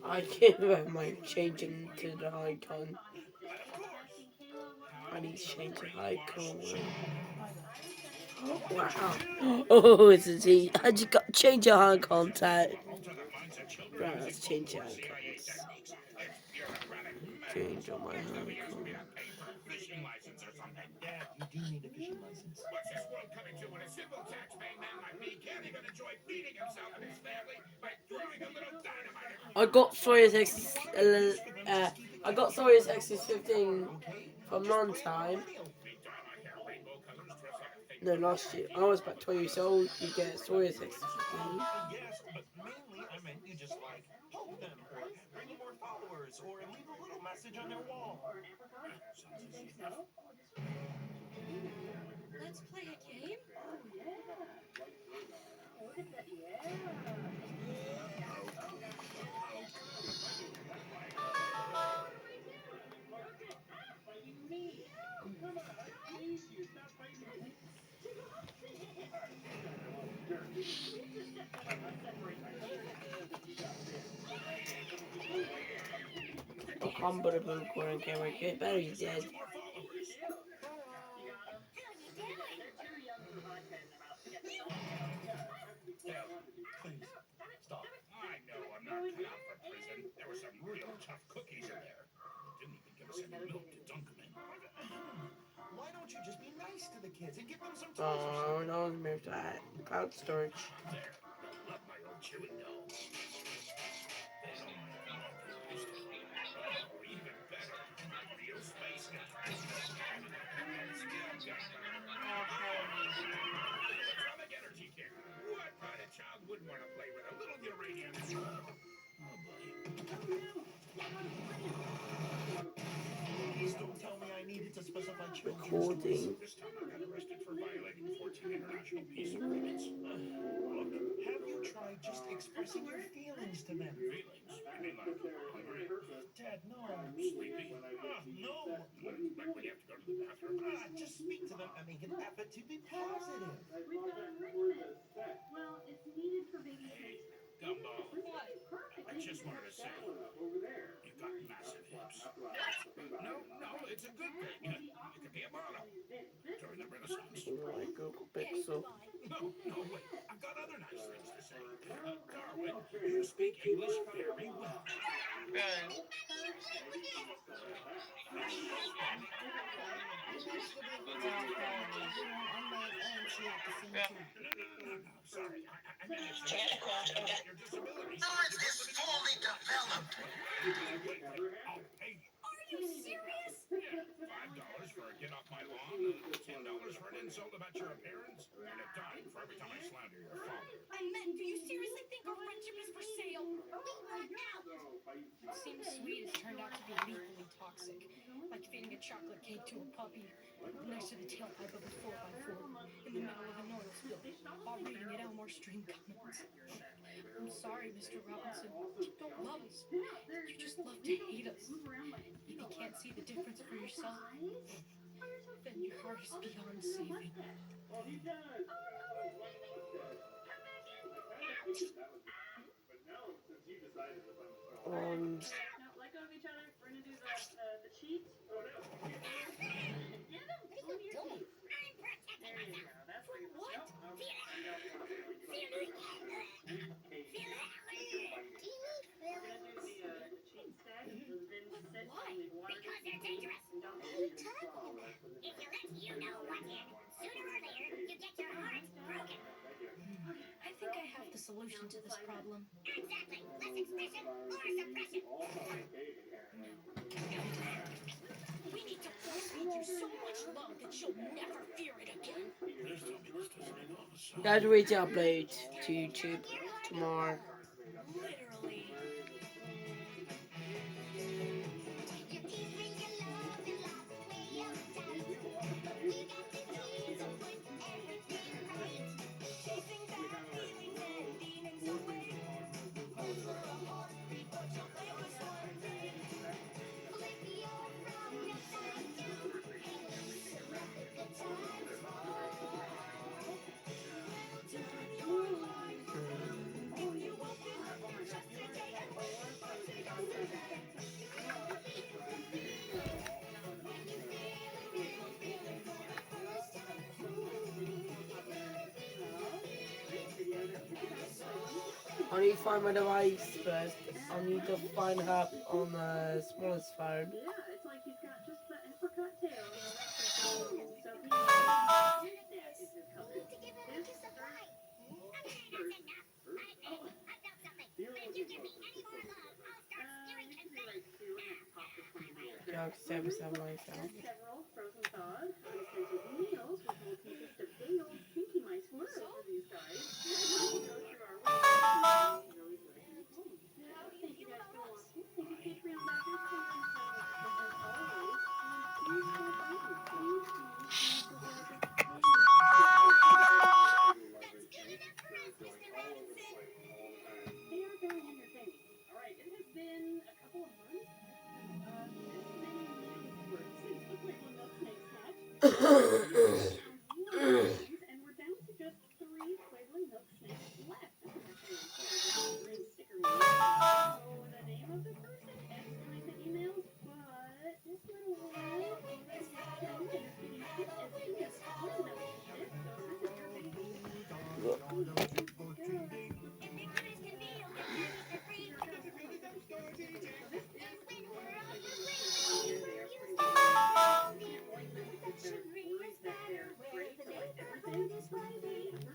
I can't mind changing to the icon. I need to change the icon. Wow. Oh, it's a T. I just got change your icon tag. Right, let's change the icons. Change on my icon. Dad, you do need a fishing license. What's this world coming to when a simple tax-paying man like me can't even enjoy feeding himself and his family by throwing a little dynamite at I got SOYES X. I got SOYES X15 from non-time. No, last year. I was about 12 years old. You get SOYES X15. Yes, but mainly I meant you just like poke them or bring in more followers or leave a little message on their wall. Let's play a game. The humble corner camera get better, he's dead. Please, stop. I know I'm not cut out for prison. There were some real tough cookies in there. Didn't even give us any milk to dunk them in. Why don't you just be nice to the kids and give them some toys? Oh, no, move that. Cloud storage. There, they'll love my old chewing doll. They don't mind me like they used to. Oh, even better, my real space guy. Atomic energy kick. What kind of child wouldn't want to play with a little uranium? Oh, buddy. Please don't tell me I needed to specify children's Recording. This time I got arrested for violating 14 international peace agreements. Look, have you tried just expressing your feelings to them? Feelings? You mean like hungry? Dad, no. Sleepy? No. Like when you have to go to the bathroom? Just speak to them and make an effort to be positive. Hey, Gumball. I just wanted to say, you've got massive hips. No, it's a good thing. You could be a model during the Renaissance. Like Google Pixel. No, wait. I've got other nice things to say. Darwin, you speak English very well. Sorry. I mean, your disability. Science is fully developed. I'll pay you. Are you serious? $5 for a get off my lawn, $10 for an insult about your appearance, and a dime for every time I slander your father. I meant, do you seriously think our friendship is for sale? Seems sweet has turned out to be lethally toxic. Like feeding a chocolate cake to a puppy next to the tailpipe of a 4x4 in the middle of an oil spill while reading at Elmore Stream Comments. I'm sorry, Mr. Robinson. You don't love us. You just love to hate us. If you can't see the difference for yourself, then your heart is beyond saving. Now, let go of each other. We're gonna do the cheat. Yeah, no, just over your cheeks. There you go. That's where you What? We're gonna do the cheat stack and then sit Why? in the water. Because they're dangerous. And don't What are you talking about? If you let you know what's in, sooner or later, you get your heart broken. I think I have the solution to this problem. Exactly. Less expression or suppression. We need to force feed you so much love that you'll never fear it again. Please tell me this doesn't involve a song. That's ready to upload to YouTube tomorrow. Literally. Your teeth bring your love and lots way of doubt. You got the keys and put everything right. Chasing bad feelings and demons away. Hold for a heartbeat, but you'll feel this one day. Flick your from your side. I need to find my device first. I need to find her on the smallest phone. Yeah, it's like he's got just the apricot tail and the rest of the world. So he that is his color. To give him a His kiss of first life. Okay, that's enough. I've got something. If you give me any more love, I'll start steering you should be confetti. right too and not pop this one later. Jog 77 myself. There's several frozen thawed, unscented meals, which will consist of day old pinky mice. We're over these guys. We'll go through our week. Really good. How do you Thank you feel guys about for us? watching. Thank you, Patreon backers. Thank you so much as always. And please stay tuned. Please the world of That's good enough for us, Mr. Robinson. They are very entertaining. All right, it has been a couple of months. This many news words since the Playboy Milk Snakes hatch. And we're down to just 3 Playboy Milk Snakes left. Green sticker. So the name of the person? Estimate the emails, but this little one already has 10 and is getting shipped as soon as one milk is shipped. So this is your baby. If they want us can be, you'll get candy for free. So this is And when we're on the way, here we'll they are use pretty the much. the affection Worried that they're where great the for like neighborhood everything. is thriving. We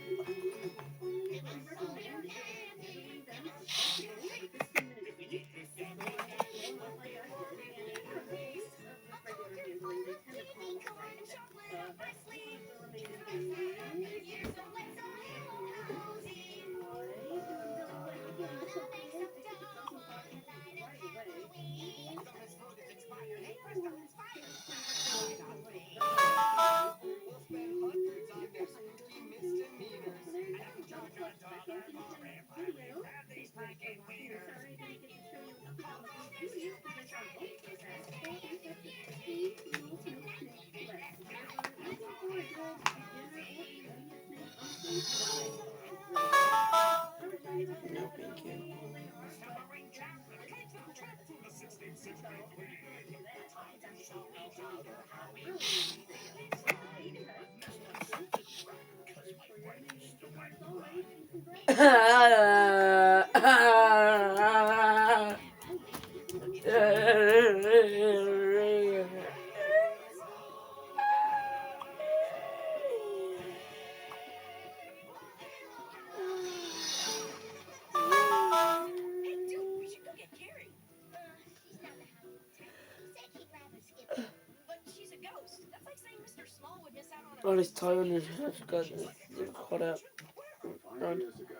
recommend giving them a vegetable for 15 minutes each. So like I did, and after a couple weeks of just regular handling, they tend to calm down. Chocolate up my sleeve. The remaining Here's a let's all cozy. I'll make some dough and light a Halloween. We'll spend hundreds on their spooky misdemeanors. Have these franken wieners. No, thank you. Starring Jack the Untitled Chapter, a 16th century play. Time to show each other how we really tried. Because my wife still might Hey, dude, we should go get Carrie. She's not the Halloween type. She said she'd rather skip it. But she's a ghost. That's like saying Mr. Small would miss out on a Oh, this tone has got this caught up. 5 years ago,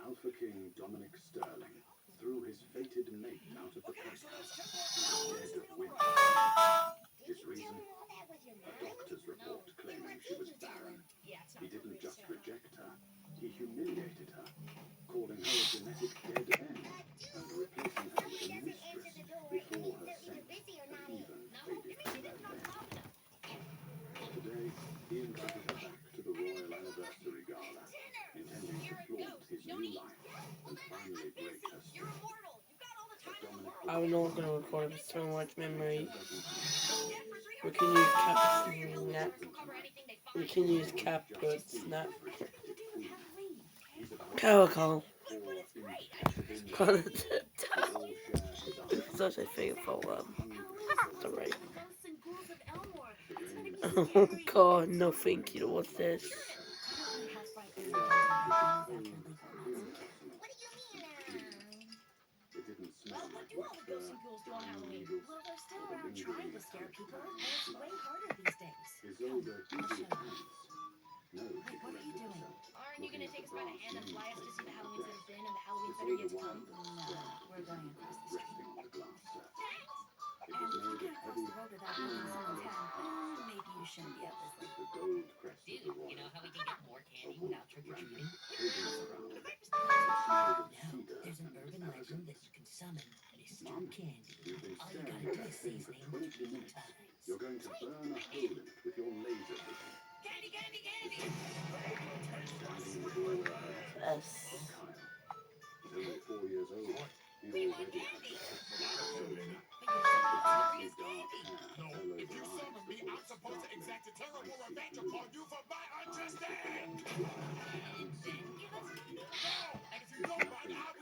Alpha King Dominic Sterling threw his fated mate out of the penthouse in the dead of winter. His reason? A doctor's report claiming she was barren. He didn't just reject her, he humiliated her, calling her a genetic dead end and replacing her with a mistress before her sex had even faded from her bed. Today, he invited her back to the Royal Anniversary Gala, intending to flaunt his new life and finally break her You're spirit. immortal. You've got all the time in the world. I'm not gonna record it. So much memory. Dead for 300 We can use cap years. snap. Will cover anything they We find. can use cap put snap. He's about Caracol. four God, impeccable it's who all share his such a thing for sorry. Ghosts and ghouls of Elmore. It's gonna be Oh scary. God, no thank you. What's this? What do you mean, It didn't smell What like do all the wet ghosts and ghouls do on Halloween? Well, they're still around trying to scare people, and it's way harder these days. Isolde easily show you. pants. No, Wait, she what are you corrected doing? herself. Aren't you gonna take us by the hand and fly us to see the Halloweens that have been and the Halloweens that are Isolde yet to come? wound and No, we're going across the street. resting on the glass surface. It And was if you made can't of cross heavy the road without hitting someone's hand, maybe you shouldn't be up this late. the gold crest of the Dude, royal you know how we can get more candy without trick-or-treating? pagan crown. It smelled of cedar There's an and urban legend that arrogance. you can summon Mr. Mom, Candy. you've been All you staring gotta at do that is thing say for his name 20 3 minutes. times. You're going to burn a hole in it with your laser vision. Candy, candy, candy! Standing in the doorway of her Yes. Kyle. He's only 4 years old. He already has the face of a soldier. But you're Dark candy. hair No, all if over you eyes summon me, before I'm supposed to startling, exact a terrible icy revenge blue upon you for my eyes that unjust belong end. to her unseen 5 years. No, and if you His don't mind, nothing I'll be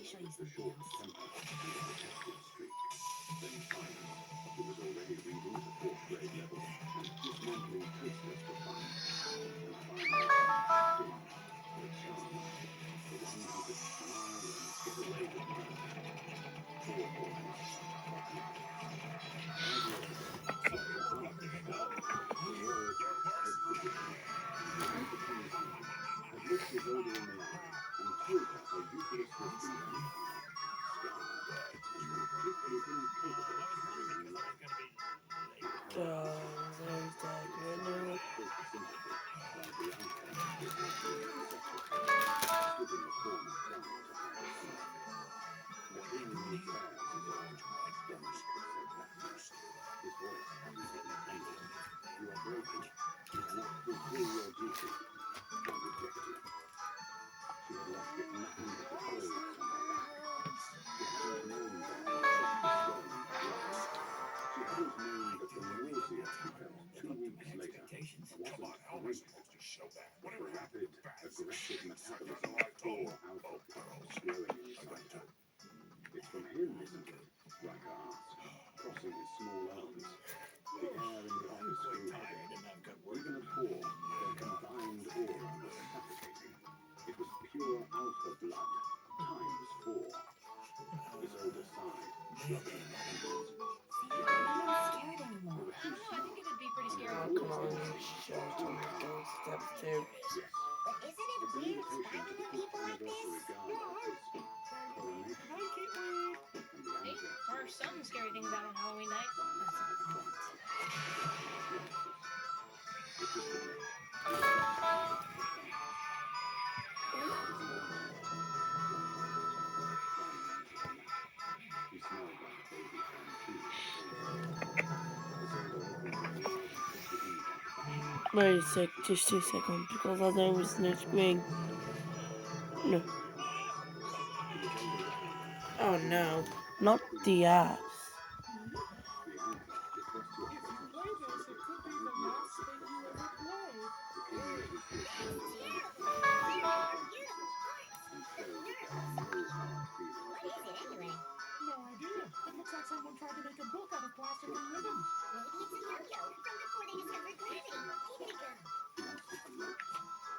me show you a something short else. temper and a protective streak. Then Simon, who was already reading at the 4th grade level and dismantling toasters for fun. And finally, Finn, the charmer, the one who could smile and get away with murder. 4 boys, 5 nights. 5 years ago, Dr. Arthur Sterling, the royal pet's head physician and the Anchor Queensland, had looked his older in the eye and told her her uterus was infantile, scarred, and completely incapable of carrying life. He had had Oh, a there's that fake girl. sympathy, while Bianca, with her beauty secretary, stood in the corner trying to hide a smirk. The king who bears his older, Dominic had said that night. His voice hadn't been tender. You are broken. You cannot fulfill your duty. And rejected. She had left with nothing but the clothes on her back. She hadn't known then that Sterling had lied. She hadn't known that the nausea she felt 2 weeks later wasn't grief, but the rapid, aggressive metabolism of 4 alpha pups growing inside her. It's from him, isn't it? Riker asked, crossing his small arms. The air in the office grew heavy. Even at 4, their combined aura was suffocating. It was pure alpha blood, times 4. Isolde sighed, rubbing her temples. She I'm hadn't not listened. scared anymore. They were I too don't know, I think smart. it'd be pretty And scary. they Oh, were come always on. innocent. Shut Too up. calm. Go step 2. Yes. But isn't it It's an weird invitation to spying the on 5th people like this? anniversary gala of his coronation. And the Hey, anger or some scary things out on Halloween night. Simon had a point. Nemesis. It was the myth. The reflection of the fun. There was an element. Black velvet, climbing into her lap. He smelled like baby shampoo at home. Isolde opened the drawer and put the invite back. Very sick. Just 2 seconds because I know it's no screen. No. He was older than her. Oh 2 no. years. Not 2 the months. ass. Bianca, request your presence to celebrate 5 years of prosperity. The king wishes to extend an homage gift to your acquaintances and show that there are no hard feelings What with is the it anyway? family. No idea. It looks like someone tried to make a book out of plastic and ribbons. Maybe it's a yo-yo from before they discovered gravity. Give it a go. He wants to gloat.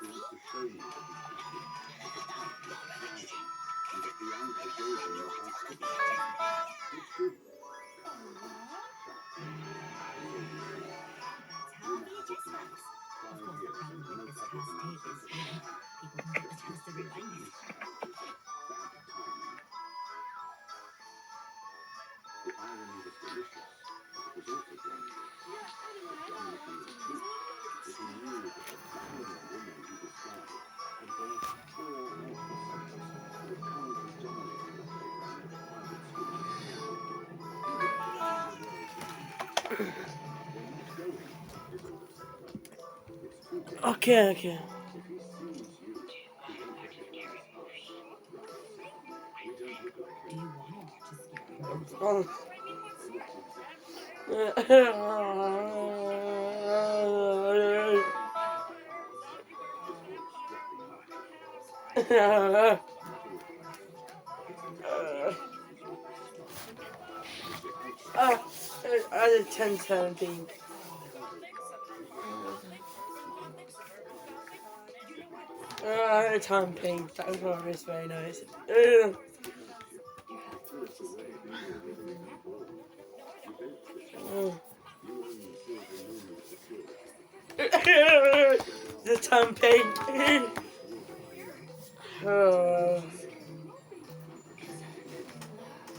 He wants to show me that he's happy, that the pet is thriving, and that Bianca gave him the house to be. It's true. Cut her advice sharply. Isolde smiled. Rumor has it now, 5 Of course, the years problem and no with this public class tape announcement is, of you the know, plan. people don't get the Just chance to yesterday's rewind it. miscarriages and bad timing. The irony was delicious, but it was also dangerous. If Dominic knew the truth, if he knew that the battling woman he discarded had birthed 4 alpha sons who were currently dominating the playground of a private school in Seattle, he would blame the world for his defeat. They're not going, Isolde said firmly. It's too dangerous. Okay. If he sees you, he won't recognize us, Riker said. We don't look like Do you him. want to watch a scary Those movie? are Oh. not exactly. His voice dropping octaves. Not all plastic. It's entertainment. It's always fun. With the alpha I did 10 17. travel smile, Time ping. That was always very nice. friendship. You threw us away before we were even born. You built this place. You own Silver Moon Security. The time ping. Oh. Unprotected.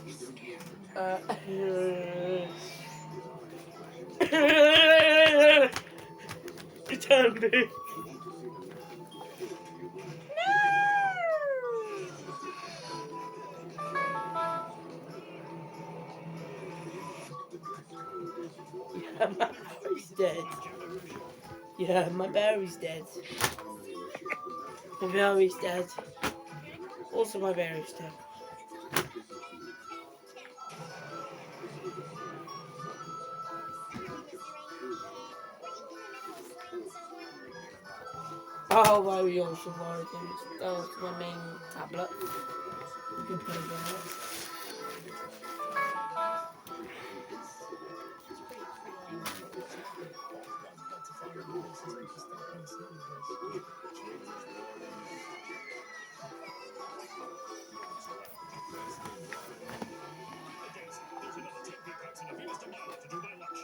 We don't need protection. His eyes flashing red. We want to see Time ping. we want to see the man who showed you right. The snippet. He had flipped the buttons on the notepad. Here's the invite. The dress code is royal Yeah, my blue. berry's dead. Generation. Yeah, my berry's dead. Finally initiate the merger. My berry's dead. Bianca's Also, my berry's dead. It was a business move. Isolde Sterling, sons. She hadn't just killed them. She had forced them. Oh, why we all survived him. That was my main tablet. Gave them the right to can play that. There's another 10 peacocks and a few Mr. Marlowe to do my lunch.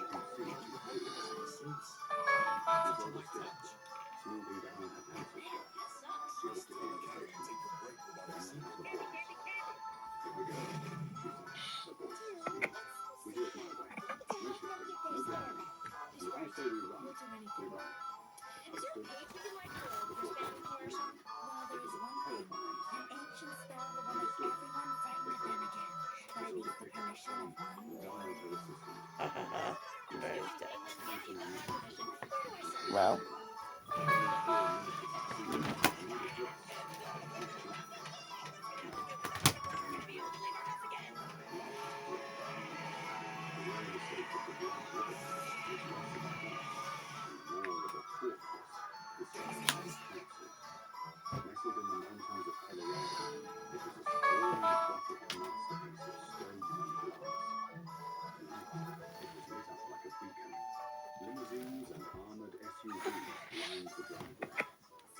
Smoothing down her pencil skirt, she looked at the invitation. Then at the boys. Here we go, she said. The boys sneezed. We do it my way. No shifting, no bragging. And if I say we run, we run. Is there a page we can like for Spanish commercial? Well, there is one thing. An ancient spell that will make everyone frightened of them again. But it needs the permission of one Dialed her assistant. Very dead. Where do I sign? Well, Nestled in the mountains of Colorado, it was a sprawling Gothic masterpiece of stone and glass. Tonight, it was lit up like a beacon. Limousines and armored SUVs lined the driveway.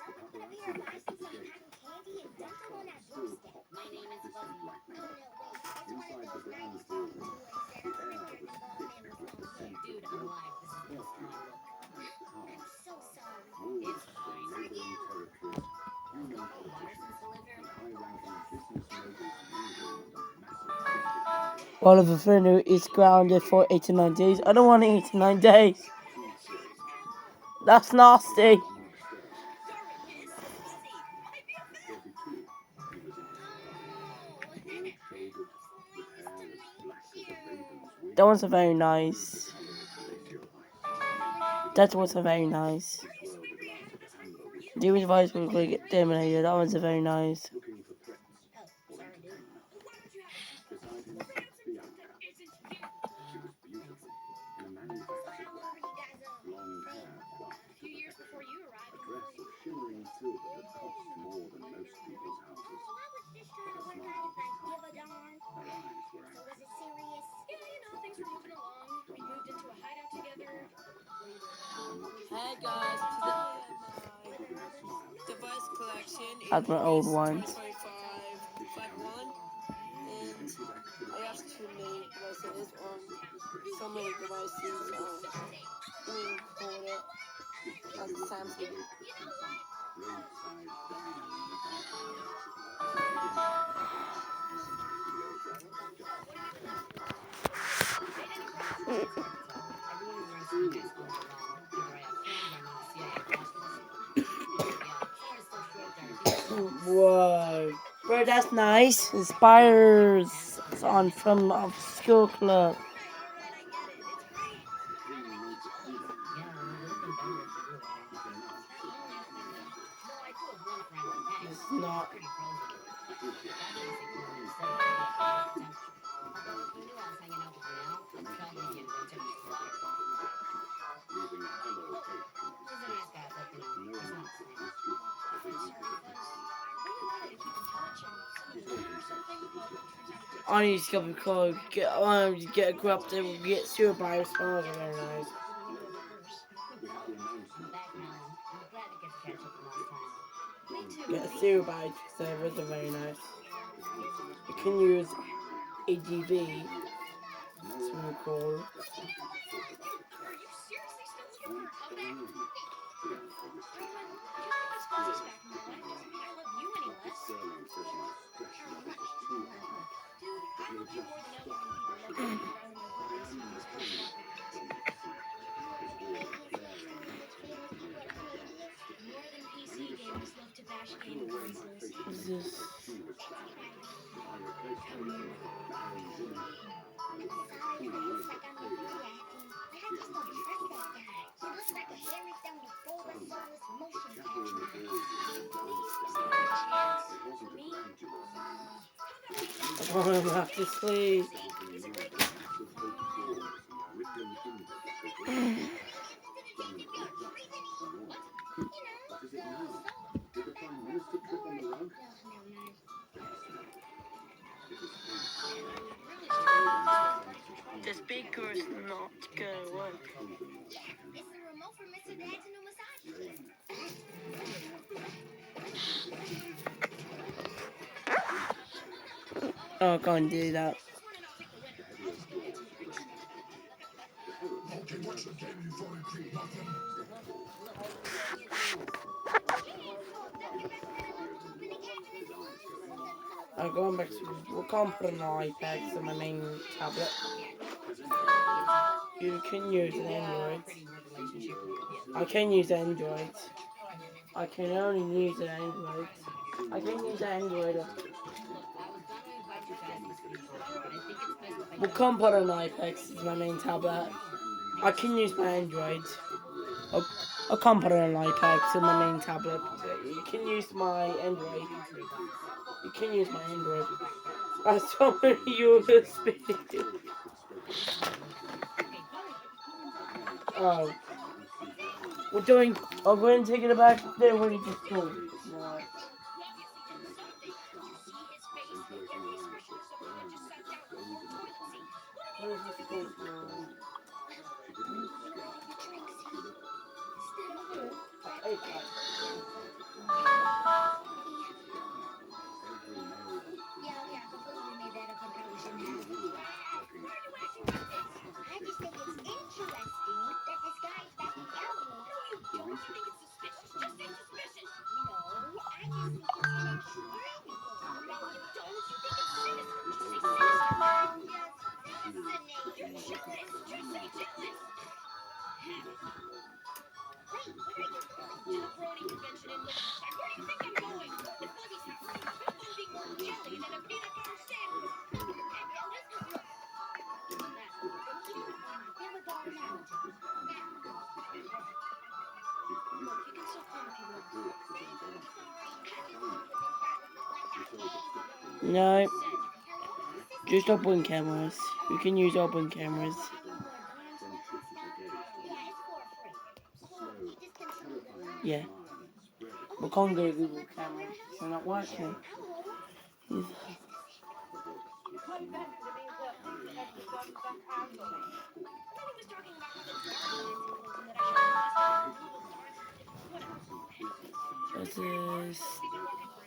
The paparazzi were kept at the gate, but the flashbulbs still popped like distant lightning. Inside the grand ballroom, the air was thick with the scent of wood, perfume, and power. Wolves from neighboring territories, human politicians, and high-ranking business moguls mingled at a massive biscuit festival. Oliver Fenner is grounded for 89 days. I don't want 89 days. Two strange, That's nasty. Dominic Sterling, now alive. At 32, he was in his prime, broad-shouldered, with hair as black as a raven's wing, That was a very and the nice. color of glacier ice. That was a very nice. He swirled a glass of amber whiskey, Jimmy's voice was going to get terminated. That was a very nice. looking for threats or entertainment. Beside him sat Bianca. She was beautiful, in a manufactured way. Blonde hair coiffed to the perfection. A dress of shimmering silver that cost more than most people's houses. But her smile was tight. Her eyes were anxious. Things were moving along. We moved into a hideout together. Hey guys, today Giving a smile. device collection Had my old ones. 2025 Flight 1, and I have too many devices on so many devices. Record it as a Samsung. Whoa, bro, that's nice. Inspires on from school club. It's not. I need to go because get a grub that will get super by smiles are very nice. Get a zero by servers are very nice. You can use ADV to record. What is this? I'm gonna have to sleep. What is it now? Did the Prime Minister trip on the rug? Then he smiled. just not gonna work. It's the remote for Mr. Dad's new massage chair. Oh, I can't do that. I'm going back to, we can't put an iPad on my main tablet. You can use an Android. I can use Android. I can only use an Android. I can use Android. We can't put an iPad as my main tablet. I can use my Android. I can't put an iPad to my main tablet. You can use my Android. You can use my Android. That's so many USB. Oh. We're doing. I'm going to take it back there when you just told me. No. Where's the spoon now? I ate that. Yeah, completely made that up and probably shouldn't have. I just think it's interesting that this guy's back in California. No, you don't think it's suspicious. Just say suspicious. No, I just think it's intriguing. No, you don't. You think it's sinister. Just say sinister. I'm just fascinated. You're curious. Just say curious. Wait, where are you going? To the Brody convention in Liberty Park. Where do you think I'm going? To Fuzzy's house. Have fun being more jelly than a peanut butter sandwich. Hey, Elvis, look. There we go now. Look, you can still call me if you want. No. Just open cameras. You can use open cameras. Yeah. We can't go to Google camera. It's not working. This is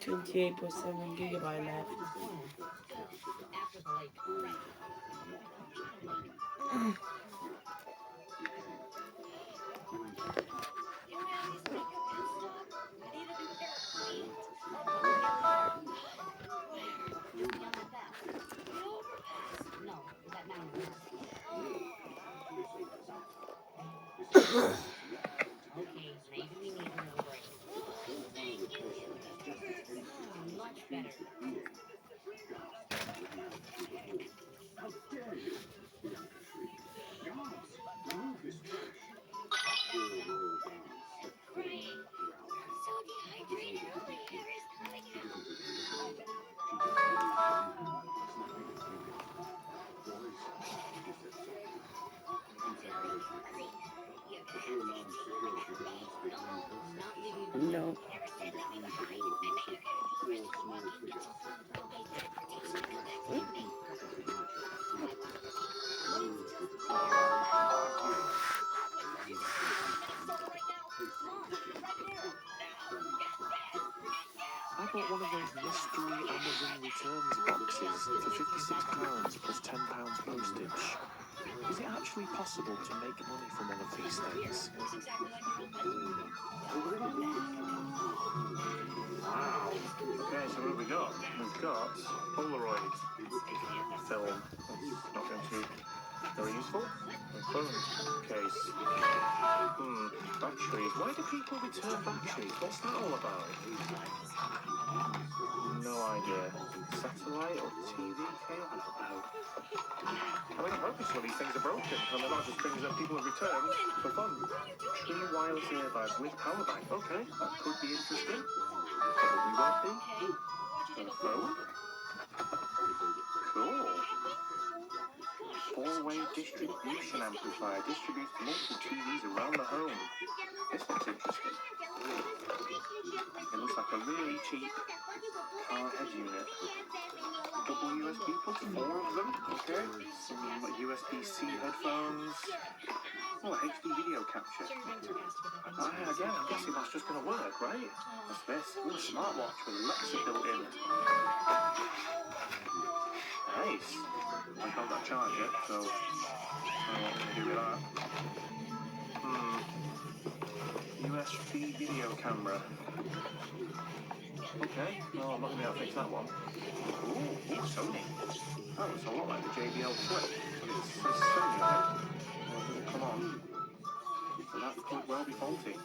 28.7 gigabyte left. Okay, maybe we need a little break. Much better. How dare you? Guards, remove this trash. Poor royal guards stepped forward proudly. So dehydrated, all my hair is coming She out. didn't agree. She just finished shaving, snapping her fingers. Boys, she said softly. Enter Harry's room. The four large security guards behind her stepped No. and behind the wall of Marshall, four small figures stepped out. They were dressed in deep signature suits. Clothed with the symbolization of his hero. They lined up in front of the mirror, facing the king. Stunning black clothing. I bought one of those mystery Amazon returns boxes for £56 plus £10 postage. Is it actually possible to make money from one of these things? Wow. Okay, so what have we got? We've got Polaroid film. That's not going to be very useful. Phone case. Batteries. Why do people return batteries? What's that all about? No idea. Satellite or TV cable? I don't know. I mean, I'm hoping some of these things are broken, and they're not just things that people have returned for fun. True wireless earbuds with power bank. Okay, that could be interesting. Probably won't be. A phone? Cool. Four-way distribution amplifier distributes to multiple TVs around the home. This looks interesting. It looks like a really cheap car head unit. Double USB ports, 4 of them. Okay. Some USB-C headphones. Oh, HD video capture. Again, I'm guessing that's just going to work, right? What's this? Ooh, a smartwatch with Alexa built in. Nice. I got that charger, so I don't know what I'm going to do with that. USB video camera. Okay, no, I'm not going to be able to fix that one. Ooh, Sony. That looks a lot like the JBL Flip, but it's Sony on it. Well, it doesn't come on. So that could well be faulty.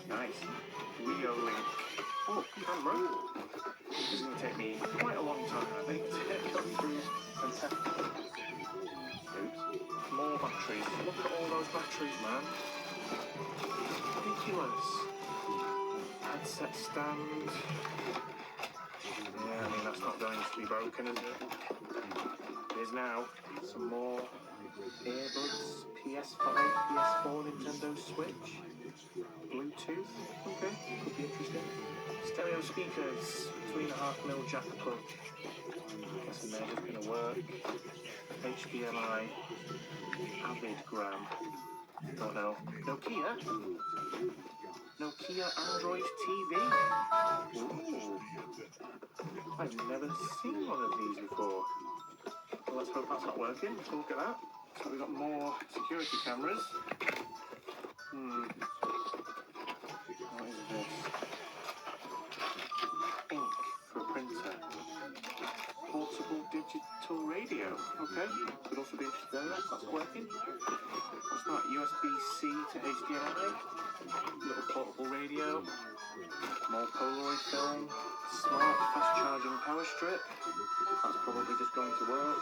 Nice. Rio Link. Oh, camera. This is going to take me quite a long time, I think, to go through and test. Oops. More batteries. Look at all those batteries, man. Ridiculous. Headset stand. Yeah, I mean, that's not going to be broken, is it? It is now. Some more earbuds. PS5, PS4, Nintendo Switch. Bluetooth. Okay, could be interesting. Stereo speakers. 3.5mm jack plug. Guessing they're just going to work. HDMI. Avidgram. Don't know. Nokia. Nokia Android TV. Ooh. I've never seen one of these before. Well, let's hope that's not working. Let's look at that. So we've got more security cameras. What is this? Ink for a printer. Portable digital radio. Okay. Could also be interested in that. That's working. What's that? USB-C to HDMI. Little portable radio. More Polaroid film. Smart fast charging power strip. That's probably just going to work.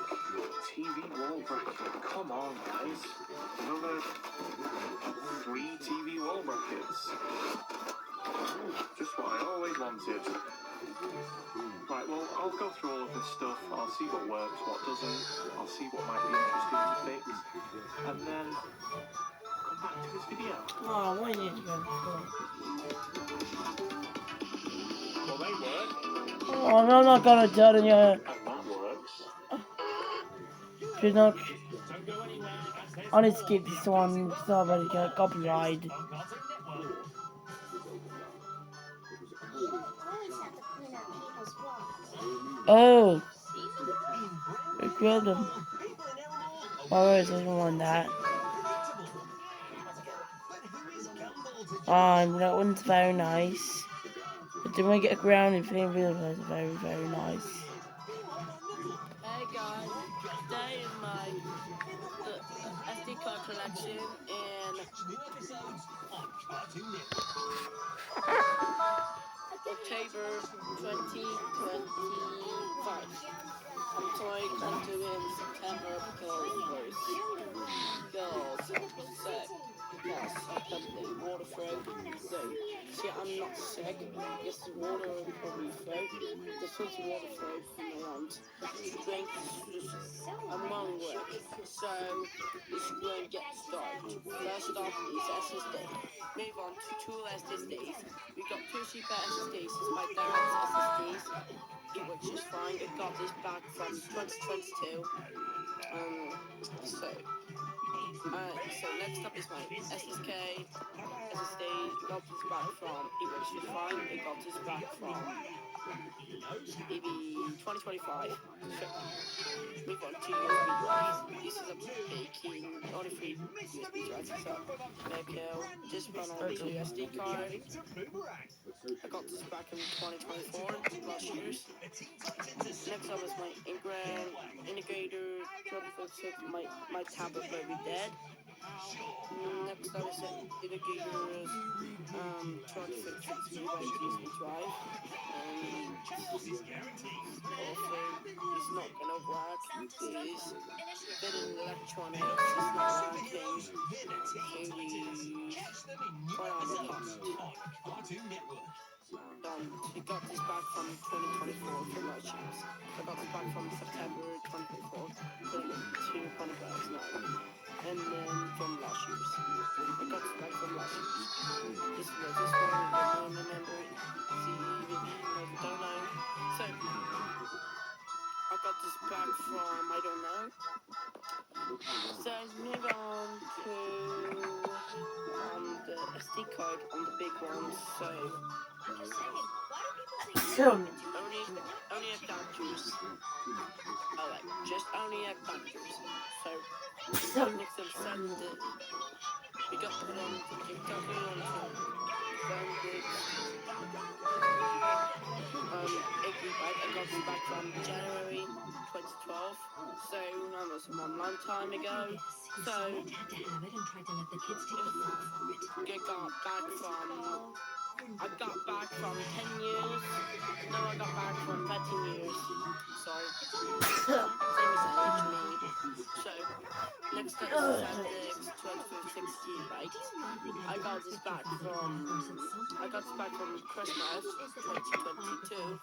TV wall bracket. Come on, guys. Another 3 TV wall brackets. Just what I always wanted. Right, well, I'll go through all of this stuff. I'll see what works, what doesn't. I'll see what might be interesting to fix. And then come back to this video. Oh, why did you go? Well, they work. Oh, I'm not gonna tell you. And that works. Should not. I need to skip this one because I've already got copyright. Oh, I killed him. Oh, I didn't want that. That one's very nice. But then we get a grounded thing, really was very, very nice. Hey guys, today is my SD card collection and October 2025. I'm sorry I can't do it in September because there's girls sick. Yes, I'm completely water throat. So, see, I'm not sick. Yes, the water will probably throat. This was water throat from around drink. I'm work. So, this is going to get started. First off is SSD. Move on to two SSDs. We got two cheaper SSDs. This is my dad's SSDs. It works just fine. I got this back from 2022. So next up is my SSD. Got this back from. It works just fine. I got this back from maybe 2025. So, move on to USB drives. This is a baking, only 3 USB drives. So, just run on to SD card. I got this back in 2024, last year's. Next up is my integrator, 1256, my tablet will be dead. Next up is indicators, 1256 megabyte USB drive. Also, it's not gonna work. This bit of electronics is not working. Try on the cost. We got this back from 2024 from merchants. I got this back from September 2024. Put it to $100 now. And then the SD card on the big ones, so I'm just saying, why do people think only adapters. Oh, like just only adapters. So next up Sunday, we got put on to I got this back from January 2012, so that was a long time ago. So Had to have it and tried to let the kids take the fall for it. I got back from 10 years. No, I got back from 13 years. So same as me. So next up is SanDisk 1256 gigabyte. I got this back from Christmas 2022.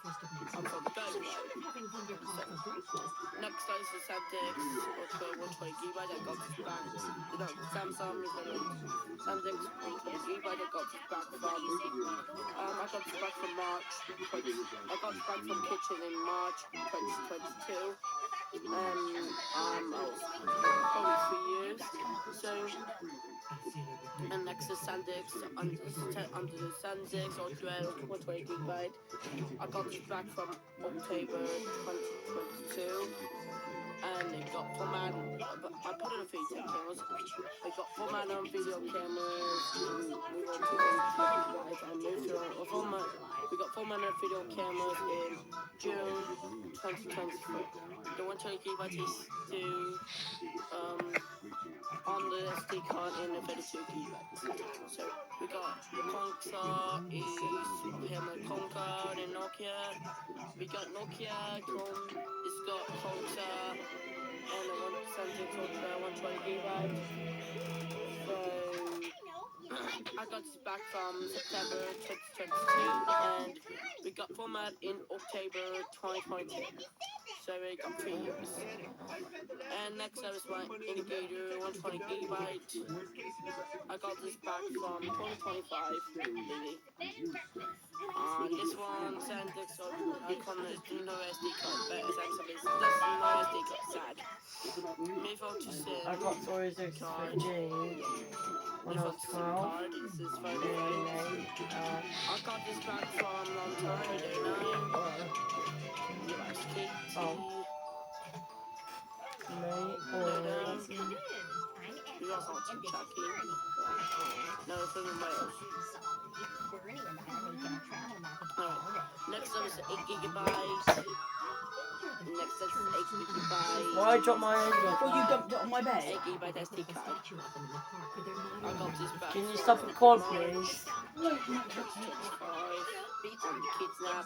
I'm from January. So next up is the SanDisk Ultra 120 gigabyte. I got this back. Samsung is SanDisk 120 gigabyte. I got this back from March. I got this back from Kitchen in March 2022. Probably 3 years. So, and next is SanDisk under the SanDisk Ultra 120 gigabyte. I got this back from October 2022. And it got formatted. I put in a few cameras. It got formatted on video cameras. We got formatted on video cameras in June 2023. The 120 gigabyte is due on the SD card in the 32 gigabytes. So we got Conker Conker and Nokia. We got Nokia. It's got Conker and the 176 Ultra 120 gigabyte. So I got this back from September 2022 and we got format in October 2022. So we got 3 years. And next up is my Indicator 120 gigabyte. I got this back from 2025, maybe. This one, SanDisk Icon is no SD card, but essentially that's no SD card, sad. Move on to SIM. I got SOYES card. 15 when I was 12. This is very late. I got this back from a long time, I don't know. You like Skate? We got Hot and Chucky. No, it's in Wales. Next up is 8 gigabytes. Next up is 8 gigabytes. Why drop my head? Well, you dumped it on my bed. 8 gigabyte SD card. I got this back. Can you stop recording, please? Kids Nap,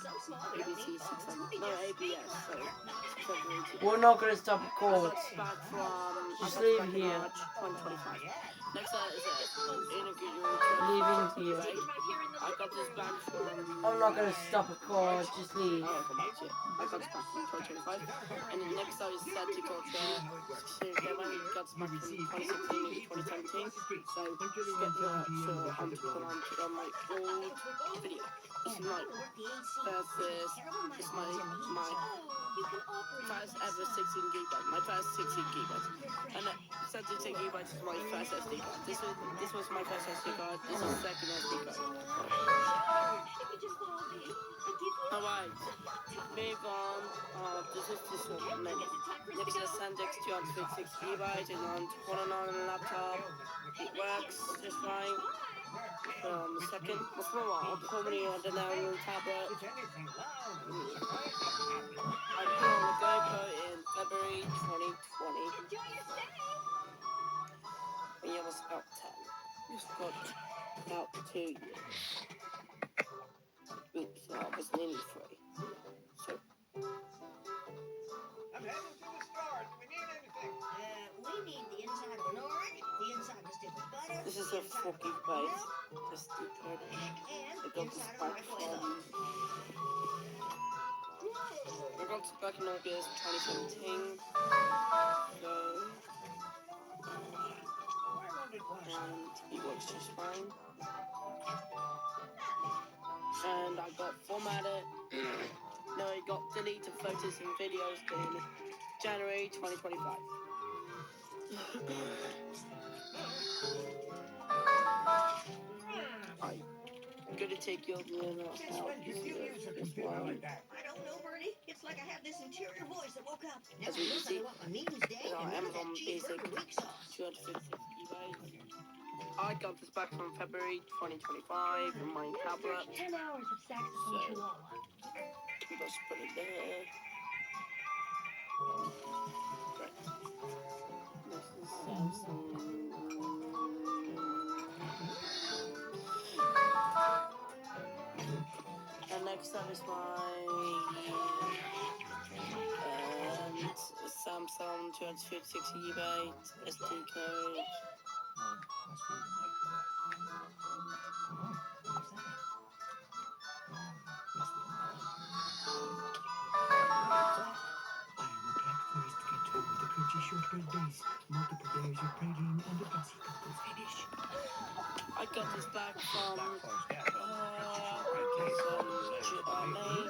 ABC 600. No, ABS, so 680. We're not gonna stop recording. Back from Just leave here. March 2025. Next up is Leaving here. I got this back from. I'm not gonna stop recording. Just leave. I got this back from 2025. And then next up is Static Ultra. We got this back from 2016 to 2017. So just get the I'm to put on my old video. This is my first ever 16 gigabyte. My first 16 gigabytes. And 16 gigabytes is my first SD card. This was my first SD card. This is second SD card. Alright, move on. This one. Next is SanDisk 256 gigabytes and on a laptop. It works just fine. Second, what's my one? Probably on the now tablet. I put on the GoPro in February 2020. When I was about 10. It's got about 2 years. Oops, I was nearly 3. So. I'm heading to the store. Do we need anything? We need the inside of an orange, the inside of a stick of butter. This is a 4 gigabyte SD card. I got this back from. I got this back in August 2017. So. And it works just fine. And I got formatted. No, it got deleted photos and videos in January 2025. gonna take your little Since help when did you use a as computer well. like that? I don't know, Bernie. It's like I have this interior voice that woke up. Now As I we know can that see, I want my meals day in our and none of Amazon that Basic cheeseburger weak sauce. 250 gigabytes. I got this back from February 2025 in my tablet. 10 hours of saxophone So, chihuahua. we just put it there. Right. This is Samsung. And next up is my Samsung 256 gigabyte SD card. Shortbread base, multiple layers of praline and a gassy cocoa finish. I got this back from May,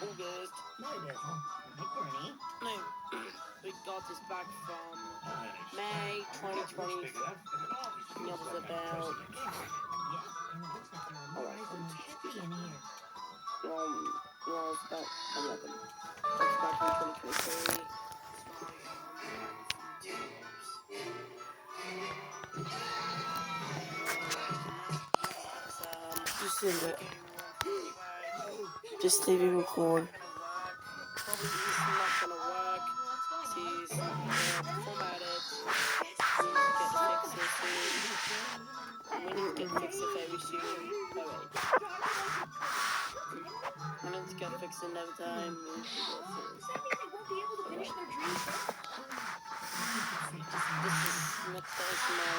August. No, it doesn't. Hey, Bernie. No, we got this back from May 2020. It was about Yeah, and it looks like there are more eyes than 150 in here. well, it's about 11. That's back from 2023. Just leave it. Just leave it record. Probably this is not gonna work. She's formatted. We need to get fixes very soon. Alright. I need to get fixed another time. Does that mean they won't be able to finish their dreams? This is not personal.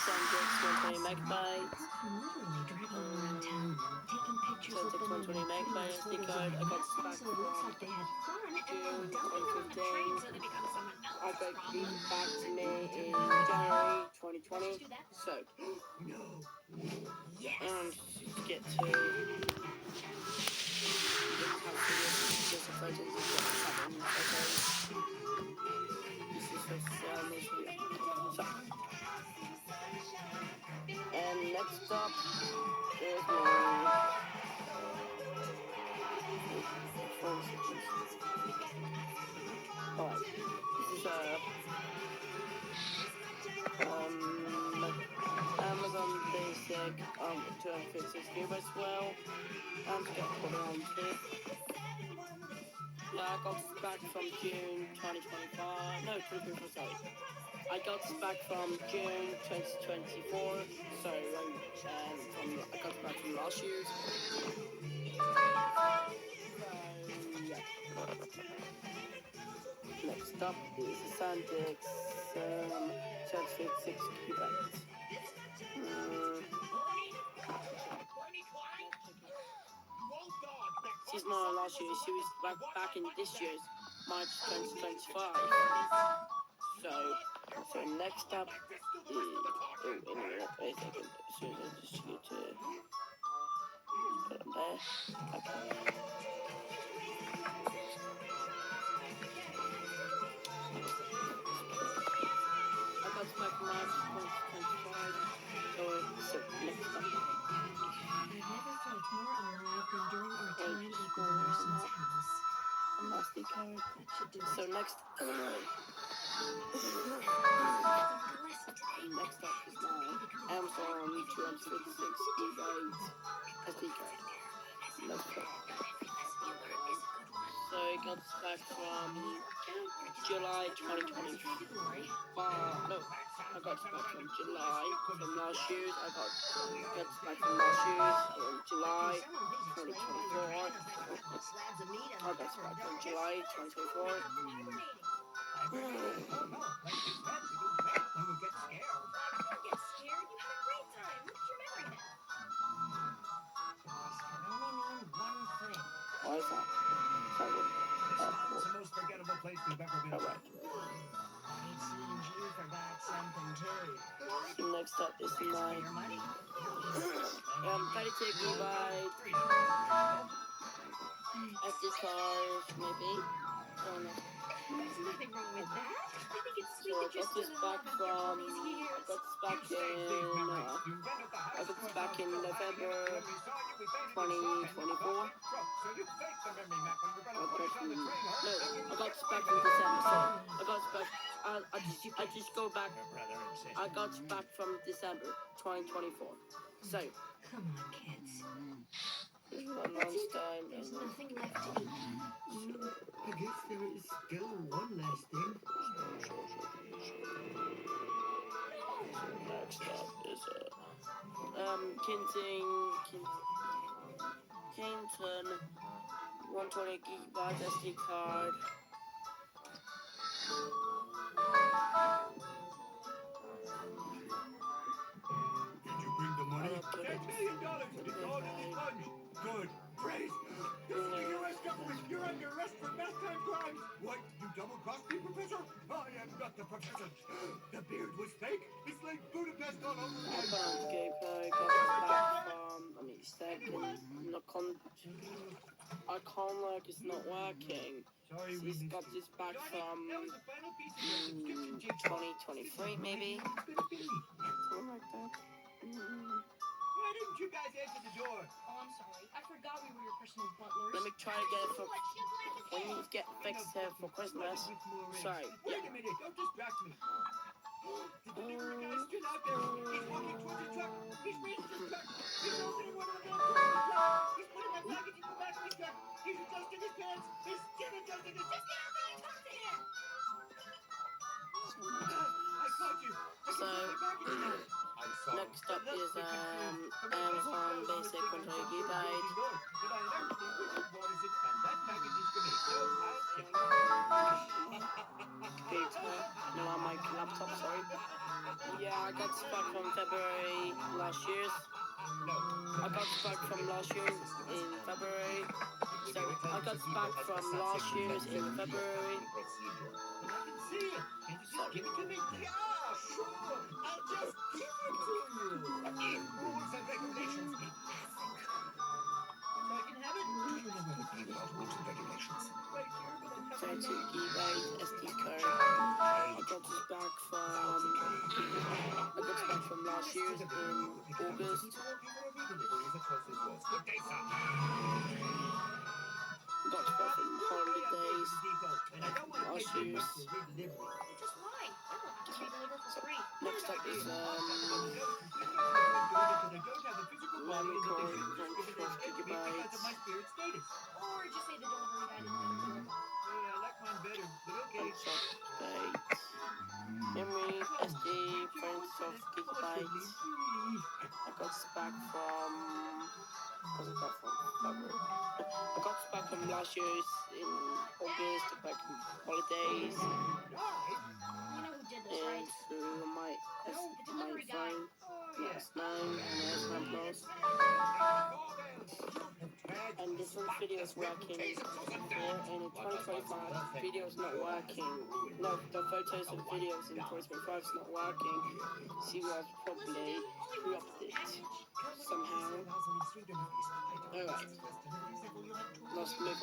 Some gets 120 megabytes. Literally driving around town and taking pictures So of it's them 120 and putting megabyte those SD photos card. in I there. got this back So it looks from like they had fun and then June dumping them on the train 2015. so they become someone I else's got problem. these back to me in January 2020. So, and to get to how to just a photos of seven photos. This is for this video. So, and next up is my alright. This is Amazon Basic 256 gigabytes as well. I'm just gonna put it on here. Yeah, I got this back from June 2025. No, 2024, sorry. I got this back from June 2024. So, I got it back from last year. Next up is the SanDisk 256 gigabytes. She's not last year, she was back in this year's March 2025. So next up is wait a second. So I just need to put it there. Okay. I got it back in March 2025. So next up. I've never felt more alive than during our time at the Larson's house. Nasty code. That should do So it. next next up is my Amazon 256 gigabytes SD card. Let's go. So I got this back from July 2020. No, I got this back from July from last year. I got this back from last year in July 2024. I got this back from July 2024. Why is that? It's the most forgettable place we've ever been. Correct. It seems you forgot something too. Next up is my 32 gigabyte SD card, maybe. Don't know. There's nothing wrong with that. I think it's sweet So that got this back from. I got this back in November 2024. I got this back in December. So I got this back. I just go back. I got this back from December 2024. So. Come on, kids. One last time. There's nothing left to eat. I guess there is still one last thing. Next up is Kenton 120 gigabyte SD card. Did you bring the money? $10 million is all in the sponge. Good. Praise. This is the U.S. government. You're under arrest for maritime crimes. What? You double-crossed me, Professor? I am not the professor. The beard was fake. It's like Budapest all over again. Let me second. I can't look. It's not working. Sorry, He's got this back from 2023, maybe. Something like that. Why didn't you guys answer the door? Oh, I'm sorry. I forgot we were your personal butlers. Let me try to get it for when you get fixed here for Christmas. Sorry. Wait a minute. Don't distract me. Did the delivery guy still out there? He's walking towards his truck. He's reaching his truck. He's opening one of the doors to his truck. He's putting my package in the back of his truck. He's adjusting his pants. He's still adjusting his... Just get out there and talk to him! I caught you. So, next up is Amazon Basic 120 gigabyte. No, on my laptop, sorry. Yeah, I got this back from February last year. I got this back from last year in February. So, I got this back from last year in February. So, Give it to me. Yeah, sure. I'll just give it to you. Rules and regulations be classic. So I can have it? Do you know where to find out rules and regulations? Right here, but I'm 32 gigabyte SD card. I got this back from last year in August. Good day, sir. Got this back from holidays last year. Just why? I don't have to be delivered for free. Next up is memory card, 12 gigabytes. Or just say the delivery guy didn't come through. I like mine better, but okay. Memory SD, 12 gigabytes. I got this back from. What's it got from? February. I got this back from last year's in August, back in holidays. You know who did this, right? And through my delivery guy. phone, S9 and S9 Plus. And this one video is working here, and in 2025 video is not working. No, the photos and videos in 2025 is not working. So you have probably dropped it somehow. Alright, let's move on.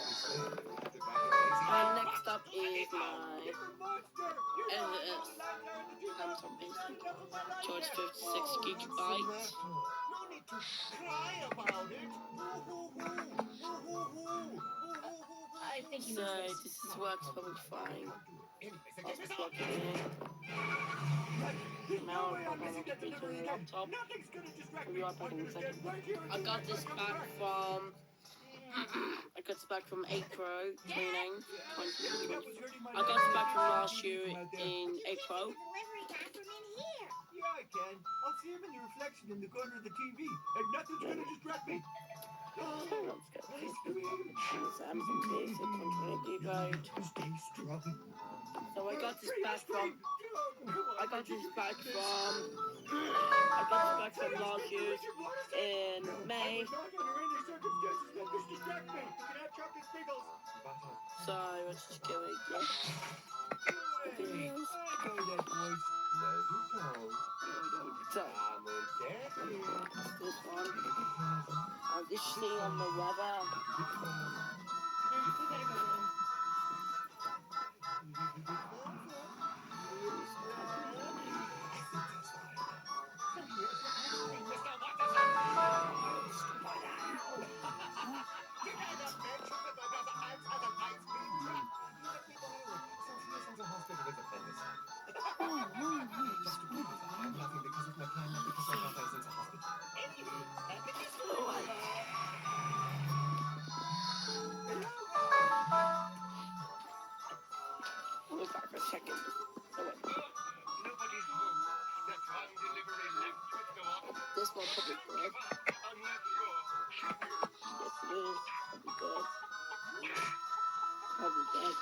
And next up is my Amazon Basic, 256 gigabytes. No need to cry about it. I think he So knows this works probably fine. I'll just plug it in. Now I'm on my computer and laptop. I'll be right back in a second. I got this back from April 29, 2020. I got this back from last year in April. Yeah, I can. I'll see him in the reflection in the corner of the TV, and nothing's gonna distract me. It's Amazon Basic 120 gigabyte. Stay strong. So I got this back from last year in May. So let's just go again. Videos. So this one. I'm just seeing on the weather. We better go get him. second. Oh wait. Nobody's home. The time delivery left with no offer. This one probably good. Unless you're happy. Yes, it is. Probably good. Probably dead.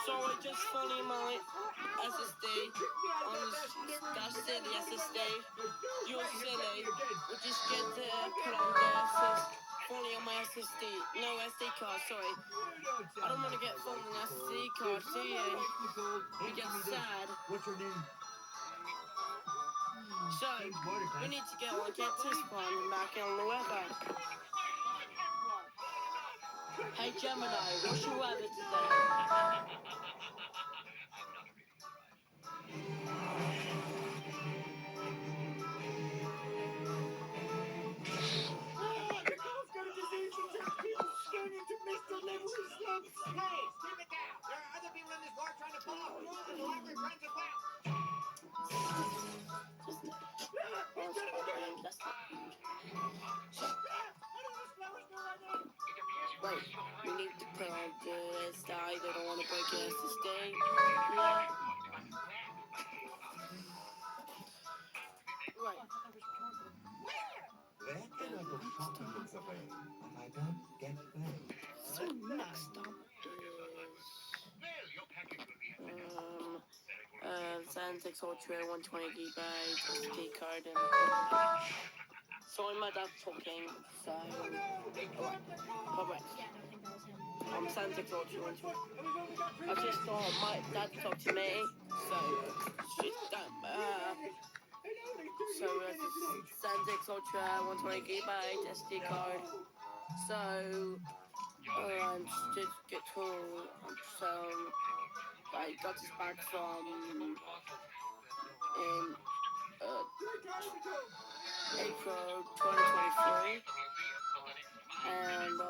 Sorry, just fully my SSD on that's silly SSD. You're silly. We just get to put on the fully on my SSD. No SD card, sorry. I don't want to get full on SD card, do you? You get sad. What's your name? So, we need to get this one back on the weather. Hey Gemini, what's your weather today? Nicole's got a disease that turns people stone into misdelivery slumps. Please, keep it down. There are other people in this war trying to pull off rules and elaborate plans as well. Wait, we need to put on this die. They don't want to break your SSD. Right. Where can I go shopping in Survey? I don't get paid. So next up Well, your package will be is Santex Ultra 120 gigabyte SD card and sorry my dad's talking, so alright. Santex Ultra 120. I just thought my dad talked to me, so Santex Ultra 120 gigabyte SD card. So just get told I got this back from in April 2023 and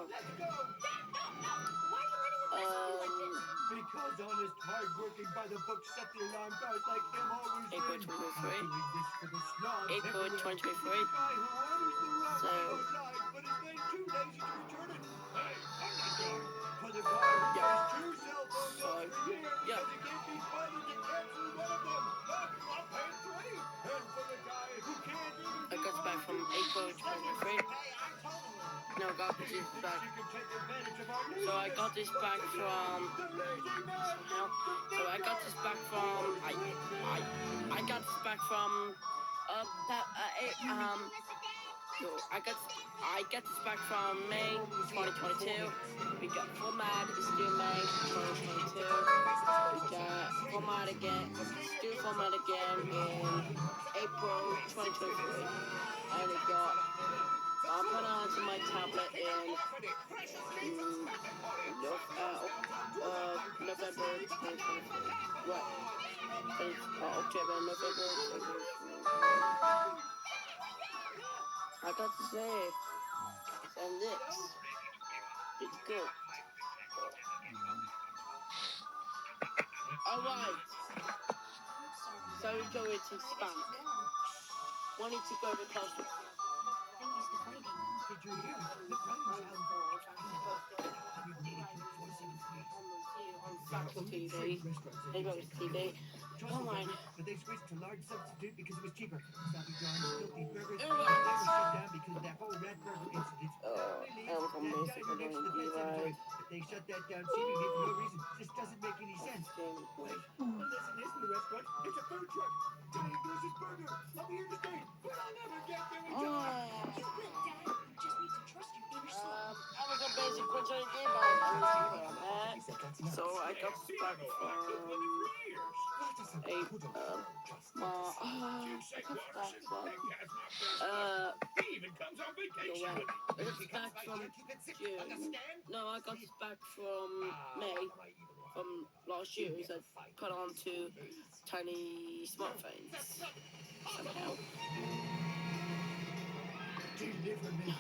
Because honest, hard-working by the book set the alarm guys like him always April win. 2023. I'm doing this for the snobs April everywhere. 2023. The guy who orders the rock So- outside, but is then too lazy to return it. Hey, I'm not done. For the guy who buys 2 cell phones every year because he can't be bothered to cancel one of them. Look, I'm paying 3. And for the guy who can't even I got this back from April 2023. No, I got this back. So I got this back from. So I got this back from. I got this back from. No, I got this back from May 2022. We got format is due May 2022. We got format again, still format again in April 2023. And it got I'll put it onto my tablet in November 2023. What? October, November 2023. I got to say, and this, it's good. Alright, so we go into Spank. Wanted to go because Did you hear? The Browns on TV. They go to TV. Online. But they switched to large substitute because it was cheaper. Sloppy John's, filthy burgers, they were shut down because of that whole rat burger incident. Really? That guy who makes the best sandwich, but they shut that down seemingly for no reason. Just doesn't make any sense. Wait, well, this isn't a restaurant. It's a food truck. Giant delicious burger. I'll be here to stay, but I'll never get there in time. You will, Dad. You just need to trust your inner soul. Amazon Basic 120 GB. So I got this back from June. No, I got this back from May, from last year. So I put on 2 tiny smartphones somehow. Deliver me.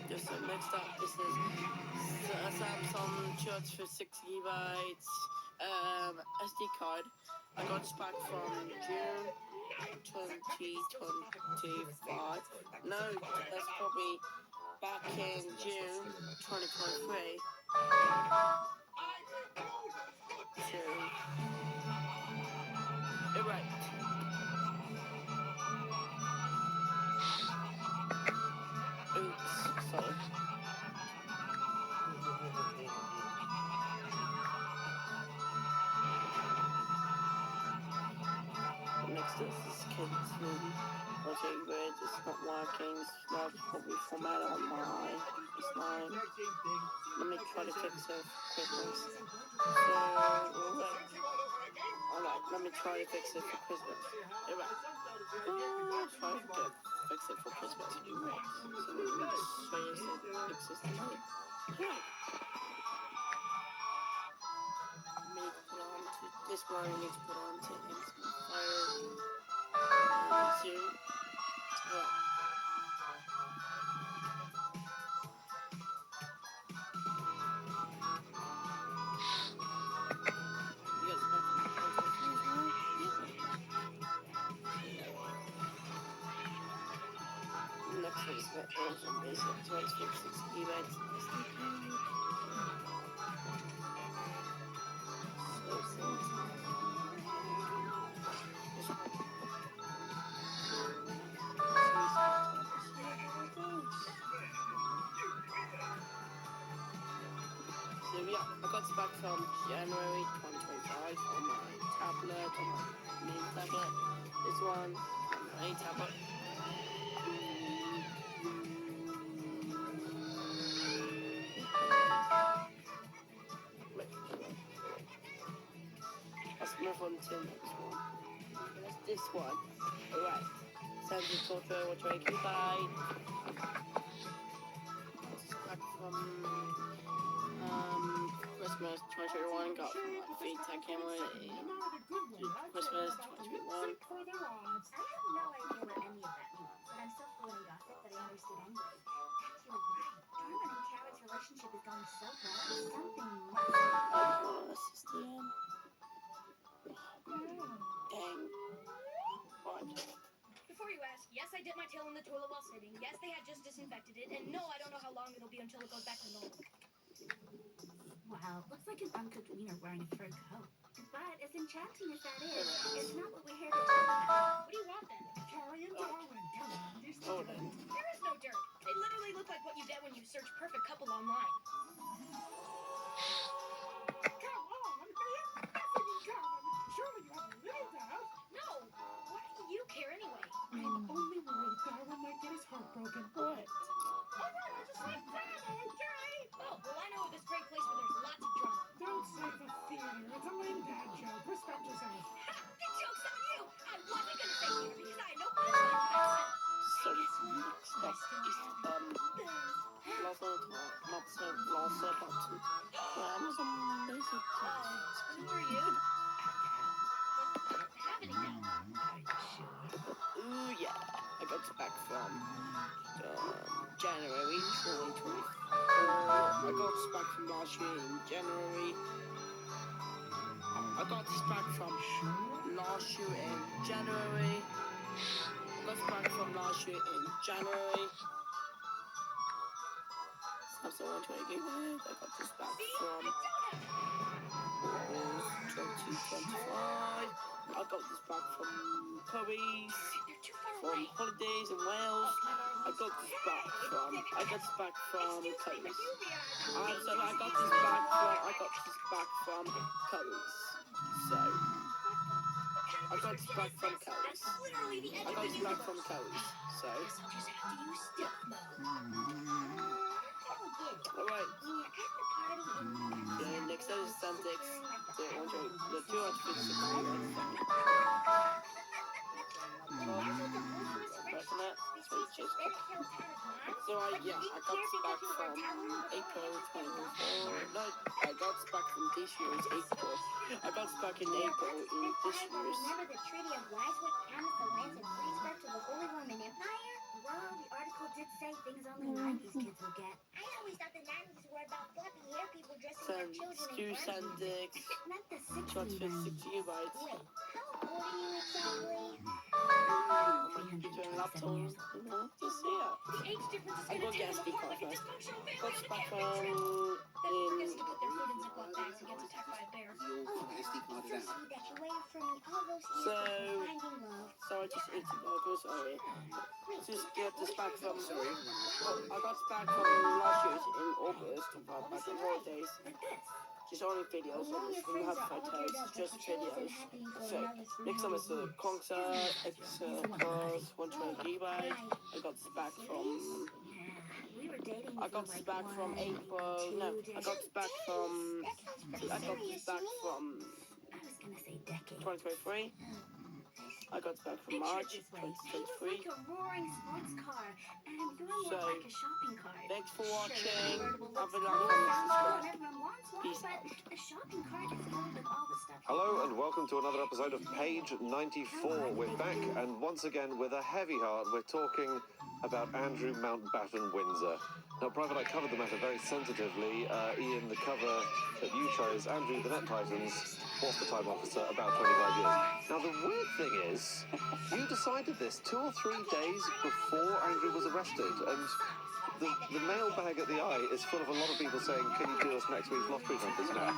Just so next up, this is a Samsung charge for 6 GB SD card. I got this back from June 2025. No, that's probably back in June 2023. To erect. Oops, sorry. Next is this kitten. Okay, weird, it's not working. It's not probably formatted on my slime. Let me try to fix it for Christmas. So, alright, let me try to fix it for Christmas. Alright. Try to fix it for Christmas. So, let me just show you the existing code. This one we need to put on to fire soon. Right. You guys back from next one is my awesome basic. So let's fix this event. So yeah, I got this back from January 2025 on my tablet, on my main tablet. This one, on my main tablet. Let's move on to the next one. That's this one. Alright. Send the photo, what do I can buy? This is back from Christmas 2021. Got from my VTech camera in Christmas 2021. I have no idea what any of that means, but I'm so full of gossip that I understood anyway. You're right. Darwin and Carrot's relationship is going so well. Something must Oh, this is the end. Dang. What? Before you ask, yes, I dipped my tail in the toilet while sitting. Yes, they had just disinfected it. And no, I don't know how long it'll be until it goes back to normal. Wow, looks like an uncooked wiener wearing a fur coat. But as enchanting as that is, it's not what we're here to talk about. What do you want then? Carrie and Darwin, come on, there's no Hold on. There is no dirt. They literally look like what you get when you search perfect couple online. Come on, they have nothing in common. Surely you have a little doubt. No. Why do you care anyway? I'm only worried Darwin might get his heart broken. What? Alright, I just like drama, okay? Oh, well, I know of this great place where there's lots of drama. Don't say the theater. It's a lame dad joke. Respect yourself. Ha! The joke's on you! I wasn't gonna say here because I had no punchline for that sentence. So next up is last one, not so last button. Amazon Basic. Who are you? I don't have any now. Ooh yeah, I got it back from January 2024. I got this back from last year in January. I got this back from last year in January. I got this back from last year in January. Samsung 120 gigabyte. I got this back from August 2025. I got this back from Curry's, from holidays in Wales. I got this back from Curry's. So I got this back from Curry's. So I got this back from Curry's. Literally the edge I of got the this back from universe. Curry's. So Guess I'll just have to use stealth mode. alright. The next set is Santix. The 256. So I got this back from April 2024. No, I got this back from this year's April. I got this back in April in this year's. Remember the Treaty of Lies with promised the lands of Greensburg to the Holy Roman Empire? Well, the article did say things only 90s kids will get. I always thought the 90s were about fluffy hair people dressing like children in Sandix. Not the 60s. 256 gigabytes. Wait, old are you exactly? Turn laptop, to see it. Age difference is I gonna got tear gas them apart like a first. dysfunctional Got family. back Then from forgets in. to put their food in Ziploc bags and gets attacked by a bear. Oh, it's so sweet that you waited for me all those years So, before finding love. so I just ate the burger, sorry. Just get this back from. I got back from last year's in August. I got back on holidays. Just only videos on this. We have photos, just videos. So, next time is the concert, X 120 gigabyte. I got this back from. We were dating I got this back from April. No, I got this back from. I got this back from I was gonna say decade. 2023. I got this back from March 2023. Like a roaring sports car, and you're more So, like a shopping cart. thanks for Sure, watching. convertible Have a looks like, cool, comment, sounds cool, and subscribe. everyone wants one, Peace but out. a shopping cart is filled with all the stuff. Hello and welcome to another episode of Page 94. We're back and once again with a heavy heart we're talking about Andrew Mountbatten Windsor. Now, Private, I covered the matter very sensitively. Ian, the cover that you chose, Andrew, the Net Titans, was the Time Officer about 25 years. Now, the weird thing is, you decided this 2 or 3 days before Andrew was arrested, and the mailbag at the Eye is full of a lot of people saying, can you do us next week's lottery numbers now?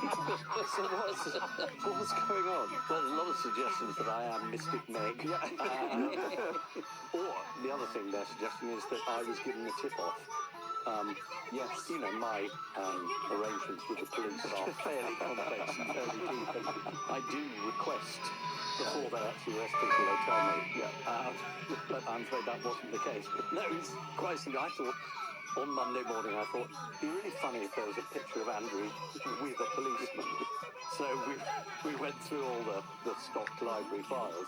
So what's going on? Well, there's a lot of suggestions that I am Mystic Meg. Or the other thing they're suggesting is that I was given a tip-off. Yes, you know, my arrangements with the police are fairly complex and fairly deep, and I do request before they actually arrest people, they tell me. But I'm afraid that wasn't the case. No, it's quite simple. I thought, on Monday morning, I thought, it'd be really funny if there was a picture of Andrew with a policeman. So we went through all the stocked library files,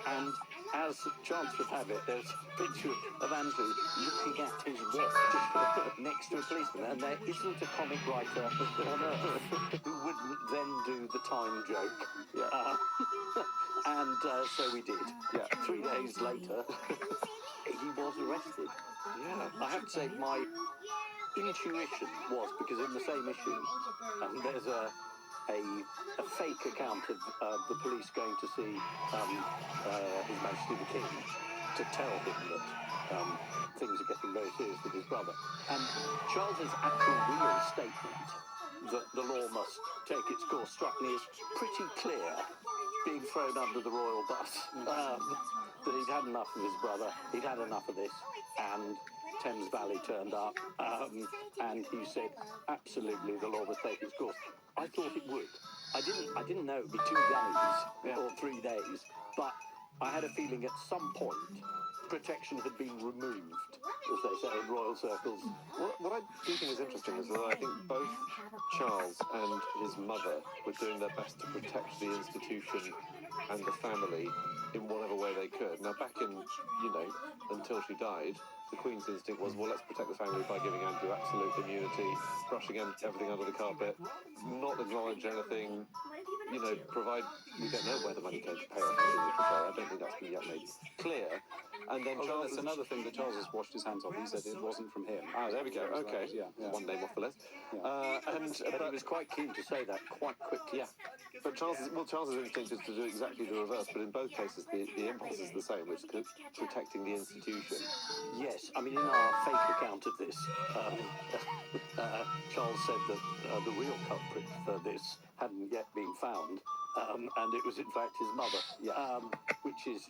and as chance would have it, there's a picture of Andrew looking at his watch next to a policeman, and there isn't a comic writer on earth who wouldn't then do the time joke. And so we did. 3 days later, he was arrested. I have to say, my intuition was, because in the same issue, there's a fake account of the police going to see His Majesty the King to tell him that things are getting very serious with his brother. And Charles's actual real statement that the law must take its course struck me as pretty clear, being thrown under the royal bus, that he'd had enough of his brother, he'd had enough of this, and Thames Valley turned up, and he said, absolutely, the law must take its course. I thought it would. I didn't know it would be 2 days or 3 days, but I had a feeling at some point protection had been removed, as they say in royal circles. What I do think is interesting is that I think both Charles and his mother were doing their best to protect the institution and the family in whatever way they could. Now, back in, until she died, the Queen's instinct was, well, let's protect the family by giving Andrew absolute immunity, brushing everything under the carpet, not acknowledge anything, provide, we don't know where the money came to pay off. I don't think that's been yet made clear. And then Charles, that's another thing that Charles has washed his hands of. He said it wasn't from him. Ah, there we go. Okay. One name off the list. But he was quite keen to say that quite quickly. But Charles's instinct is to do exactly the reverse, but in both cases the impulse is the same, which is protecting the institution. Yes, I mean, in our fake account of this, Charles said that the real culprit for this hadn't yet been found, and it was in fact his mother, which is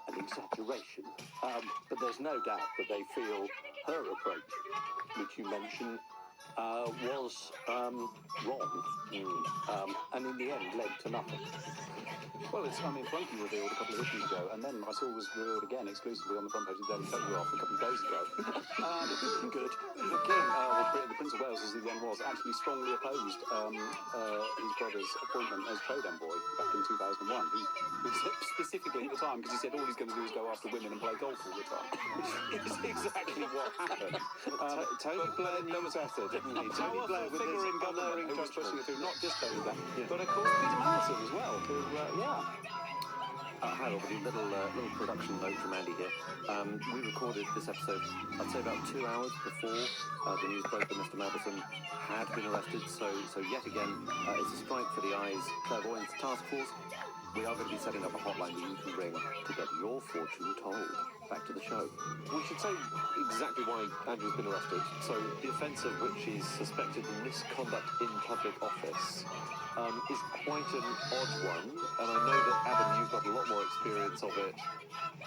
an exaggeration. But there's no doubt that they feel her approach, which you mentioned, was wrong, and in the end led to nothing. Well, Flunky revealed a couple of issues ago, and then I saw it was revealed again exclusively on the front page of the Daily Telegraph a couple of days ago. Good. The King, the Prince of Wales, as he then was, actually strongly opposed his brother's appointment as trade envoy back in 2001. He said specifically at the time, because he said all he's going to do is go after women and play golf all the time. It's exactly what happened. Tony Blair knows better, didn't he? Tony Blair with his unerring judgment, pushing it through, not just Tony Blair, but of course Peter Mandelson as well, who, Hi, everybody. Little production note from Andy here. We recorded this episode, I'd say about 2 hours before the news broke that Mr. Mapleson had been arrested. So yet again, it's a strike for the Eye's Clairvoyance Task Force. we are going to be setting up a hotline that you can ring to get your fortune told. Back to the show. We should say exactly why Andrew's been arrested. So the offence of which he's suspected misconduct in public office is quite an odd one, and I know that Adam, you've got a lot more experience of it,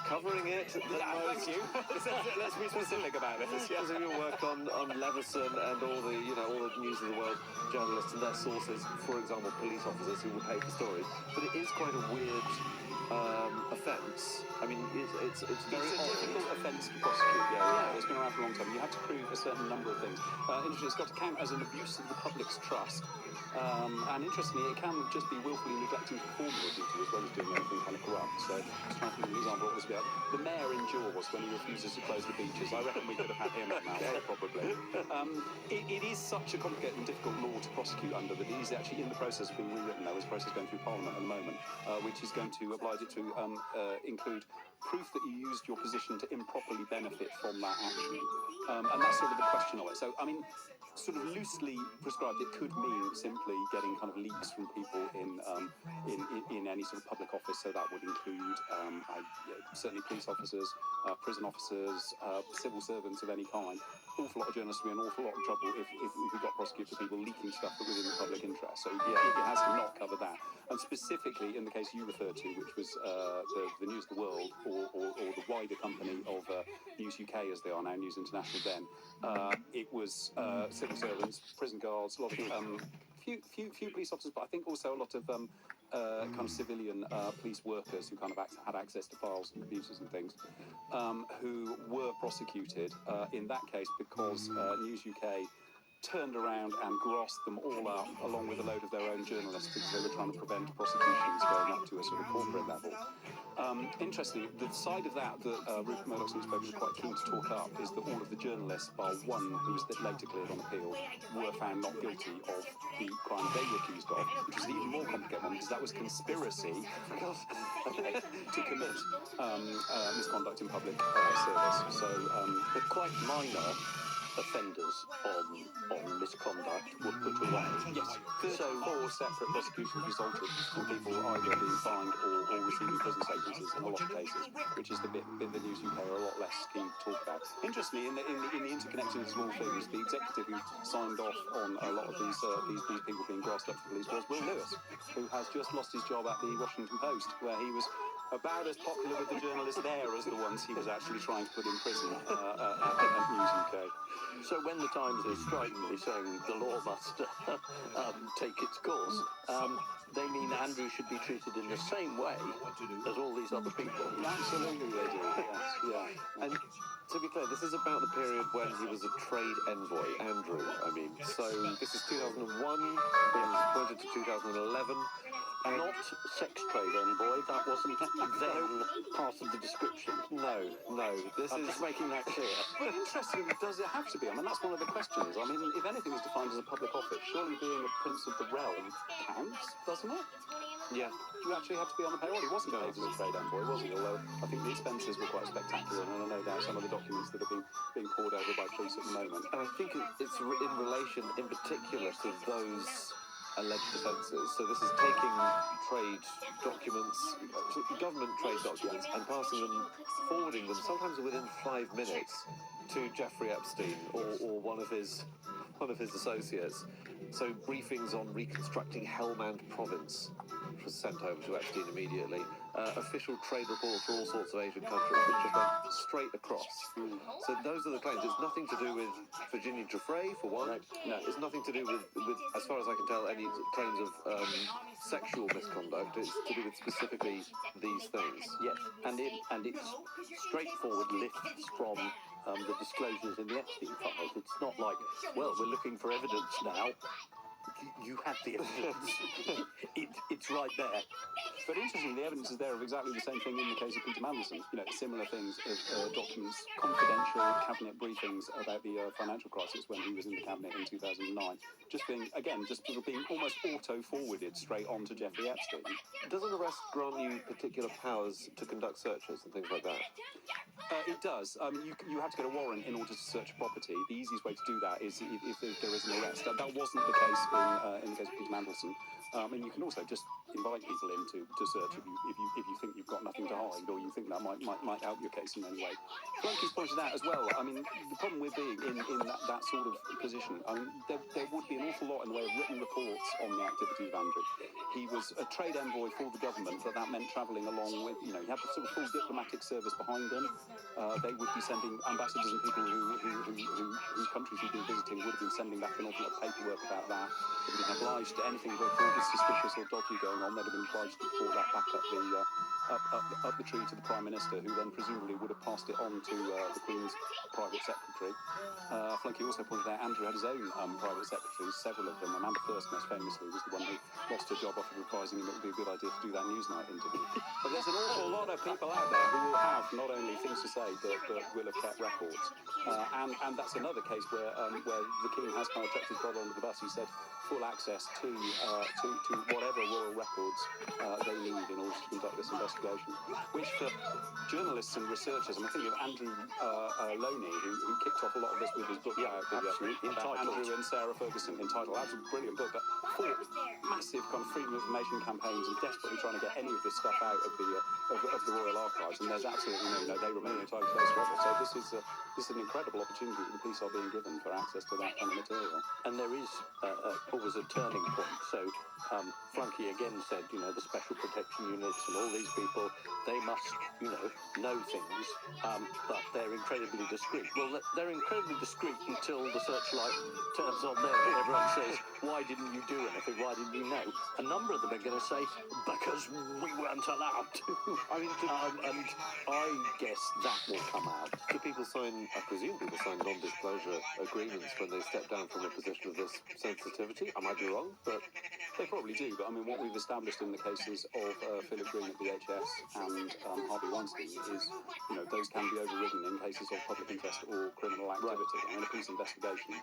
covering it than most. Thank you. Let's be specific about this. Because of your work on Leveson and all the News of the World journalists and their sources, for example, police officers who will pay for stories. But it is quite a weird offence. I mean, it's very It's a odd. difficult offence to prosecute, yeah. It's been around for a long time. You have to prove a certain number of things. Interestingly, it's got to count as an abuse of the public's trust. And interestingly, it can just be willfully neglecting to perform your duty as well as doing anything kind of corrupt. So, just trying to think of an example of what this would be. The mayor in Jaws, when he refuses to close the beaches, I reckon we could have had him now, probably. It is such a complicated and difficult law to prosecute under that it is actually in the process of being rewritten. There is a process going through Parliament at the moment, which is going to oblige it to include proof that you used your position to improperly benefit from that action. And that's sort of the question of it. So, I mean, sort of loosely prescribed, it could mean simply getting kind of leaks from people in any sort of public office. So that would include certainly police officers, prison officers, civil servants of any kind. Awful lot of journalists would be an awful lot of trouble if we got prosecuted for people leaking stuff that was in the public interest. So yeah, it has to not cover that. And specifically in the case you referred to, which was the News of the World or the wider company of News UK as they are now, News International then, it was civil servants, prison guards, a lot of few police officers, but I think also a lot of kind of civilian police workers who kind of had access to files and computers and things, who were prosecuted in that case because News UK turned around and grossed them all up along with a load of their own journalists because they were trying to prevent prosecutions going up to a sort of corporate level. Interestingly, the side of that Rupert Murdoch's newspapers are quite keen to talk up is that all of the journalists, bar one who was later cleared on appeal, were found not guilty of the crime they were accused of, which is an even more complicated one because that was conspiracy to commit misconduct in public service. So, but quite minor offenders on misconduct were put away. yes, so 4 separate prosecutions resulted in people either being fined or receiving prison sentences in a lot of cases, which is the bit the News UK are a lot less keen to talk about. Interestingly, in the interconnected small things, the executive who signed off on a lot of these people being grassed up for police was Will Lewis, who has just lost his job at the Washington Post, where he was about as popular with the journalists there as the ones he was actually trying to put in prison at News UK. So when the Times is stridently saying the law must take its course, they mean Andrew should be treated in the same way as all these other people. Absolutely they do, yes, yeah. And to be clear, this is about the period when he was a trade envoy, Andrew, I mean. So this is 2001, when he was appointed to 2011. Not sex trade envoy, that wasn't then part of the description. No. This I'm is just making that clear. But interestingly, does it have to be? I mean, that's one of the questions. I mean, if anything is defined as a public office, surely being a prince of the realm counts, doesn't it? Yeah. You actually have to be on the payroll. He wasn't paid as a trade envoy, was he? Although I think the expenses were quite spectacular, and I know down some of the documents that are being poured over by police at the moment. And I think it's in relation, in particular, to those alleged offences. So this is taking trade documents, government trade documents, and passing them, forwarding them, sometimes within 5 minutes, to Jeffrey Epstein or one of his associates. So briefings on reconstructing Helmand province was sent over to Epstein immediately. Official trade reports for all sorts of Asian countries, which just went straight across. So those are the claims. It's nothing to do with Virginia Giuffre, for one. No. It's nothing to do with, as far as I can tell, any claims of sexual misconduct. It's to do with specifically these things. Yes, and it's straightforward lifts from the disclosures in the Epstein files. It's not like, well, we're looking for evidence now. You had the evidence. It's right there. But interestingly, the evidence is there of exactly the same thing in the case of Peter Mandelson. You know, similar things of documents, confidential cabinet briefings about the financial crisis when he was in the cabinet in 2009. Just being almost auto-forwarded straight on to Jeffrey Epstein. Does an arrest grant you particular powers to conduct searches and things like that? It does. You have to get a warrant in order to search property. The easiest way to do that is if there is an arrest. That wasn't the case in the case of Peter Mandelson. And you can also just invite people in to search if you think you've got nothing to hide, or you think that might help your case in any way. Flunky's pointed out as well, I mean, the problem with being in that sort of position, I mean, there would be an awful lot in the way of written reports on the activities of Andrew. He was a trade envoy for the government, but that meant travelling along with, you know, he had the sort of full diplomatic service behind him. They would be sending ambassadors and people whose countries he'd been visiting would have been sending back an awful lot of paperwork about that. They'd have been obliged to anything that they thought was suspicious or dodgy going on, they'd have been obliged to report that back up the tree to the Prime Minister, who then presumably would have passed it on to the Queen's private secretary. Flunky also pointed out Andrew had his own private secretaries, several of them. Amanda First, most famously, was the one who lost her job after advising him it would be a good idea to do that Newsnight interview. But there's an awful lot of people out there who will have not only things to say, but will have kept records. And that's another case where the King has kind of chucked his brother under the bus. He said full access to whatever royal records they need in order to conduct this investigation, which for journalists and researchers, and I think of Andrew Loney, who kicked off a lot of this with his book about Andrew and Sarah Ferguson, Entitled. That's a brilliant book, but fought massive kind of freedom of information campaigns and desperately trying to get any of this stuff out of the Royal Archives, and there's absolutely no, they remain entitled to those forever. So this is an incredible opportunity that the police are being given for access to that kind of material. And there is always a turning point. So Flunky again said, you know, the special protection units and all these people, they must, you know things, but they're incredibly discreet. Well, they're incredibly discreet until the searchlight turns on them and everyone says, why didn't you do anything? Why didn't you know? A number of them are going to say, because we weren't allowed to. I mean, and I guess that will come out. Do people sign, I presume people sign non-disclosure agreements when they step down from a position of this sensitivity? I might be wrong, but they probably do. But I mean, what we've established in the cases of Philip Green at the HS and Harvey Weinstein is, you know, those can be overridden in cases of public interest or criminal activity. I mean, a police investigation,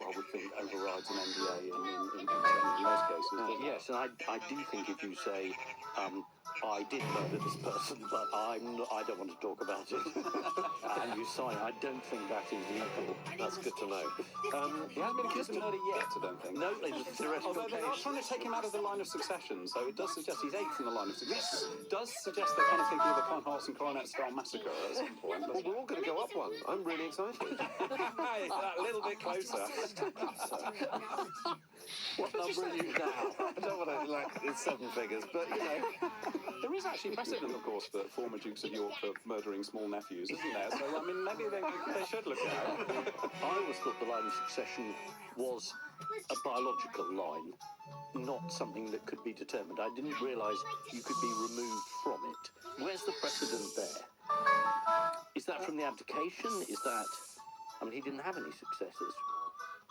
I would think, overrides an NDA in most cases. Yes, and I do think if you say, I did murder this person, but I don't want to talk about it, and you sign, I don't think that is legal. That's good to know. He hasn't been accused of murder yet, I don't think. No, it's a theoretical Although they are case. trying to take him out of the line of succession, so it does suggest he's eighth in the line of succession. It does suggest they're kind of thinking of a Con Hearts and Coronet-style massacre at some point. Well, we're all going to go up one. I'm really excited. Hey, that little bit closer. What number are you now? I don't want to, it's seven figures, but, you know. There is actually precedent, of course, for former Dukes of York for murdering small nephews, isn't there? So, I mean, maybe they should look at it. I always thought the line of succession was a biological line, not something that could be determined. I didn't realise you could be removed from it. Where's the precedent there? Is that from the abdication? Is that... I mean, he didn't have any successors.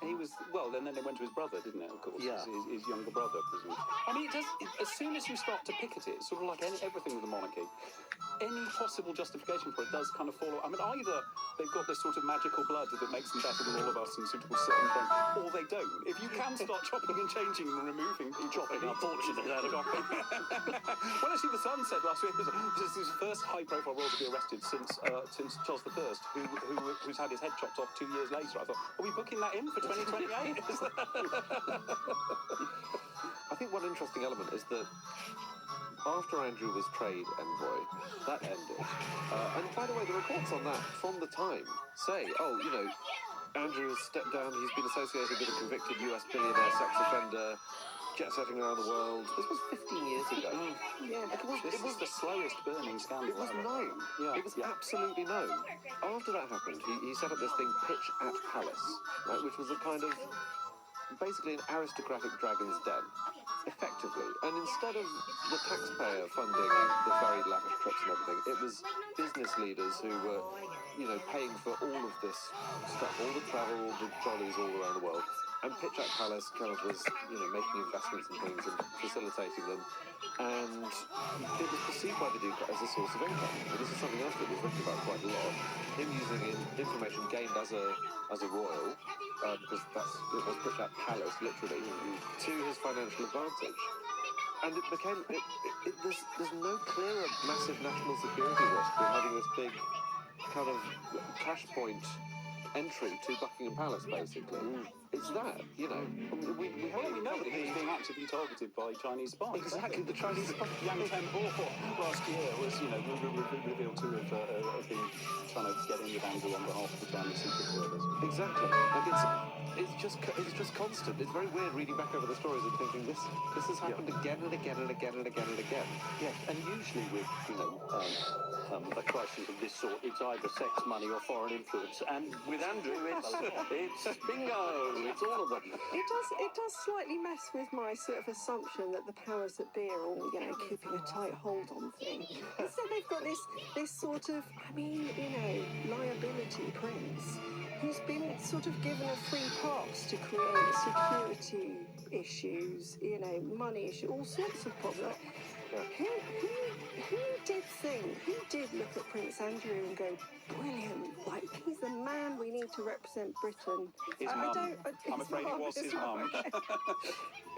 He was, well, and then it went to his brother, didn't it, of course? Yeah. His younger brother, presumably. I mean, as soon as you start to picket it, it's sort of like everything with the monarchy, any possible justification for it does kind of follow. I mean, either they've got this sort of magical blood that makes them better than all of us and suitable for certain things, or they don't. If you can start chopping and changing and removing... Chopping, unfortunately. Well, actually, the Sun said last week, this is his first high-profile royal to be arrested since Charles I, who's had his head chopped off 2 years later. I thought, are we booking that in for 2028? I think one interesting element is that after Andrew was trade envoy, that ended. And by the way, the reports on that from the time say, oh, you know, Andrew has stepped down, he's been associated with a convicted US billionaire sex offender, jet-setting around the world. This was 15 years ago. Yeah, it was the slowest burning scandal. It was known. Yeah. It was absolutely known. After that happened, he set up this thing, Pitch at Palace, right, which was a kind of, basically an aristocratic dragon's den, effectively. And instead of the taxpayer funding the very lavish trips and everything, it was business leaders who were, you know, paying for all of this stuff, all the travel, all the jollies all around the world. And Pitch at Palace kind of was, you know, making investments and things and facilitating them. And it was perceived by the Duke as a source of income. And this is something else that was written about quite a lot. Him using information gained as a royal, because it was Pitch at Palace, literally, to his financial advantage. And it became, there's no clearer massive national security risk than having this big kind of cash point entry to Buckingham Palace, basically. It's that, you know. We know that he was being actively targeted by Chinese spies. Exactly, the Chinese spies. Yang Tenbo last year was, revealed to have been trying to get in with Andrew on behalf of the Chinese Secret Service. Exactly. Like it's just constant. It's very weird reading back over the stories and thinking this has happened again and again and again and again and again. Yes, and usually with a crisis of this sort, it's either sex, money, or foreign influence. And with Andrew, it's bingo. It's all of them. It does slightly mess with my sort of assumption that the powers that be are all, keeping a tight hold on things. Instead, they've got this sort of, liability prince who's been sort of given a free pass to create security issues, money issues, all sorts of problems. Who did look at Prince Andrew and go, brilliant, like, he's the man we need to represent Britain? His mum. I'm afraid it was his mum.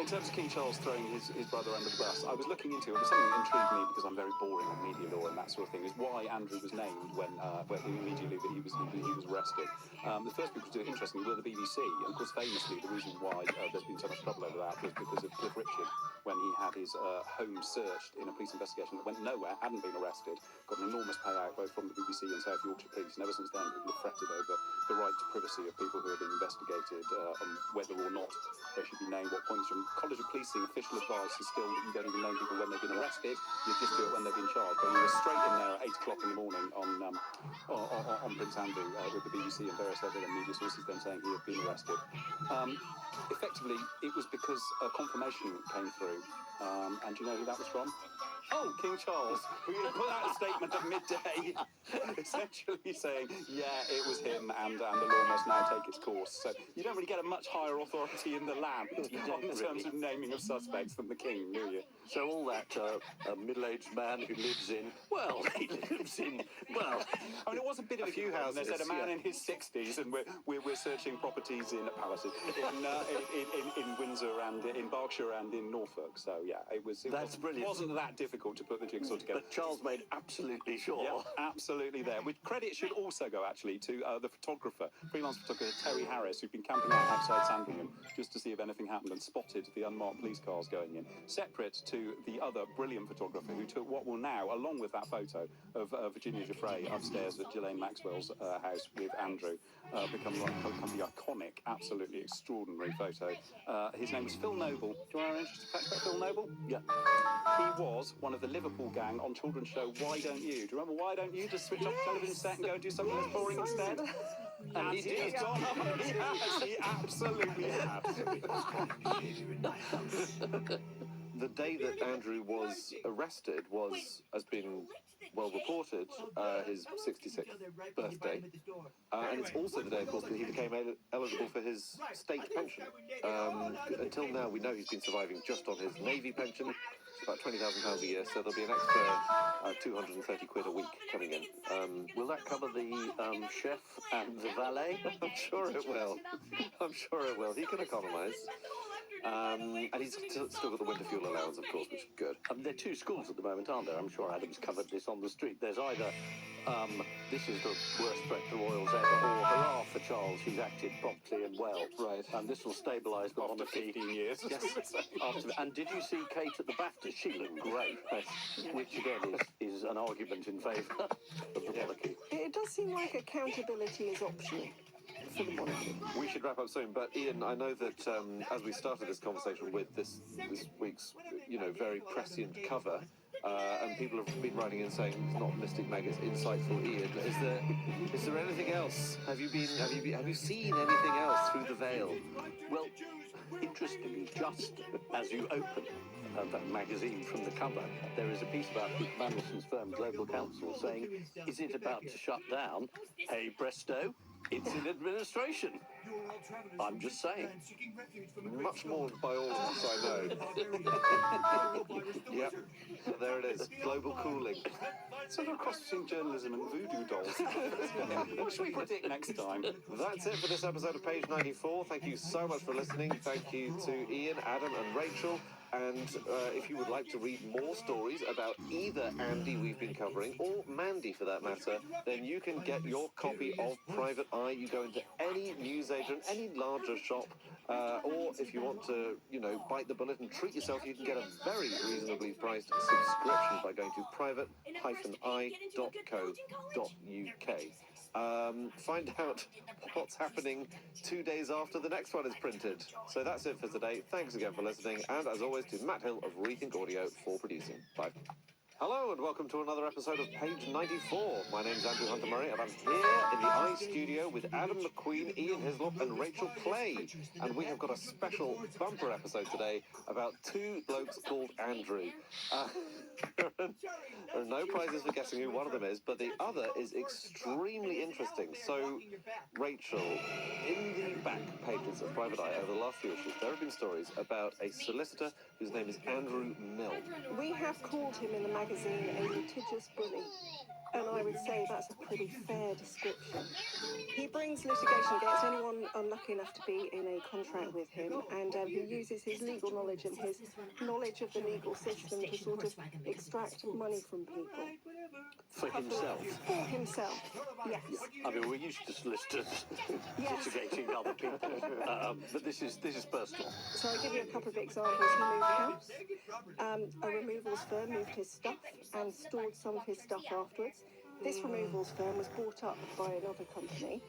In terms of King Charles throwing his brother under the bus, I was looking into it. It was something that intrigued me because I'm very boring on media law and that sort of thing, is why Andrew was named when immediately that he was arrested. The first people to do it, interestingly, were the BBC. And of course, famously, the reason why there's been so much trouble over that was because of Cliff Richard, when he had his home searched in a police investigation that went nowhere, hadn't been arrested, got an enormous payout both from the BBC and South Yorkshire Police. And ever since then, people have fretted over the right to privacy of people who are being investigated, on whether or not they should be named, what points from College of Policing official advice is still that you don't even name people when they've been arrested, you just do it when they've been charged. But we were straight in there at 8 o'clock in the morning on Prince Andrew with the BBC and various other media sources then saying he had been arrested. Effectively, it was because a confirmation came through. And do you know who that was from? Oh, King Charles, who put out a statement at midday, essentially saying, yeah, it was him, and the law must now take its course. So you don't really get a much higher authority in the land in terms of naming of suspects than the king, do you? So all that middle-aged man who lives in, well, he lives in, well... I mean, it was a bit of a few houses. They said a man in his 60s, and we're searching properties in palaces in Windsor and in Berkshire and in Norfolk. So yeah, That's brilliant. It wasn't that difficult to put the jigsaw together. But Charles made absolutely sure. Yeah, absolutely there. With credit should also go actually to the photographer, freelance photographer Terry Harris, who'd been camping out outside Sandringham just to see if anything happened and spotted the unmarked police cars going in. Separate to the other brilliant photographer who took what will now, along with that photo of Virginia Giuffre upstairs at Ghislaine Maxwell's house with Andrew, become the iconic, absolutely extraordinary photo. His name was Phil Noble. Do you want to interesting facts about Phil Noble? Yeah. He was one of the Liverpool gang on children's show Why Don't You? Do you remember Why Don't You? Just switch off the television set and go and do something that's boring instead? And he did. He absolutely has. The day that Andrew was arrested has been well reported, his 66th birthday. And it's also the day, of course, that he became eligible for his state pension. Until now, we know he's been surviving just on his Navy pension. It's about £20,000 a year, so there'll be an extra 230 quid a week coming in. Will that cover the chef and the valet? I'm sure it will. I'm sure it will. He can economise. And he's still got the winter fuel allowance, of course, which is good. There are two schools at the moment, aren't there? I'm sure Adam's covered this on the street. There's either this is the worst threat to royals ever, or hurrah for Charles, he's acted promptly and well. Right. And this will stabilise the monarchy. 15 years. Yes. And did you see Kate at the BAFTA? She looked great, which again is an argument in favour of the monarchy. It does seem like accountability is optional for the monarchy. We should wrap up soon, but Ian, I know that as we started this conversation with this week's, very prescient cover, and people have been writing in saying it's not Mystic Mag, it's insightful Ian. Is there anything else? Have you seen anything else through the veil? Well, interestingly, just as you open that magazine from the cover, there is a piece about Pete Mandelson's firm, Global Counsel, saying, is it about to shut down? Hey, presto, it's in administration. I'm just saying. Much more by all means I know. Yep, there it is. Global cooling. Sort of a cross between journalism and voodoo dolls. What should we predict next time? That's it for this episode of Page 94. Thank you so much for listening. Thank you to Ian, Adam and Rachel. And if you would like to read more stories about either Andy we've been covering, or Mandy for that matter, then you can get your copy of Private Eye. You go into any newsagent, any larger shop, or if you want to, you know, bite the bullet and treat yourself, you can get a very reasonably priced subscription by going to private-eye.co.uk. Find out what's happening 2 days after the next one is printed. So that's it for today. Thanks again for listening, and as always to Matt Hill of Rethink Audio for producing. Bye. Hello and welcome to another episode of Page 94. My name's Andrew Hunter Murray and I'm here in the I studio with Adam McQueen, Ian Hislop and Rachel Clay. And we have got a special bumper episode today about two blokes called Andrew. There are no prizes for guessing who one of them is, but the other is extremely interesting. So, Rachel, in the back pages of Private Eye over the last few issues, there have been stories about a solicitor whose name is Andrew Mill. We have called him in the magazine a litigious bully, and I would say that's a pretty fair description. He brings litigation against anyone unlucky enough to be in a contract with him, and he uses his legal knowledge and his knowledge of the legal system to sort of extract money from people. For himself? For himself, yes. I mean, we're used to solicitors litigating other people, but this is personal. So I'll give you a couple of examples. He moved house. A removals firm moved his stuff and stored some of his stuff afterwards. This removals firm was bought up by another company.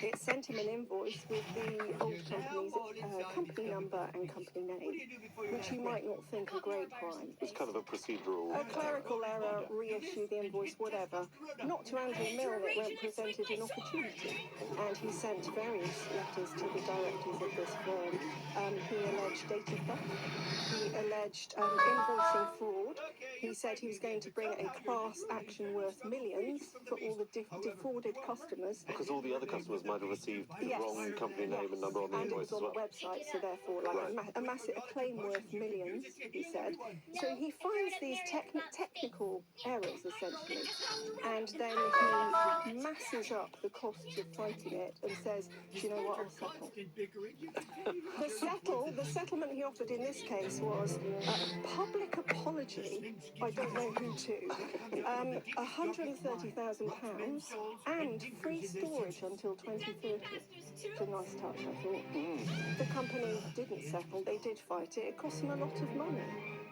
It sent him an invoice with the old company's company number and company name, which you might not think a great crime. It's kind of a procedural... A clerical error, reissue the invoice, whatever. Not to Andrew Mill, it represented an opportunity. And he sent various letters to the directors of this firm. He alleged data theft. He alleged invoicing fraud. He said he was going to bring a class action worth millions for all the defrauded customers. Because all the other customers might have received the wrong company name and number on the invoice as well. And it was on the website, so therefore, like a massive claim worth millions, he said. So he finds these technical errors, essentially, and then he masses up the costs of fighting it and says, do you know what, I'll settle. The settlement he offered in this case was a public apology, I don't know who to, £130,000 and free storage until 2030. It's a nice touch, I thought. The company didn't settle, they did fight it. It cost them a lot of money.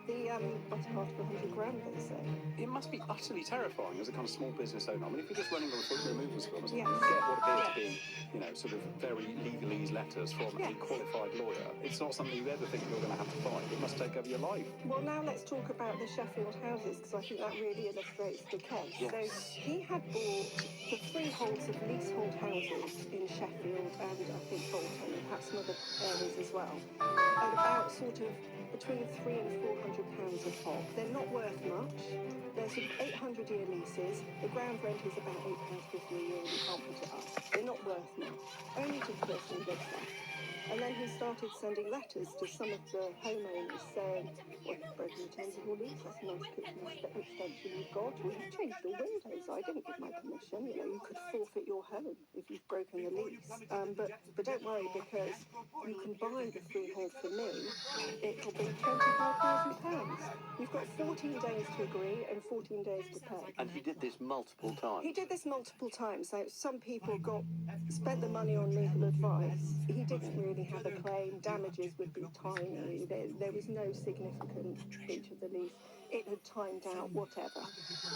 The better part of £100,000, they say. It must be utterly terrifying as a kind of small business owner. I mean, if you're just running a removals firm, you Yes. get what appears to be, you know, sort of very legalese letters from a qualified lawyer. It's not something you ever think you're going to have to fight. It must take over your life. Well, now let's talk about the Sheffield houses, because I think that really illustrates the case. Yes. So he had bought the freeholds of leasehold houses in Sheffield and I think Bolton and perhaps some other areas as well, at about sort of between £300 and £400 a pop. They're not worth much. They're sort of 800-year leases. The ground rent is about £8.50 a year and you can't put it up. They're not worth much, only to the person who lives there. And then he started sending letters to some of the homeowners saying, well, you've broken the terms of your lease, that's a nice kitchen extension you've got, or you've changed your windows, I didn't give my permission, you know, you could forfeit your home if you've broken the lease. But don't worry, because you can buy the freehold for me, it'll be £25,000. You've got 14 days to agree and 14 days to pay. And he did this multiple times. He did this multiple times. So some people spent the money on legal advice. He didn't really have a claim. Damages would be tiny. There was no significant breach of the lease. It had timed out, whatever.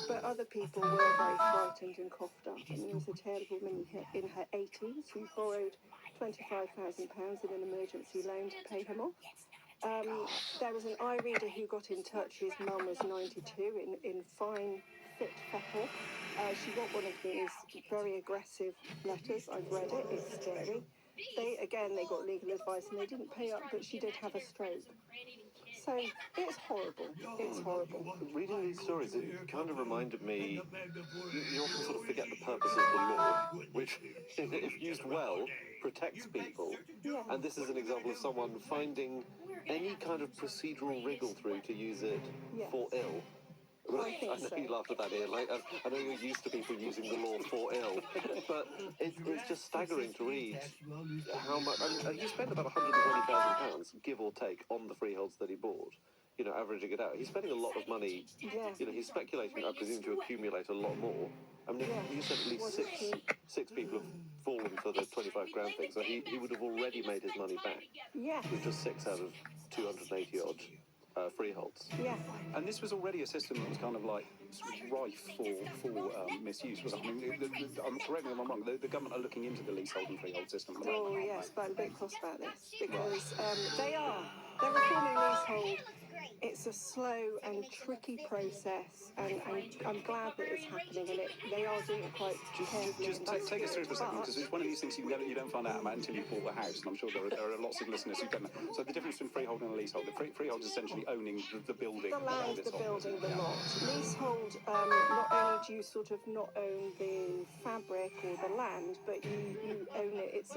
But other people were very frightened and coughed up. I mean, there was a tale of a woman in her 80s who borrowed £25,000 in an emergency loan to pay him off. There was an eye reader who got in touch. His mum was 92 in fine, fit fettle. She got one of these very aggressive letters. I've read it. It's scary. They got legal advice and they didn't pay up, but she did have a stroke. So it's horrible. It's horrible. Reading these stories, it kind of reminded me, you often sort of forget the purpose of the law, which, if used well, protects people. Yeah. And this is an example of someone finding any kind of procedural wriggle through to use it for ill, I think know so. you laughed at that, Ian. Like, I know you're used to people using the law for ill, but it's just staggering to read how much. I mean, he spent about £120,000, give or take, on the freeholds that he bought. You know, averaging it out. He's spending a lot of money. Yeah. You know, he's speculating, I presume, to accumulate a lot more. I mean, Yeah. you said at least six people have fallen for the 25 grand thing, so he would have already made his money back Yes. with just 6 out of 280 odd freeholds. Yeah. And this was already a system that was kind of like sort of rife for misuse, wasn't it? I mean, correct me if I'm wrong, the government are looking into the leasehold and freehold system. Oh, yes, but I'm a bit cross about this because they're reforming leasehold. It's a slow and tricky process, and I'm glad that it's happening, and they are doing it quite carefully. Just take us through for a second, because it's one of these things you don't find out about until you bought the house, and I'm sure there are lots of listeners who don't know. So the difference between freehold and a leasehold, the freehold is essentially owning the building. The land, the building, the lot. Leasehold, not only do you sort of not own the fabric or the land, but you own it. It's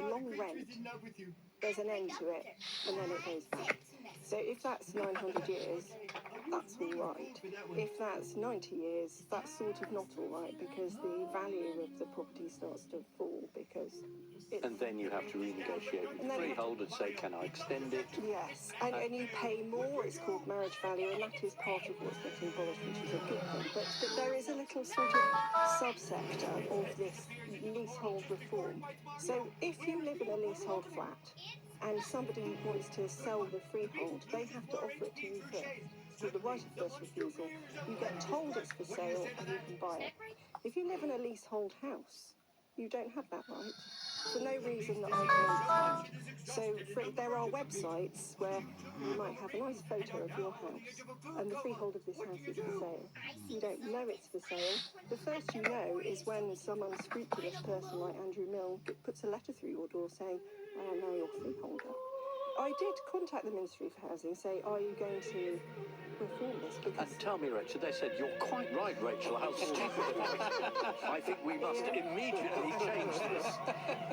long rent. There's an end to it, and then it goes back. So if that's 900 years, that's all right. If that's 90 years, that's sort of not all right, because the value of the property starts to fall because And then you have to renegotiate with the freeholder to say, can I extend it? Yes, and you pay more. It's called marriage value, and that is part of what's getting abolished, which is a good thing. But there is a little sort of subsector of this leasehold reform. So if you live in a leasehold flat and somebody wants to sell the freehold, they have to offer it to you first. So the right of first refusal, you get told it's for sale and you can buy it. If you live in a leasehold house, you don't have that right, for no reason that I can understand. So there are websites where you might have a nice photo of your house, and the freehold of this house is for sale. You don't know it's for sale. The first you know is when some unscrupulous person like Andrew Milne puts a letter through your door saying, I am now your freeholder. I did contact the Ministry for Housing, say, are you going to reform this? Because And tell me, Rachel, they said, you're quite right, Rachel, how stupid it is. I think we must immediately change this.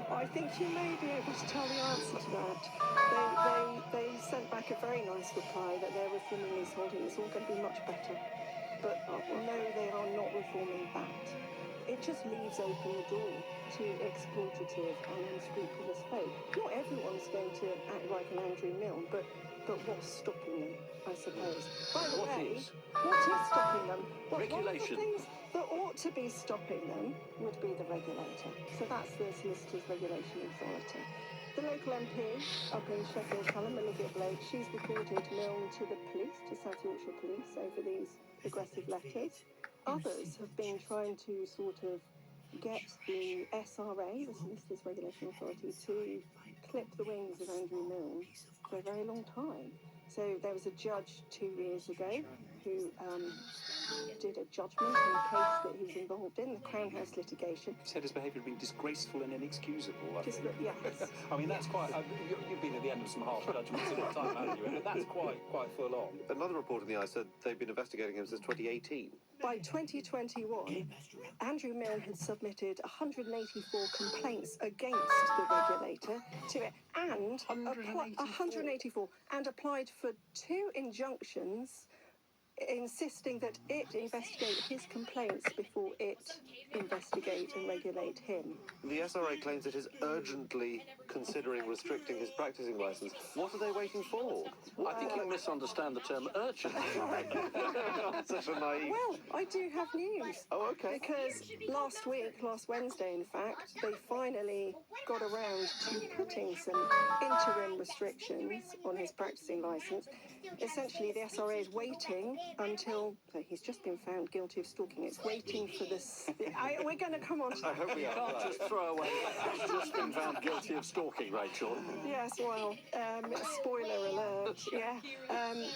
I think you may be able to tell the answer to that. They sent back a very nice reply that they're reforming leaseholding. It's all going to be much better. But no, they are not reforming that. It just leaves open the door to exploitative and unscrupulous folk. Not everyone's going to act like an Andrew Milne, but what's stopping them, I suppose. By the way, what is stopping them? Well, regulation. One of the things that ought to be stopping them would be the regulator. So that's the Solicitors Regulation Authority. The local MP up in Sheffield Hallam, Olivia Blake, she's reported Milne to the police, to South Yorkshire Police, over these aggressive letters. Others have been trying to sort of get the SRA, the Solicitors Regulation Authority, to clip the wings of Andrew Milne for a very long time. So there was a judge 2 years ago who did a judgment on a case that he was involved in, the Crown House litigation. He said his behaviour had been disgraceful and inexcusable, I think. Yes. I mean, that's quite... you've been at the end of some harsh judgments in your time, haven't you? And that's quite full on. Another report in the Eye said they've been investigating him since 2018. By 2021, Andrew Milne had submitted 184 complaints against the regulator to it, and 184, and applied for 2 injunctions insisting that it investigate his complaints before it investigate and regulate him. The SRA claims it is urgently considering restricting his practising licence. What are they waiting for? I think you misunderstand the term urgent. Such a naive... Well, I do have news. Oh, okay. Because last Wednesday, in fact, they finally got around to putting some interim restrictions on his practising licence. Essentially, the SRA is waiting until he's just been found guilty of stalking. It's waiting for this. We're going to come on to I hope we can't just throw away. He's just been found guilty of stalking, Rachel. Yes, well, spoiler alert, yeah.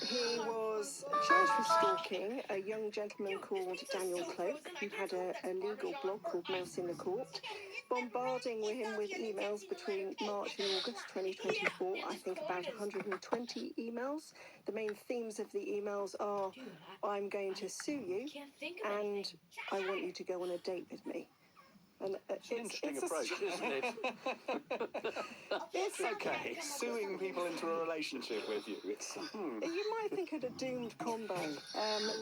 He was charged with stalking a young gentleman called Daniel Cloak, who had a legal blog called Mouse in the Court, bombarding him with emails between March and August 2024, I think about 120 emails. The main themes of the emails are, I'm going to sue you, and I want you to go on a date with me. And It's an interesting it's a approach, isn't it? It's Okay, suing people into a relationship with you. It's You might think it a doomed combo.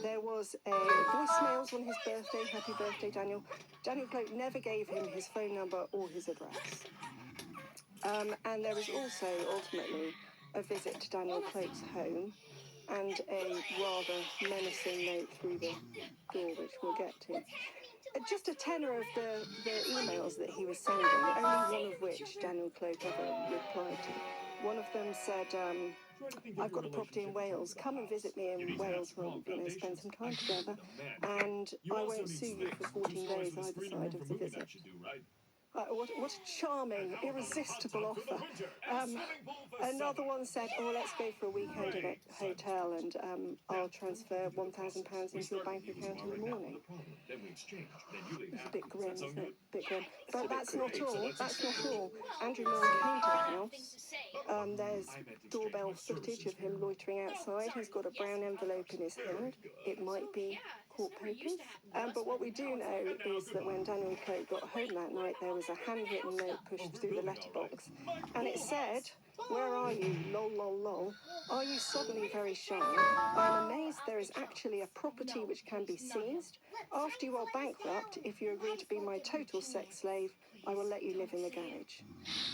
There was a voicemails on his birthday. Happy birthday, Daniel. Daniel Cloak never gave him his phone number or his address. And there was also, ultimately, a visit to Daniel Cloak's home and a rather menacing note through the door, which we'll get to. Just a tenor of the emails that he was sending, only one of which Daniel Cloak ever replied to. One of them said, I've got a property in Wales. Come and visit me in Wales. We'll, spend some time together. And I won't sue you for 14 days either side of the visit. What a charming, irresistible offer. Another one said, let's go for a weekend in a hotel and I'll transfer £1,000 into your bank account in the morning. It's a bit grim, isn't it? Bit grim. But that's not all. That's not all. Andrew Milne came to the house. There's doorbell footage of him loitering outside. He's got a brown envelope in his hand. It might be court papers. But what we do know is that when Daniel Cloak got home that night, there was a handwritten note pushed through the letterbox. And it said, where are you? Lol, lol, lol. Are you suddenly very shy? I'm amazed there is actually a property which can be seized. After you are bankrupt, if you agree to be my total sex slave, I will let you live in the garage.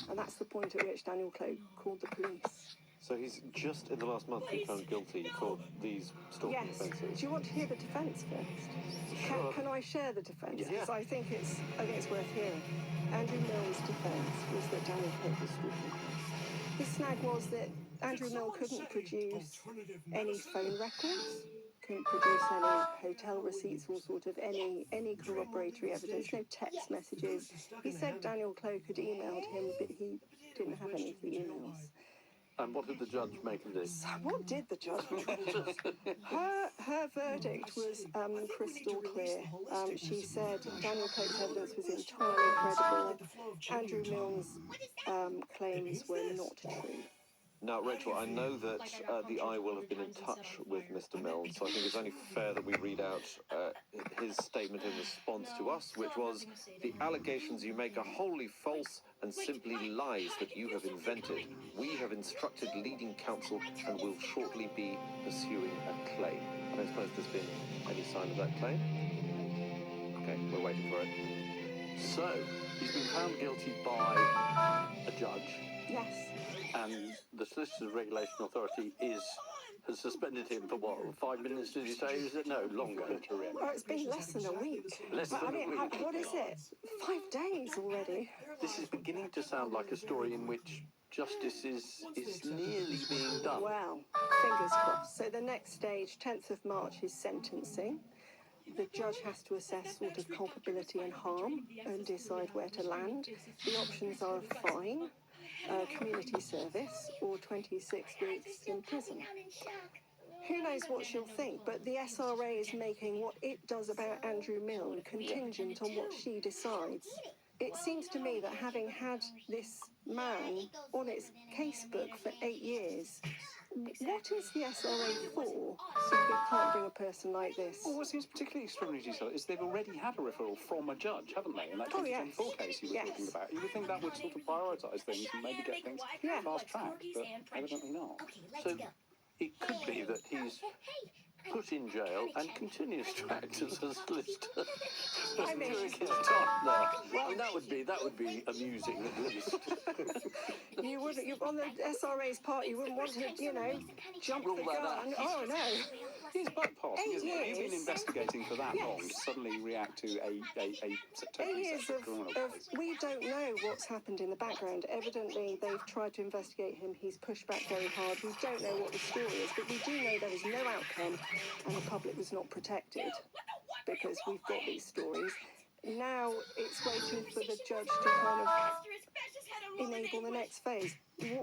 And that's the point at which Daniel Cloak called the police. So he's just in the last month been found guilty for these stalking Yes. offences. Do you want to hear the defence first? Sure. Can I share the defence? Yeah. Because I think it's worth hearing. Andrew Milne's defence was that Daniel Cloak was stalking him. His snag was that Andrew Milne couldn't produce any phone records, couldn't produce any hotel receipts or sort of any corroboratory evidence, no text messages. He said Daniel Cloak had emailed him, but he didn't have any of the emails. And what did the judge make of this? What did the judge make of this? Her verdict was crystal clear. She said Daniel Cloak's evidence was entirely credible. Andrew Milne's claims were not true. Now, Rachel, I know that the Eye will have been in touch with Mr. Milne, so I think it's only fair that we read out his statement in response to us, which was, the allegations you make are wholly false and simply lies that you have invented. We have instructed leading counsel and will shortly be pursuing a claim. I don't suppose there's been any sign of that claim? Okay, we're waiting for it. So, he's been found guilty by a judge. Yes. And the Solicitors Regulation Authority has suspended him for what, 5 minutes, did you say? Is it? No, longer. Oh, it's been less than a week. Less than a week. What is it? 5 days already. This is beginning to sound like a story in which justice is nearly being done. Well, fingers crossed. So the next stage, 10th of March, is sentencing. The judge has to assess sort of culpability and harm and decide where to land. The options are fine, community service, or 26 weeks in prison. Who knows what she'll think, but the SRA is making what it does about Andrew Milne contingent on what she decides. It seems to me that having had this man on its casebook for 8 years, what is the SRA for if it can't bring a person like this? Well, what seems particularly extraordinary to yourself is they've already had a referral from a judge, haven't they? In that 2024 case you were talking about. You would think that would sort of prioritise things and maybe get things fast-tracked, but evidently not. So it could be that he's put in jail and continues to act as a solicitor during his time there. Well, that would be amusing at least. You wouldn't, on the SRA's part, you wouldn't want to, jump the gun. Oh, no. He's bypassing, isn't it? You've been years. investigating for that long to suddenly react to a 8 totally years separate criminal of case. we don't know what's happened in the background. Evidently, they've tried to investigate him. He's pushed back very hard. We don't know what the story is, but we do know there was no outcome and the public was not protected because we've got these stories. Now it's waiting for the judge to kind of enable the next phase.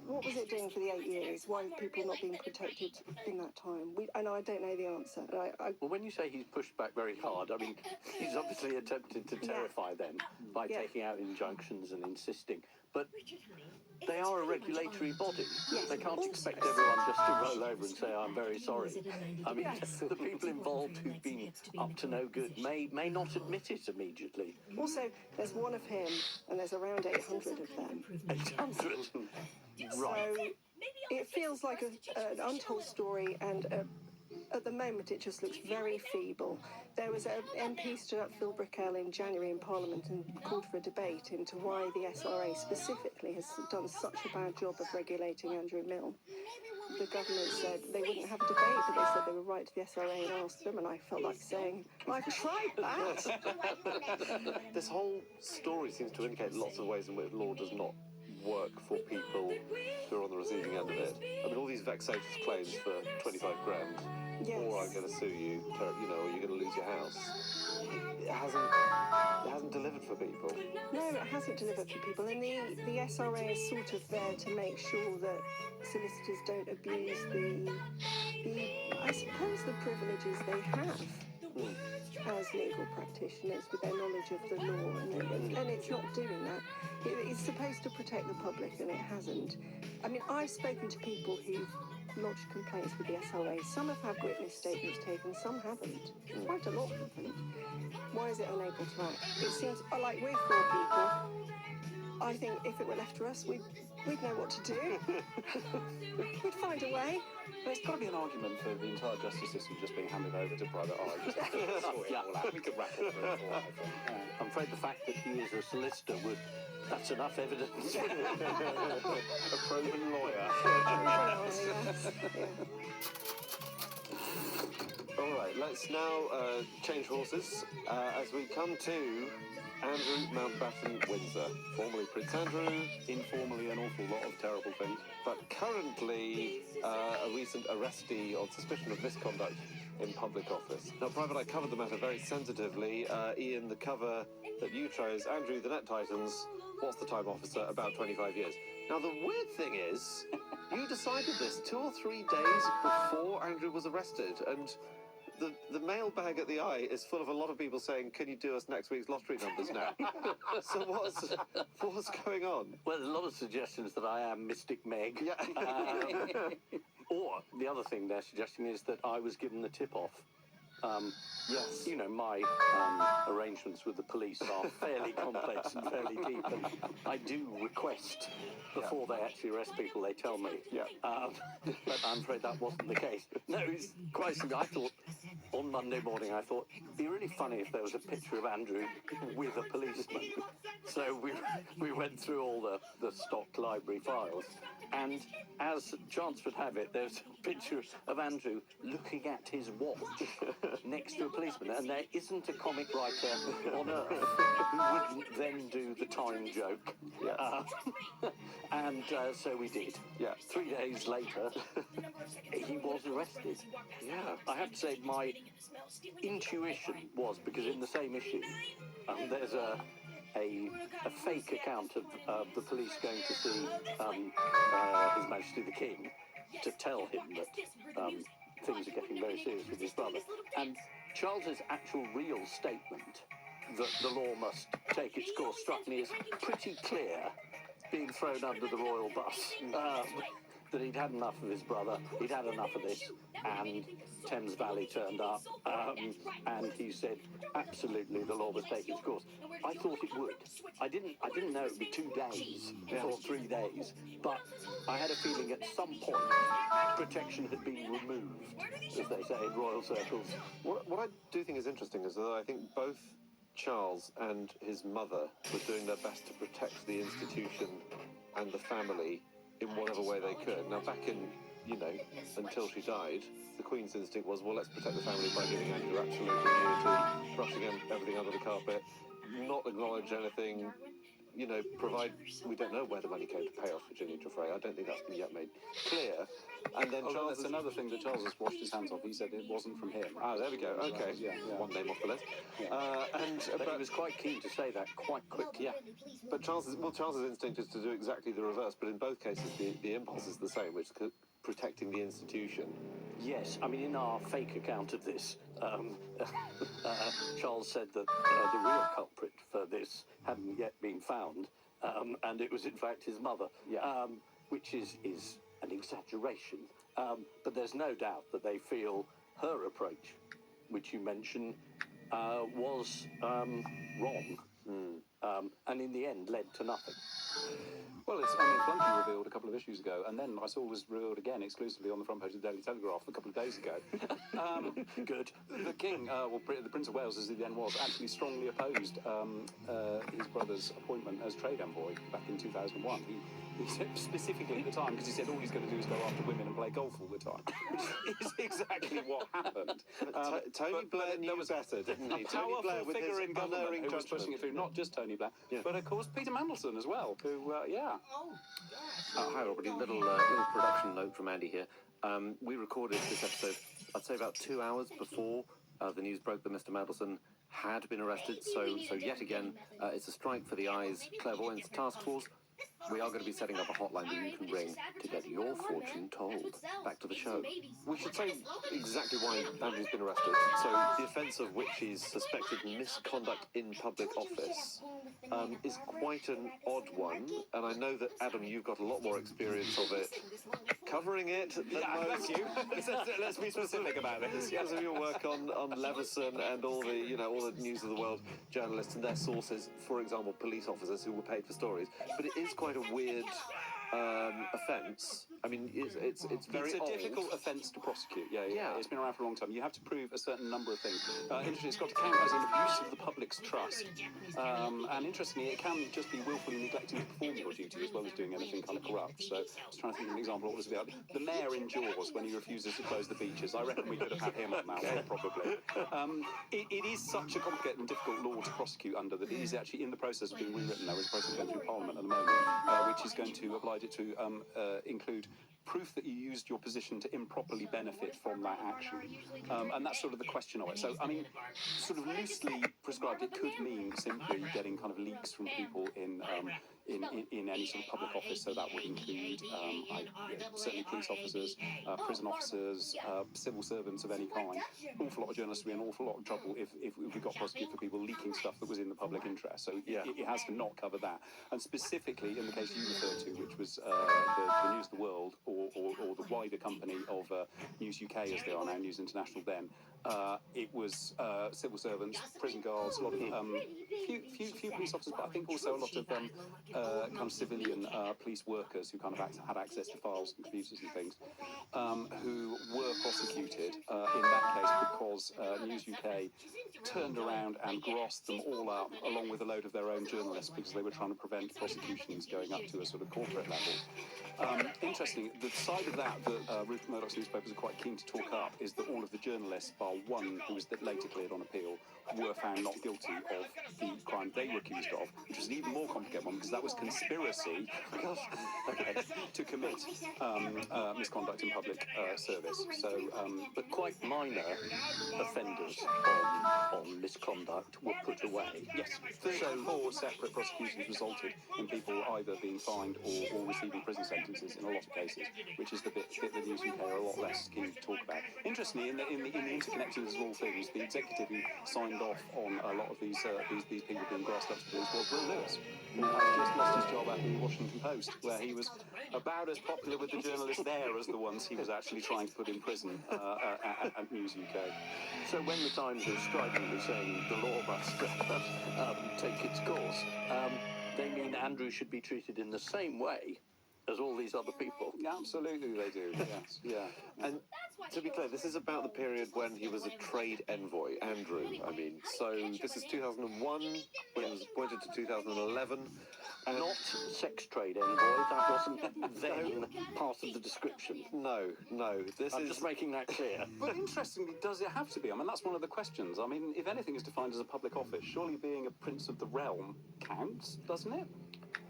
What was it doing for the 8 years? Why have people not been protected in that time? I know I don't know the answer. Well, when you say he's pushed back very hard, I mean, he's obviously attempted to terrify them by taking out injunctions and insisting. But they are a regulatory body. They can't expect everyone just to roll over and say, I'm very sorry. I mean, the people involved who've been up to no good may not admit it immediately. Also, there's one of him, and there's around 800 of them. 800? Right. So it feels like an untold story, and at the moment it just looks very feeble. There was an MP stood up, Phil Brickell, in January in Parliament and called for a debate into why the SRA specifically has done such a bad job of regulating Andrew Mill. The government said they wouldn't have a debate, but they said they would write to the SRA and ask them, and I felt like saying, I've tried that. This whole story seems to indicate lots of ways in which law does not work for people who are on the receiving end of it. I mean, all these vexatious claims for 25 grand, or I'm going to sue you, you know, or you're going to lose your house. It hasn't delivered for people. No, it hasn't delivered for people, and the SRA is sort of there to make sure that solicitors don't abuse I suppose, the privileges they have as legal practitioners with their knowledge of the law, and it's not doing that. It's supposed to protect the public, and it hasn't. I mean, I've spoken to people who've lodged complaints with the SRA. Some have had witness statements taken, some haven't. Quite a lot haven't. Why is it unable to act? It seems like we're 4 people. I think if it were left to us, we'd know what to do. We'd find a way. There's got to be an argument for the entire justice system just being handed over to private eye. Just sort it all out. We could rattle through it all, I think. I'm afraid the fact that he is a solicitor that's enough evidence. A proven lawyer. All right, let's now change horses as we come to Andrew Mountbatten Windsor, formerly Prince Andrew, informally an awful lot of terrible things, but currently a recent arrestee on suspicion of misconduct in public office. Now, Private Eye covered the matter very sensitively. Ian, the cover that you chose, Andrew, the Net Titans, what's the time officer, about 25 years. Now, the weird thing is, you decided this 2 or 3 days before Andrew was arrested, and the mailbag at the Eye is full of a lot of people saying, can you do us next week's lottery numbers now? So what's going on? Well, there's a lot of suggestions that I am Mystic Meg. Yeah. Or the other thing they're suggesting is that I was given the tip-off. Yes. You know, my arrangements with the police are fairly complex and fairly deep, and I do request before they actually arrest people, they tell me. Yeah. But I'm afraid that wasn't the case. No, it's quite simple. I thought, on Monday morning, it'd be really funny if there was a picture of Andrew with a policeman. So we went through all the stock library files, and as chance would have it, there's a picture of Andrew looking at his watch next to a policeman, and there isn't a comic writer on earth who wouldn't then do the time joke. Yeah. And so we did. Yeah. 3 days later, he was arrested. Yeah. I have to say, my intuition was, because in the same issue, there's a fake account of the police going to see His Majesty the King to tell him that things are getting very serious with his brother. And Charles's actual real statement that the law must take its course struck me as pretty clear, being thrown under the royal bus. That he'd had enough of his brother, he'd had enough of this, and Thames Valley turned up, and he said, absolutely, the law must take its course. I thought it would. I didn't know it would be 2 days or 3 days, but I had a feeling at some point protection had been removed, as they say in royal circles. What I do think is interesting is that I think both Charles and his mother were doing their best to protect the institution and the family in whatever way they could. Now, back in, until she died, the Queen's instinct was, well, let's protect the family by giving Andrew absolute immunity, brushing everything under the carpet, not acknowledge anything, provide. We don't know where the money came to pay off Virginia Giuffre. I don't think that's been yet made clear. And then Although Charles. that's another thing that Charles has washed his hands off. He said it wasn't from him. Ah, there we go. Okay, Yeah. one name off the list. But he was quite keen to say that quite quickly. Yeah, but Charles's instinct is to do exactly the reverse. But in both cases, the impulse is the same, which is protecting the institution. Yes, I mean, in our fake account of this, Charles said that the real culprit for this hadn't yet been found, and it was in fact his mother, which is an exaggeration. But there's no doubt that they feel her approach, which you mentioned, was wrong, and in the end led to nothing. Well, Flunky revealed a couple of issues ago, and then I saw was revealed again exclusively on the front page of the Daily Telegraph a couple of days ago. Good. The King, the Prince of Wales, as he then was, actually strongly opposed his brother's appointment as trade envoy back in 2001. He said specifically at the time, because he said all he's going to do is go after women and play golf all the time, which is exactly what happened. Tony Blair knew better, didn't he? Tony Blair with his figure in government unerring who was pushing it through, not just Tony Blair, but of course Peter Mandelson as well, who, Hi, everybody. Little production note from Andy here. We recorded this episode, I'd say about 2 hours before the news broke that Mr. Mandelson had been arrested. So yet again, it's a strike for the Eyes Clairvoyance Task Force. We are going to be setting up a hotline that you can ring to get your fortune told. Back to the show. We should say exactly why Andrew's been arrested. So the offence of which is suspected misconduct in public office is quite an odd one, and I know that, Adam, you've got a lot more experience of it, covering it than most. thank you. Let's be specific about this. Because of your work on Leveson and all the News of the World journalists and their sources, for example, police officers who were paid for stories. But it is quite a weird offence. I mean, it's very It's a old. difficult offence to prosecute. Yeah. It's been around for a long time. You have to prove a certain number of things. Interestingly, it's got to count as an abuse of the public's trust. And interestingly, it can just be willfully neglecting to perform your duty as well as doing anything kind of corrupt. So I was trying to think of an example of what was about. The mayor in Jaws, when he refuses to close the beaches, I reckon we could have had him on that one, probably. It is such a complicated and difficult law to prosecute under that it is actually in the process of being rewritten. There is a process going through Parliament at the moment, which is going to oblige it to include proof that you used your position to improperly benefit from that action. And that's sort of the question of it. So, I mean, sort of loosely prescribed, it could mean simply getting kind of leaks from people in any sort of public office. So that would include certainly police officers, prison officers, civil servants of any kind. An awful lot of journalists would be in an awful lot of trouble if we got prosecuted for people leaking stuff that was in the public interest. So it has to not cover that. And specifically in the case you referred to, which was the News of the World, or the wider company of News UK, as they are now, News International then, it was civil servants, prison guards, a lot of few police officers, but I think also a lot of kind of civilian police workers who kind of had access to files and computers and things, who were prosecuted in that case because News UK turned around and grassed them all up along with a load of their own journalists because they were trying to prevent prosecutions going up to a sort of corporate level. Interesting, the side of that Rupert Murdoch's newspapers are quite keen to talk up is that all of the journalists, bar one who was later cleared on appeal, were found not guilty of the crime they were accused of, which was an even more complicated one because that was conspiracy to commit misconduct in public service. So, But quite minor offenders on misconduct were put away. Yes, 4 separate prosecutions resulted in people either being fined or receiving prison sentences in a lot of cases, which is the bit that News UK are a lot less keen to talk about. Interestingly, in the interconnectedness of all things, the executive who signed off on a lot of these people being grassed up to police was Will Lewis, who had just lost his job at the Washington Post, where he was about as popular with the journalists there as the ones he was actually trying to put in prison at News UK. So when the Times are stridently saying the law must take its course, they mean Andrew should be treated in the same way as all these other people. Absolutely, they do. Yes, yeah. And To be clear, this is about the period when he was a trade envoy, Andrew, I mean. So this is 2001, when he was appointed to 2011. Not sex trade envoy, that wasn't then part of the description. No, I'm just making that clear. But interestingly, does it have to be? I mean, that's one of the questions. I mean, if anything is defined as a public office, surely being a prince of the realm counts, doesn't it?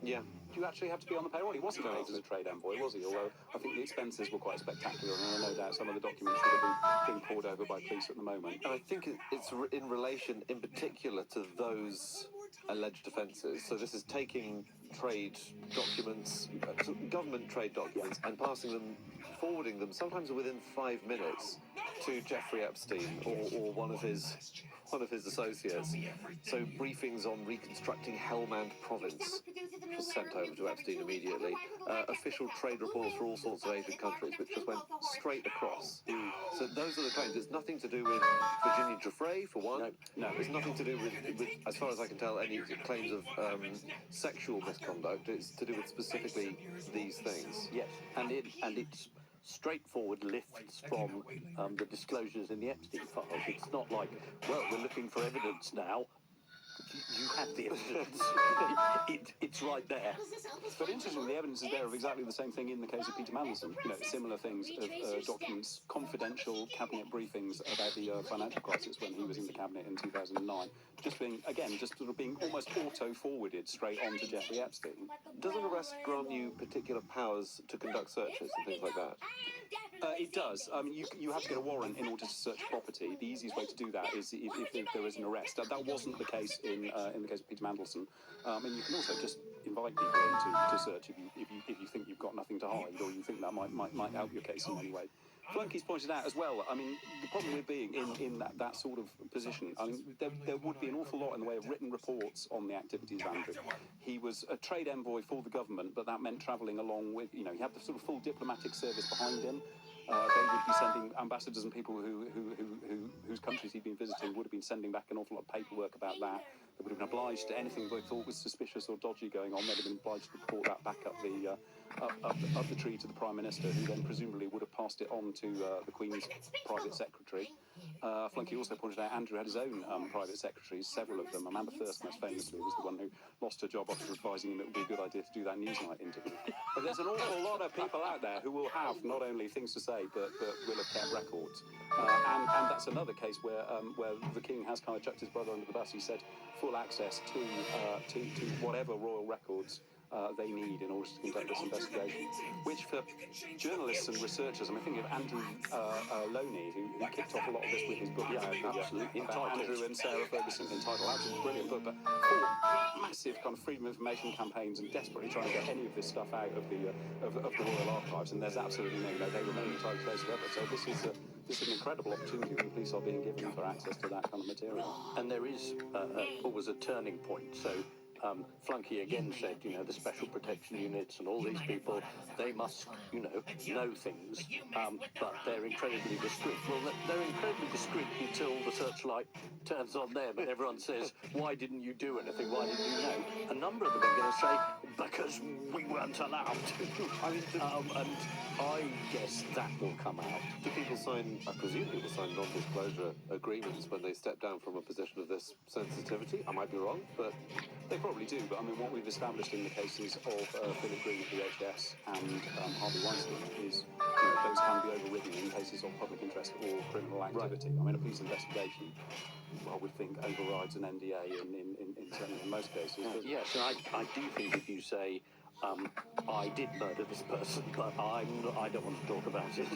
Yeah. Do you actually have to be on the payroll? He wasn't paid as a trade envoy, was he? Although I think the expenses were quite spectacular, and there are no doubt some of the documents that are being poured over by police at the moment. And I think it's in relation, in particular, to those alleged offences. So this is taking trade documents, government trade documents, and forwarding them, sometimes within 5 minutes, to Jeffrey Epstein or one of his associates. So briefings on reconstructing Helmand Province was sent over to Epstein immediately. Official trade reports for all sorts of Asian countries, which just went straight across. So those are the claims. It's nothing to do with Virginia Giuffre, for one. No. It's nothing to do with, as far as I can tell, any claims of sexual misconduct. It's to do with specifically these things. Yes, and it's straightforward lifts from the disclosures in the Epstein files. It's not like, well, we're looking for evidence now. You have the evidence. It's right there. But interestingly, the evidence is there of exactly the same thing in the case of Peter Mandelson. You know, similar things of documents, confidential cabinet briefings about the financial crisis when he was in the cabinet in 2009. Just sort of being almost auto-forwarded straight on to Jeffrey Epstein. Does an arrest grant you particular powers to conduct searches and things like that? It does. You have to get a warrant in order to search property. The easiest way to do that is if there is an arrest. That wasn't the case in the case of Peter Mandelson. And you can also just invite people in to search if you think you've got nothing to hide or you think that might help your case in any way. Flunky's pointed out as well, I mean, the problem with being in that sort of position, I mean, there would be an awful lot in the way of written reports on the activities of Andrew. He was a trade envoy for the government, but that meant travelling along with, he had the sort of full diplomatic service behind him. They would be sending ambassadors and people whose countries he'd been visiting would have been sending back an awful lot of paperwork about that. They would have been obliged to anything they thought was suspicious or dodgy going on. They'd have been obliged to report that back up the tree to the Prime Minister, who then presumably would have passed it on to the Queen's private secretary. Flunky also pointed out Andrew had his own private secretaries, several of them. Amanda Thirst, most famously, was the one who lost her job after advising him it would be a good idea to do that Newsnight interview. But there's an awful lot of people out there who will have not only things to say, but will have kept records. And that's another case where the King has kind of chucked his brother under the bus. He said full access to whatever royal records they need in order to conduct this investigation, which for journalists and researchers, I mean, think of Andrew Loney, who kicked off a lot of this with his book, absolutely. Entitled Andrew and Sarah Ferguson, entitled, absolutely brilliant book, but fought massive kind of freedom of information campaigns and desperately trying to get any of this stuff out of the Royal Archives, and there's absolutely no, they remain entitled to those forever. So this is an incredible opportunity that the police are being given for access to that kind of material. And there is always a turning point. So Flunky again said, the special protection units and all these people, they must, know things, but they're incredibly discreet. Well, they're incredibly discreet until the searchlight turns on them and everyone says, why didn't you do anything? Why didn't you know? A number of them are going to say, because we weren't allowed to. And I guess that will come out. Do people sign, I presume people sign non-disclosure agreements when they step down from a position of this sensitivity? I might be wrong, but they probably do. But I mean, what we've established in the cases of Philip Green at the HS and Harvey Weinstein is those can be overridden in cases of public interest or criminal activity. Right. I mean, a police investigation, I would think, overrides an NDA certainly in most cases. Yes, and I do think if you say, I did murder this person, but I don't want to talk about it.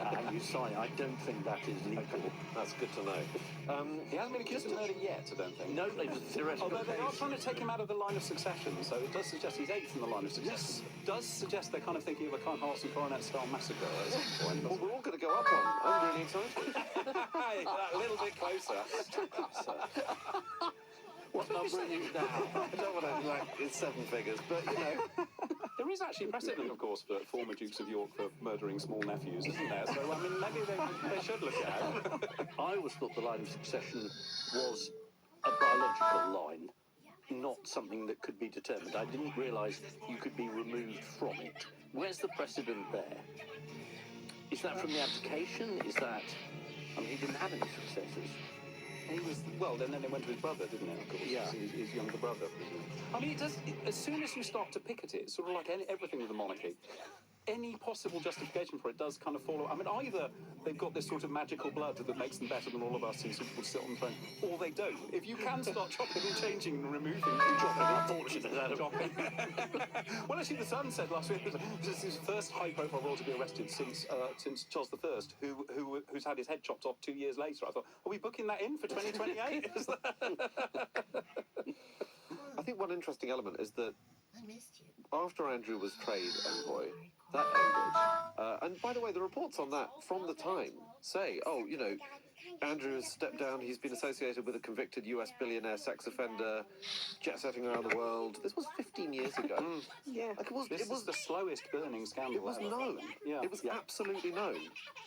And you sign, I don't think that is legal. Okay. That's good to know. He hasn't been accused of murder yet, I don't think. No, it was a theoretical Although they are case. trying to take him out of the line of succession, so it does suggest he's eighth in the line of succession. Yes. It does suggest they're kind of thinking of a kind of Hearts and Coronet-style massacre at some point. Well, we're all going to go up one. I'm really excited. Hey, a little bit closer. What number are you now? I don't want to, it's 7 figures, but There is actually precedent, of course, for former Dukes of York for murdering small nephews, isn't there? So, I mean, maybe they should look at it. I always thought the line of succession was a biological line, not something that could be determined. I didn't realise you could be removed from it. Where's the precedent there? Is that from the abdication? Is that... I mean, he didn't have any successors. He was, well, then it went to his brother, didn't it, of course? Yeah. His younger brother, presumably. I mean, as soon as you start to pick at it, it's sort of like everything with the monarchy, any possible justification for it does kind of fall. I mean, either they've got this sort of magical blood that makes them better than all of us and suitable to sit on the throne, or they don't. If you can start chopping and changing and removing and dropping, Unfortunate, Adam. Well, actually, the Sun said last week this is his first high-profile royal to be arrested since Charles I, who's had his head chopped off 2 years later. I thought, are we booking that in for 2028? I think one interesting element is that I missed you. after Andrew was trade envoy, that ended. And by the way, the reports on that from the time say, oh, you know, Andrew has stepped down, he's been associated with a convicted US billionaire sex offender, jet-setting around the world. This was 15 years ago. Yeah. Like This was the slowest burning scandal It was ever. known. Yeah. It was absolutely known.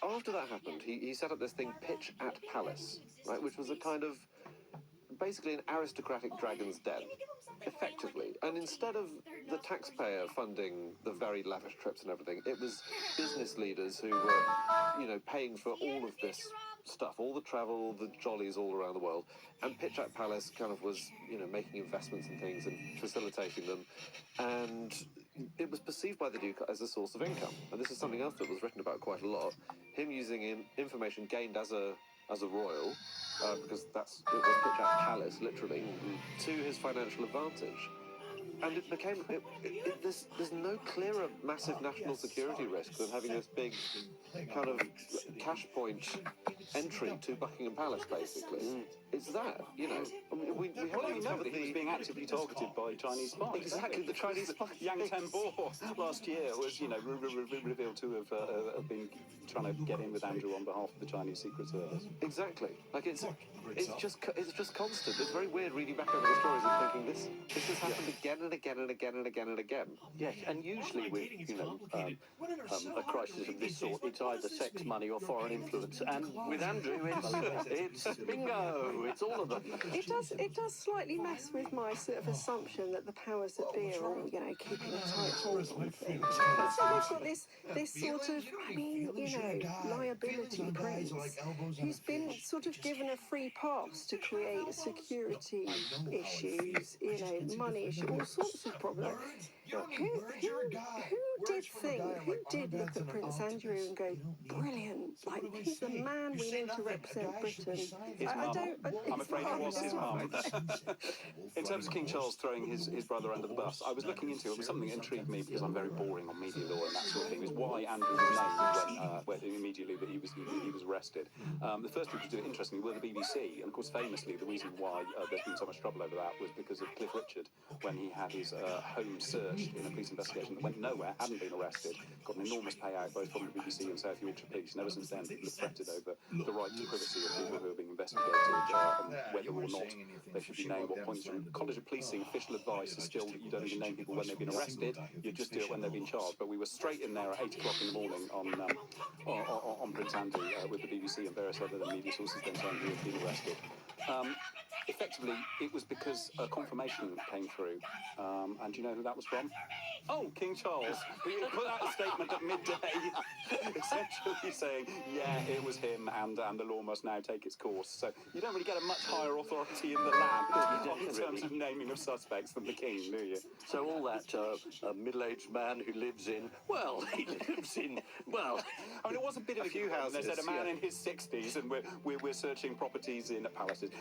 After that happened, he set up this thing, Pitch at Palace, right, which was a kind of basically an aristocratic dragon's den, effectively. And instead of the taxpayer funding the very lavish trips and everything, it was business leaders who were, you know, paying for all of this stuff, all the travel, all the jollies all around the world. And Pitch at Palace kind of was, you know, making investments and things and facilitating them. And it was perceived by the Duke as a source of income. And this is something else that was written about quite a lot. Him using information gained as a royal, because it was Pitch at Palace, literally, to his financial advantage. And it became, there's no clearer massive national security risk than having this big kind of cash point entry to Buckingham Palace, basically. It's that, you know. I mean, we haven't know that he was being actively targeted by Chinese spies. Exactly, the Chinese spies. Yang Tenbo last year was, you know, revealed to have been trying to get in with Andrew on behalf of the Chinese Secret Service. Exactly. Like it's just constant. It's very weird reading back over the stories and thinking this has happened again and again and again and again and again. Yes, and usually with, you know, a crisis of this sort, it's either sex, money, or foreign influence. And with Andrew, it's bingo. It's all of them. It does slightly mess with my sort of assumption that the powers that be are all, you know, keeping a tight hold on things. But so they've got this sort of, I mean, you know, liability prince who's been sort of given a free pass to create security issues, you know, money issues, all sorts of problems. Who did look at Prince Andrew and go, brilliant, like he's the man we need to represent Britain? I'm afraid it was his mum. In terms of King Charles throwing his brother under the bus, I was looking into it. It was something that intrigued me because I'm very boring on media law and that sort of thing. Is why Andrew was named when immediately that he was arrested. The first people to do it, interestingly, were the BBC, and of course, famously, the reason why there's been so much trouble over that was because of Cliff Richard when he had his home searched in a police investigation that went nowhere, hadn't been arrested, got an enormous payout both from the BBC and South Yorkshire Police. And ever since then, people have fretted over the right to privacy of people who are being investigated, and whether or not they should be named, what points. College of Policing official advice is still that you don't even name people when they've been arrested, you just do it when they've been charged. But we were straight in there at 8 o'clock in the morning on Prince Andrew with the BBC and various other media sources then saying he had been arrested. Effectively, it was because a confirmation came through. And do you know who that was from? Oh, King Charles, who put out a statement at midday, essentially saying, yeah, it was him, and the law must now take its course. So you don't really get a much higher authority in the land in terms of naming of suspects than the King, do you? So all that middle-aged man who lives in, well, he lives in, well... I mean, it was a bit of a few houses. They said a man in his 60s, and we're searching properties in palaces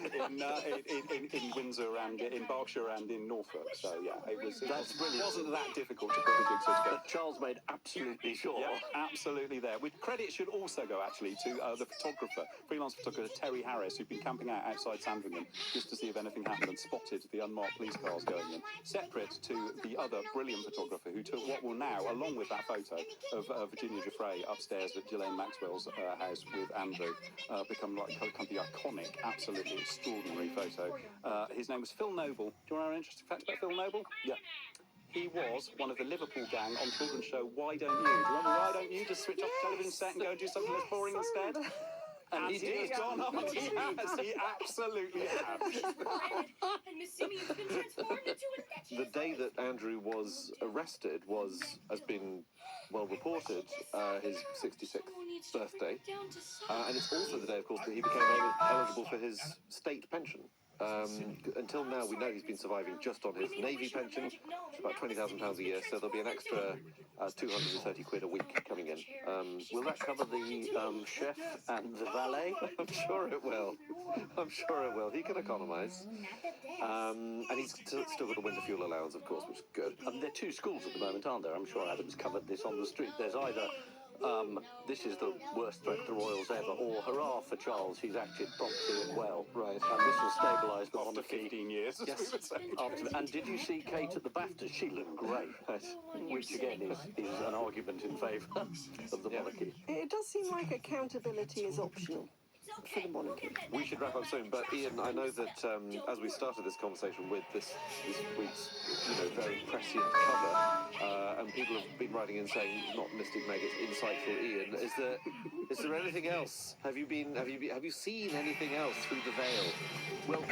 in Windsor and in Berkshire and in Norfolk. So yeah, it wasn't that difficult to put the jigsaw together. Charles made absolutely sure. Yeah, absolutely there. With credit should also go actually to the photographer, freelance photographer Terry Harris, who'd been camping out outside Sandringham just to see if anything happened and spotted the unmarked police cars going in. Separate to the other brilliant photographer who took what will now, along with that photo of Virginia Giuffre upstairs at Ghislaine Maxwell's house with Andrew, become like kind of the iconic, absolutely extraordinary photo. His name was Phil Noble. Do you want to know an interesting fact about Phil Noble? Yeah. He was one of the Liverpool gang on children's show Why Don't You? Do you remember Why Don't You? Just switch off the television set and go and do something less boring instead? And he did. Gone on. He has. He absolutely has. The day that Andrew was arrested has been well reported, his 66th birthday. And it's also the day, of course, that he became eligible for his state pension. Until now, we know he's been surviving just on his Navy pension, which is about £20,000 a year, so there'll be an extra 230 quid a week coming in. Will that cover the chef and the valet? I'm sure it will. I'm sure it will. He can economise. And he's still got the winter fuel allowance, of course, which is good. There are two schools at the moment, aren't there? I'm sure Adam's covered this on the street. There's either this is the worst threat to the royals ever, or hurrah for Charles, he's acted promptly and well. Right. And this will stabilise the After monarchy. 15 years, as Yes. we would say. And did you see Kate at the BAFTAs? She looked great. Right. Which again is an argument in favour of the monarchy. It does seem like accountability is optional for the monarchy. We should wrap up soon, but Ian, I know that as we started this conversation with this week's, very prescient cover, and people have been writing in saying not Mystic Meg, it's insightful. Ian, is there anything else? Have you seen anything else through the veil? Well,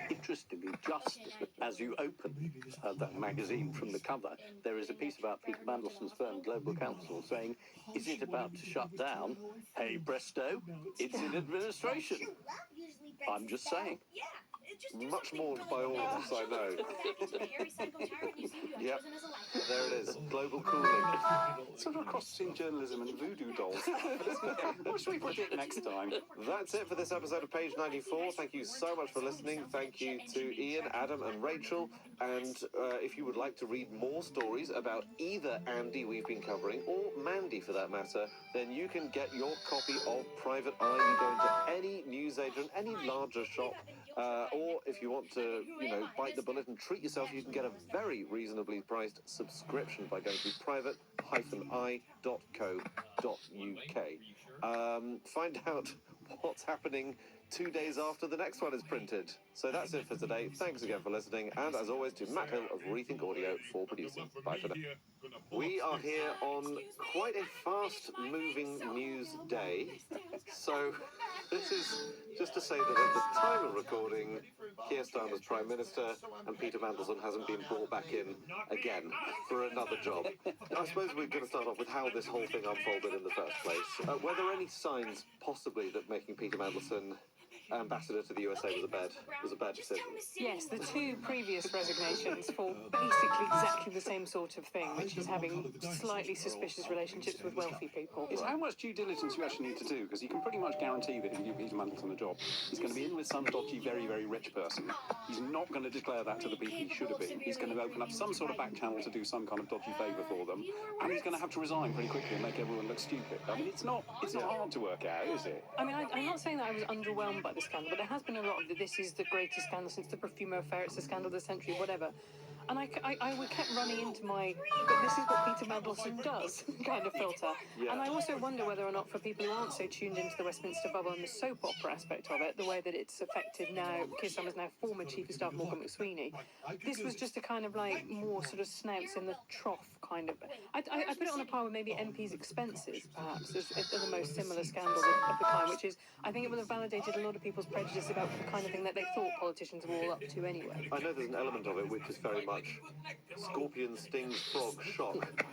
interestingly, just as you open that magazine from the cover, there is a piece about Peter Mandelson's firm, Global Counsel, saying, is it about to shut down? Hey, presto, it's in administration. I'm just saying. Much more by all of us, I know. Yep, there it is. Global cooling. Sort of a cross between journalism and voodoo dolls. What should we predict next time? That's it for this episode of Page 94. Thank you so much for listening. Thank you to Ian, Adam and Rachel. And if you would like to read more stories about either Andy we've been covering, or Mandy for that matter, then you can get your copy of Private Eye. You go into any newsagent, any larger shop, or if you want to, bite the bullet and treat yourself, you can get a very reasonably priced subscription by going to private-eye.co.uk. Find out what's happening 2 days after the next one is printed. So that's it for today. Thanks again for listening, and as always to Matt Hill of Rethink Audio for producing. Bye for now. We are here on quite a fast-moving news day. So this is just to say that at the time of recording, Keir Starmer's Prime Minister and Peter Mandelson hasn't been brought back in again for another job. I suppose we're going to start off with how this whole thing unfolded in the first place. Were there any signs, possibly, that making Peter Mandelson ambassador to the USA was a bad decision? Yes, the two previous resignations for basically exactly the same sort of thing, which is having slightly suspicious relationships with wealthy people. It's how much due diligence you actually need to do, because you can pretty much guarantee that if you give Peter Mandelson a job, he's going to be in with some dodgy, very, very rich person. He's not going to declare that to the people he should have been. He's going to open up some sort of back channel to do some kind of dodgy favour for them, and he's going to have to resign pretty quickly and make everyone look stupid. I mean, it's not hard to work out, is it? I mean, I'm not saying that I was underwhelmed by the scandal, but there has been a lot of this is the greatest scandal since the Profumo affair, it's the scandal of the century, whatever. And I kept running into my, but this is what Peter Mandelson does, kind of filter. Yeah. And I also wonder whether or not, for people who aren't so tuned into the Westminster bubble and the soap opera aspect of it, the way that it's affected now, Keir Starmer's now former Chief of Staff Morgan McSweeney, this was just a kind of more sort of snouts in the trough kind of. I put it on a par with maybe MP's expenses, perhaps, as the most similar scandal of the time, which is, I think it will have validated a lot of people's prejudice about the kind of thing that they thought politicians were all up to anyway. I know there's an element of it which is very much scorpion stings frog shock,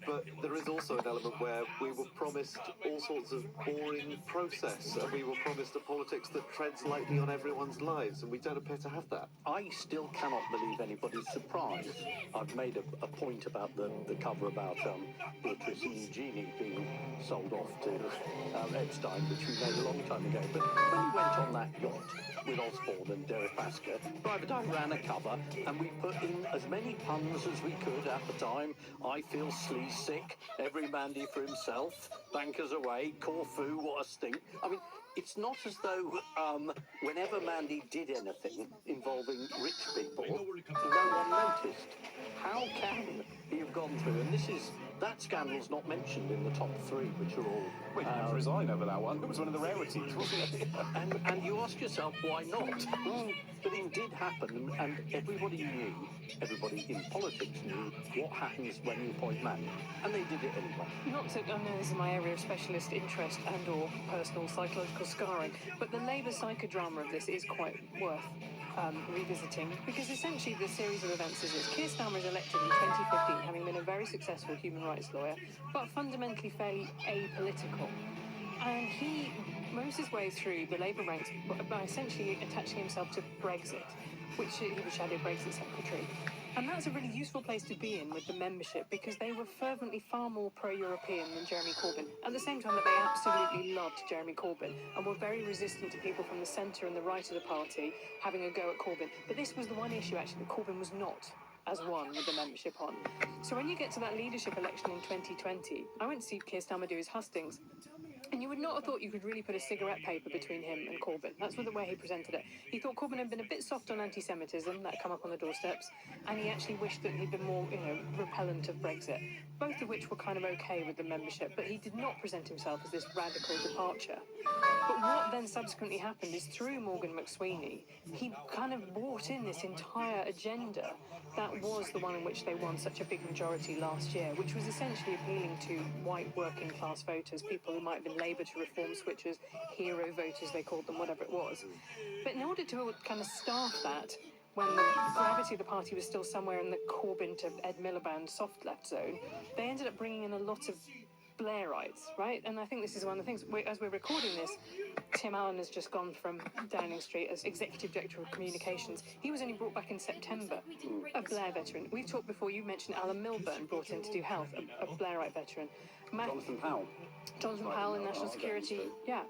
but there is also an element where we were promised all sorts of boring process, and we were promised a politics that treads lightly on everyone's lives, and we don't appear to have that. I still cannot believe anybody's surprised. I've made a point about the cover about Beatrice and Eugenie being sold off to Epstein, which we made a long time ago. But when he went on that yacht with Osborne and Deripaska, Private Eye ran a cover, and we put in as many puns as we could at the time. I feel sleaze sick, every Mandy for himself, bankers away, Corfu, what a stink. I mean, it's not as though whenever Mandy did anything involving rich people, no one noticed. How can he have gone through? And that scandal's not mentioned in the top three, which are all... Well, he had to resign over that one. It was one of the rarities, wasn't it? and you ask yourself, why not? But it did happen, and everybody knew, everybody in politics knew what happens when you appoint Mandy. And they did it anyway. Not to, I know this is my area of specialist interest and or personal psychological scarring, but the Labour psychodrama of this is quite worth revisiting, because essentially the series of events is this. Keir Starmer is elected in 2015, having been a very successful human rights rights lawyer, but fundamentally fairly apolitical. And he moves his way through the Labour ranks by essentially attaching himself to Brexit, which he was Shadow Brexit Secretary. And that's a really useful place to be in with the membership, because they were fervently far more pro-European than Jeremy Corbyn. At the same time that they absolutely loved Jeremy Corbyn and were very resistant to people from the centre and the right of the party having a go at Corbyn. But this was the one issue, actually, that Corbyn was not as one with the membership on. So when you get to that leadership election in 2020, I went to see Keir Starmer do his hustings. And you would not have thought you could really put a cigarette paper between him and Corbyn. That's the way he presented it. He thought Corbyn had been a bit soft on anti-Semitism, that come up on the doorsteps, and he actually wished that he'd been more, repellent of Brexit, both of which were kind of okay with the membership, but he did not present himself as this radical departure. But what then subsequently happened is, through Morgan McSweeney, he kind of brought in this entire agenda that was the one in which they won such a big majority last year, which was essentially appealing to white working class voters, people who might have been Labour to Reform switchers, hero voters they called them, whatever it was. But in order to kind of staff that, when the gravity of the party was still somewhere in the Corbyn to Ed Miliband soft left zone, they ended up bringing in a lot of Blairites, right? And I think this is one of the things, as we're recording this, Tim Allen has just gone from Downing Street as Executive Director of Communications. He was only brought back in September, a Blair veteran. We've talked before, you mentioned Alan Milburn brought in to do health, a Blairite veteran. Jonathan Powell. Jonathan Powell in National Security, yeah.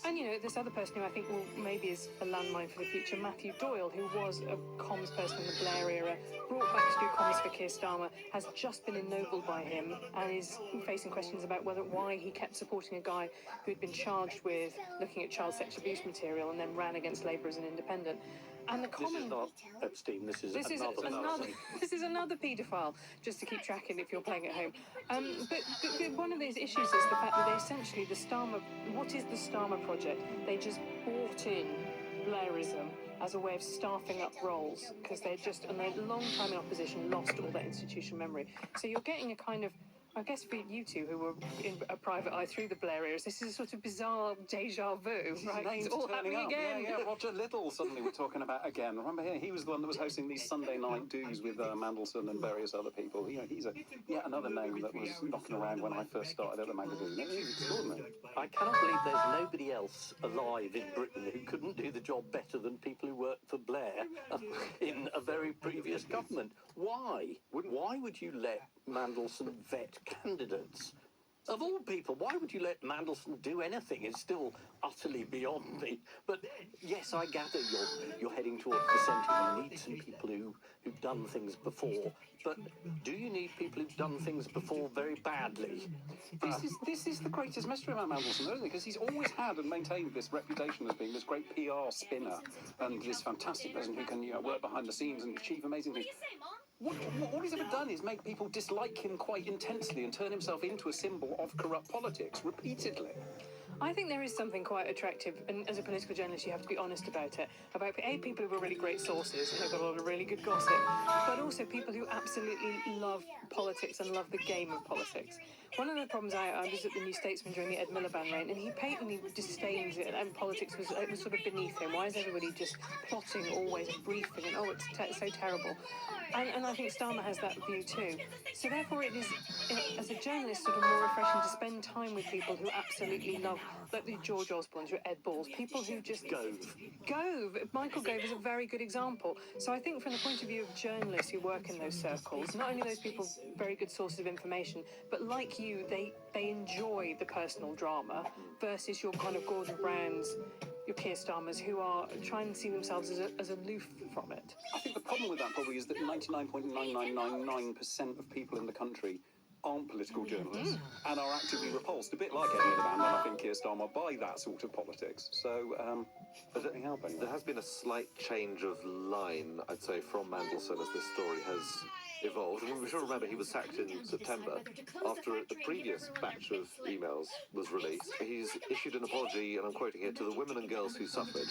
And, this other person who I think maybe is a landmine for the future, Matthew Doyle, who was a comms person in the Blair era, brought back to do comms for Keir Starmer, has just been ennobled by him and is facing questions about why he kept supporting a guy who had been charged with looking at child sexual abuse material and then ran against Labour as an independent. And the common... This is not Epstein, this is another this is another paedophile, just to keep tracking if you're playing at home. But one of these issues is the fact that they essentially, what is the Starmer project? They just bought in Blairism as a way of staffing up roles, because they're a long time in opposition, lost all that institutional memory. So you're getting a kind of, I guess for you two who were in a private eye through the Blair eras, this is a sort of bizarre deja vu, right? Names It's all turning happening up. again. Yeah, Roger Little suddenly we're talking about again. Remember he was the one that was hosting these Sunday night do's with Mandelson and various other people. He's yet another name that was knocking around when I first started at the magazine. He's extraordinary. I cannot believe there's nobody else alive in Britain who couldn't do the job better than people who worked for Blair in a very previous government. Why? Why would you let Mandelson vet candidates? Of all people, why would you let Mandelson do anything? It's still utterly beyond me. But yes, I gather you're heading towards the centre. You need some people who've done things before. But do you need people who've done things before very badly? This is the greatest mystery about Mandelson, isn't it? Because he's always had and maintained this reputation as being this great PR spinner and this fantastic person who can work behind the scenes and achieve amazing things. All he's ever done is make people dislike him quite intensely and turn himself into a symbol of corrupt politics repeatedly. I think there is something quite attractive, and as a political journalist you have to be honest about it, about people who are really great sources and have got a lot of really good gossip, but also people who absolutely love politics and love the game of politics. One of the problems, I was at the New Statesman during the Ed Miliband reign, and he patently disdains it, and politics was sort of beneath him. Why is everybody just plotting always and briefing, and it's so terrible? And I think Starmer has that view too. So therefore it is, as a journalist, sort of more refreshing to spend time with people who absolutely love, like the George Osbornes, or Ed Balls, people who just... Gove. Michael Gove is a very good example. So I think from the point of view of journalists who work in those circles, not only are those people very good sources of information, but like you, they enjoy the personal drama versus your kind of Gordon Browns, your Keir Starmers, who are trying to see themselves as aloof from it. I think the problem with that probably is that 99.9999% of people in the country aren't political journalists and are actively repulsed, a bit like Ed Miliband and I think Keir Starmer, by that sort of politics. So, does it help anyone? There has been a slight change of line, I'd say, from Mandelson as this story has evolved. And we should remember he was sacked in September after a previous batch of emails was released. He's issued an apology, and I'm quoting here, to the women and girls who suffered.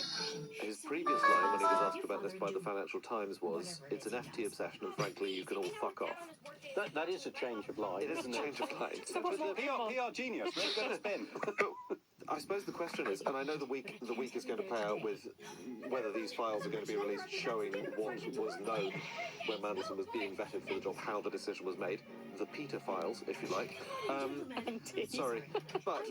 His previous line, when he was asked about this by the Financial Times, was, "It's an FT obsession, and frankly, you can all fuck off." That is a change of line. It is a change of line. PR genius, really good at spin. I suppose the question is, and I know the week is going to play out with whether these files are going to be released showing what was known when Mandelson was being vetted for the job, how the decision was made, the Peter files, if you like. Sorry, but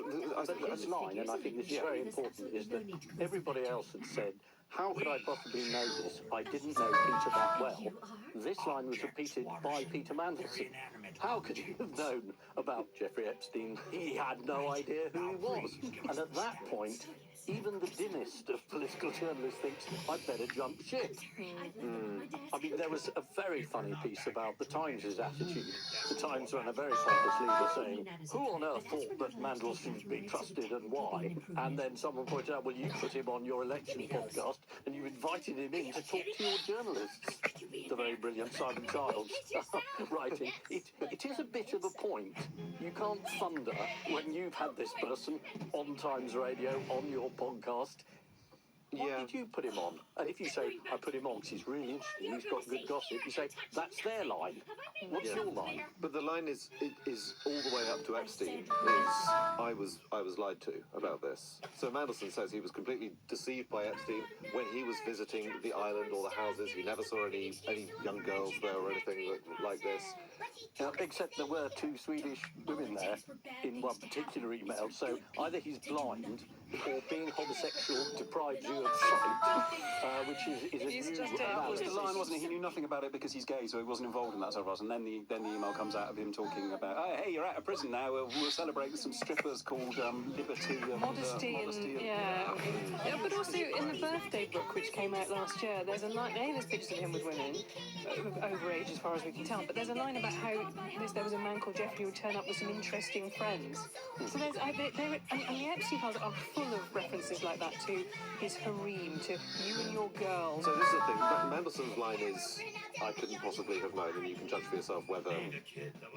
his line, and I think this is very important, is that everybody else had said, how could I possibly know this? I didn't know Peter that well. This line was repeated by Peter Mandelson. How could you have known about Jeffrey Epstein? He had no idea who he was. And at that point, even the dimmest of political journalists thinks, I'd better jump ship. I mean, there was a very funny piece about the Times' attitude. The Times ran a very pompous leader saying, who on earth thought that Mandelson should be trusted and why? And then someone pointed out, well, you put him on your election podcast and you invited him in to talk to your journalists. The very brilliant Simon Childs writing, it is a bit of a point. You can't thunder when you've had this person on Times Radio, on your podcast. What did you put him on? And if you say, I put him on because he's really interesting, he's got good gossip, you say, that's their line. What's your line? But the line is all the way up to Epstein. Is I was lied to about this. So Mandelson says he was completely deceived by Epstein when he was visiting the island or the houses. He never saw any young girls there or anything like this. Except there were 2 Swedish women there in one particular email, so either he's blind or being homosexual deprives you of sight, which is a new That was the analysis. line, wasn't it? He knew nothing about it because he's gay, so he wasn't involved in that sort of thing. And then the email comes out of him talking about, oh, hey, you're out of prison now. We'll celebrate with some strippers called Liberty and Modesty and yeah, but also in the birthday book which came out last year, there's a line. There's pictures of him with women over age as far as we can tell, but there's a line about how there was a man called Jeffrey who would turn up with some interesting friends. So and the Epstein files are full of references like that to his harem, to you and your girl. So this is the thing. Mandelson's line is, I couldn't possibly have known, and you can judge for yourself whether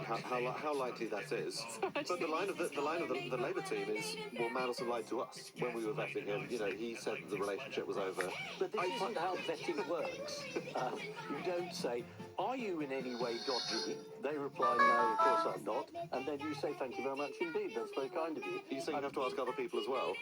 how likely that is. But the line of the Labour team is, well, Mandelson lied to us when we were vetting him. You know, he said the relationship was over. But this isn't how vetting works. You don't say, are you in any way dodgy? They reply, no, of course I'm not. And then you say, thank you very much indeed. That's very kind of you. You say you have to ask other people as well?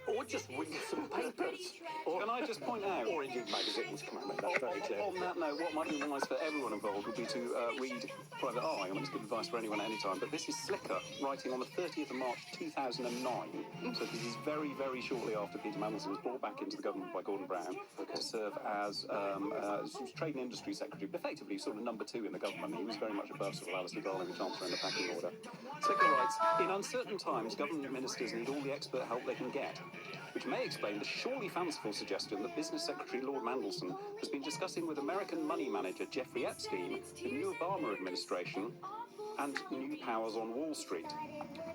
Or just read some papers. Or can I just point out... Or indeed magazines, come on, make that very clear. On that note, what might be wise for everyone involved would be to read Private Eye. I'm not good advice for anyone at any time, but this is Slicker writing on the 30th of March 2009. So this is very, very shortly after Peter Mandelson was brought back into the government by Gordon Brown to serve as Trade and Industry Secretary, but effectively sort of number 2 in the government. He was very much above sort of Alistair Darling, the Chancellor in the packing order. Slicker writes, in uncertain times, government ministers need all the expert help they can get, which may explain the surely fanciful suggestion that Business Secretary Lord Mandelson has been discussing with American money manager Jeffrey Epstein, the new Obama administration, and new powers on Wall Street.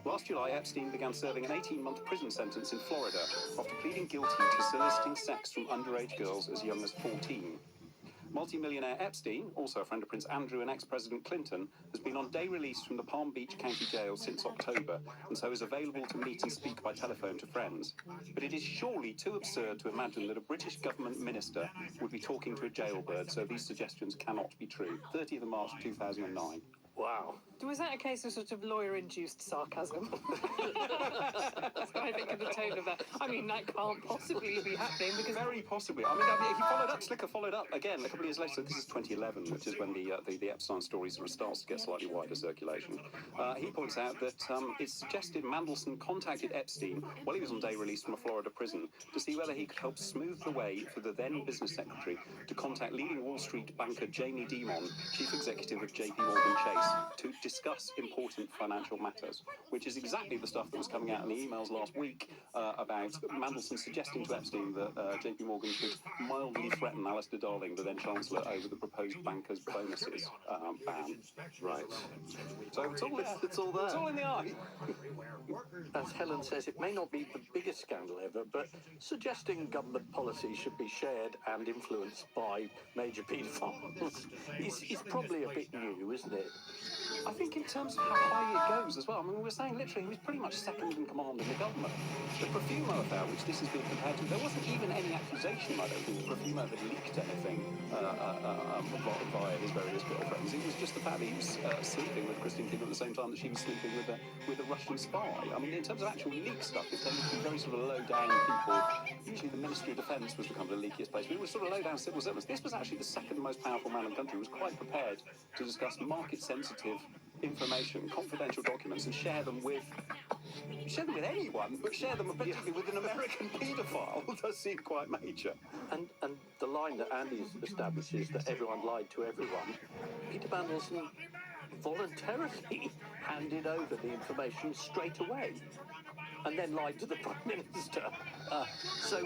Last July, Epstein began serving an 18-month prison sentence in Florida after pleading guilty to soliciting sex from underage girls as young as 14. Multi-millionaire Epstein, also a friend of Prince Andrew and ex-President Clinton, has been on day release from the Palm Beach County Jail since October, and so is available to meet and speak by telephone to friends. But it is surely too absurd to imagine that a British government minister would be talking to a jailbird, so these suggestions cannot be true. 30th of March 2009. Wow. Was that a case of sort of lawyer-induced sarcasm? That's what I think of the tone of that. I mean, that can't possibly be happening because... Very possibly. I mean, he followed up, Slicker followed up again a couple of years later. So this is 2011, which is when the Epstein story sort of starts to get slightly wider circulation. He points out that it's suggested Mandelson contacted Epstein while he was on day release from a Florida prison to see whether he could help smooth the way for the then business secretary to contact leading Wall Street banker Jamie Dimon, chief executive of JP Morgan Chase, to discuss important financial matters, which is exactly the stuff that was coming out in the emails last week about Mandelson suggesting to Epstein that JP Morgan should mildly threaten Alistair Darling, the then Chancellor, over the proposed bankers' bonuses ban. Right. So it's all there. It's all there. It's all in the eye. As Helen says, it may not be the biggest scandal ever, but suggesting government policy should be shared and influenced by major paedophiles is probably a bit new, isn't it? I think in terms of how high it goes as well, I mean, we were saying literally he was pretty much second in command in the government. The Profumo affair, which this has been compared to, there wasn't even any accusation, I don't think, that Profumo had leaked anything via his his various girlfriends. It was just the fact that he was sleeping with Christine Kim at the same time that she was sleeping with a Russian spy. I mean, in terms of actual leak stuff, it tended to be very sort of low-down people. Usually the Ministry of Defence was the kind of the leakiest place, but it was sort of low-down civil servants. This was actually the second most powerful man in the country who was quite prepared to discuss market-sensitive information, confidential documents, and share them with anyone, but share them particularly with an American paedophile does seem quite major. And the line that Andy establishes that everyone lied to everyone, Peter Mandelson voluntarily handed over the information straight away and then lied to the Prime Minister. So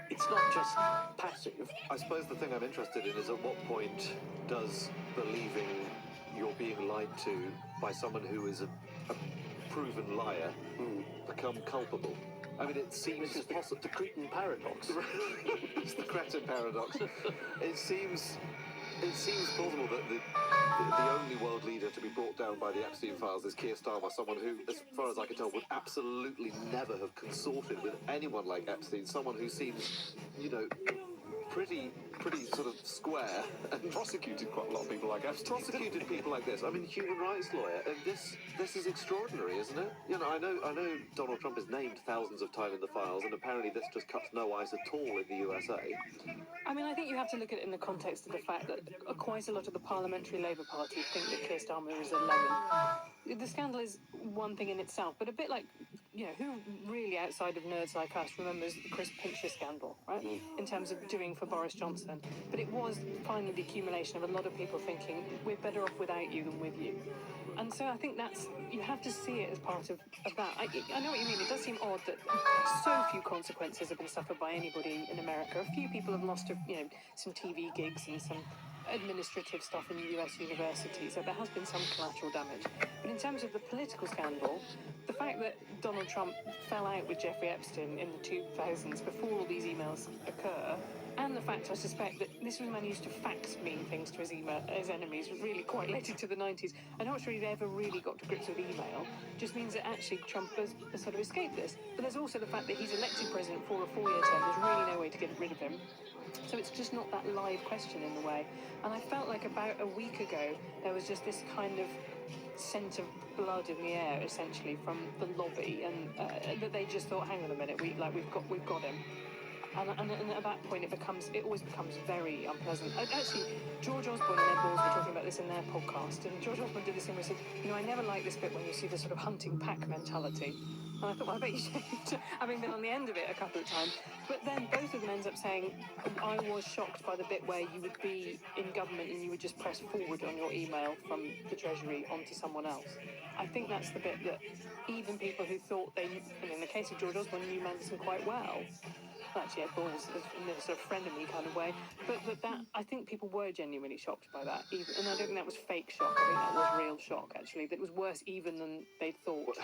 it's not just passive. I suppose the thing I'm interested in is at what point does believing you're being lied to by someone who is a proven liar become culpable? I mean, it seems possible. The Cretan paradox. It's the Cretan paradox. It seems plausible that the only world leader to be brought down by the Epstein files is Keir Starmer, someone who, as far as I can tell, would absolutely never have consorted with anyone like Epstein, someone who seems, pretty sort of square and Prosecuted quite a lot of people like Epstein. prosecuted people like this. I mean, human rights lawyer, and this is extraordinary, isn't it? I know Donald Trump is named thousands of times in the files, and apparently this just cuts no ice at all in the USA. I mean, I think you have to look at it in the context of the fact that quite a lot of the Parliamentary Labour Party think that Keir Starmer is a lemon. The scandal is one thing in itself, but a bit like, who really outside of nerds like us remembers the Chris Pincher scandal, right? In terms of doing for Boris Johnson. But it was finally the accumulation of a lot of people thinking, we're better off without you than with you. And so I think you have to see it as part of that. I know what you mean. It does seem odd that so few consequences have been suffered by anybody in America. A few people have lost, some TV gigs and some administrative stuff in US universities, so there has been some collateral damage. But in terms of the political scandal, the fact that Donald Trump fell out with Jeffrey Epstein in the 2000s before all these emails occur, and the fact, I suspect, that this was a man who used to fax mean things to his enemies, really quite late into the 90s. I'm not sure he'd ever really got to grips with email, just means that actually Trump has sort of escaped this. But there's also the fact that he's elected president for a 4-year term. There's really no way to get rid of him. So it's just not that live question in the way. And I felt like about a week ago, there was just this kind of scent of blood in the air, essentially, from the lobby, and that they just thought, hang on a minute, we've got him. And at that point, it always becomes very unpleasant. Actually, George Osborne and Ed Balls were talking about this in their podcast, and George Osborne did this thing where he said, I never like this bit when you see the sort of hunting pack mentality. And I thought, well, I bet you should, having been on the end of it a couple of times. But then both of them ends up saying, I was shocked by the bit where you would be in government and you would just press forward on your email from the Treasury onto someone else. I think that's the bit that even people who thought in the case of George Osborne, knew Mandelson quite well. Actually, Ed Balls was in a sort of frenemy kind of way. But that, I think people were genuinely shocked by that. And I don't think that was fake shock. I think that was real shock, actually. That it was worse even than they thought.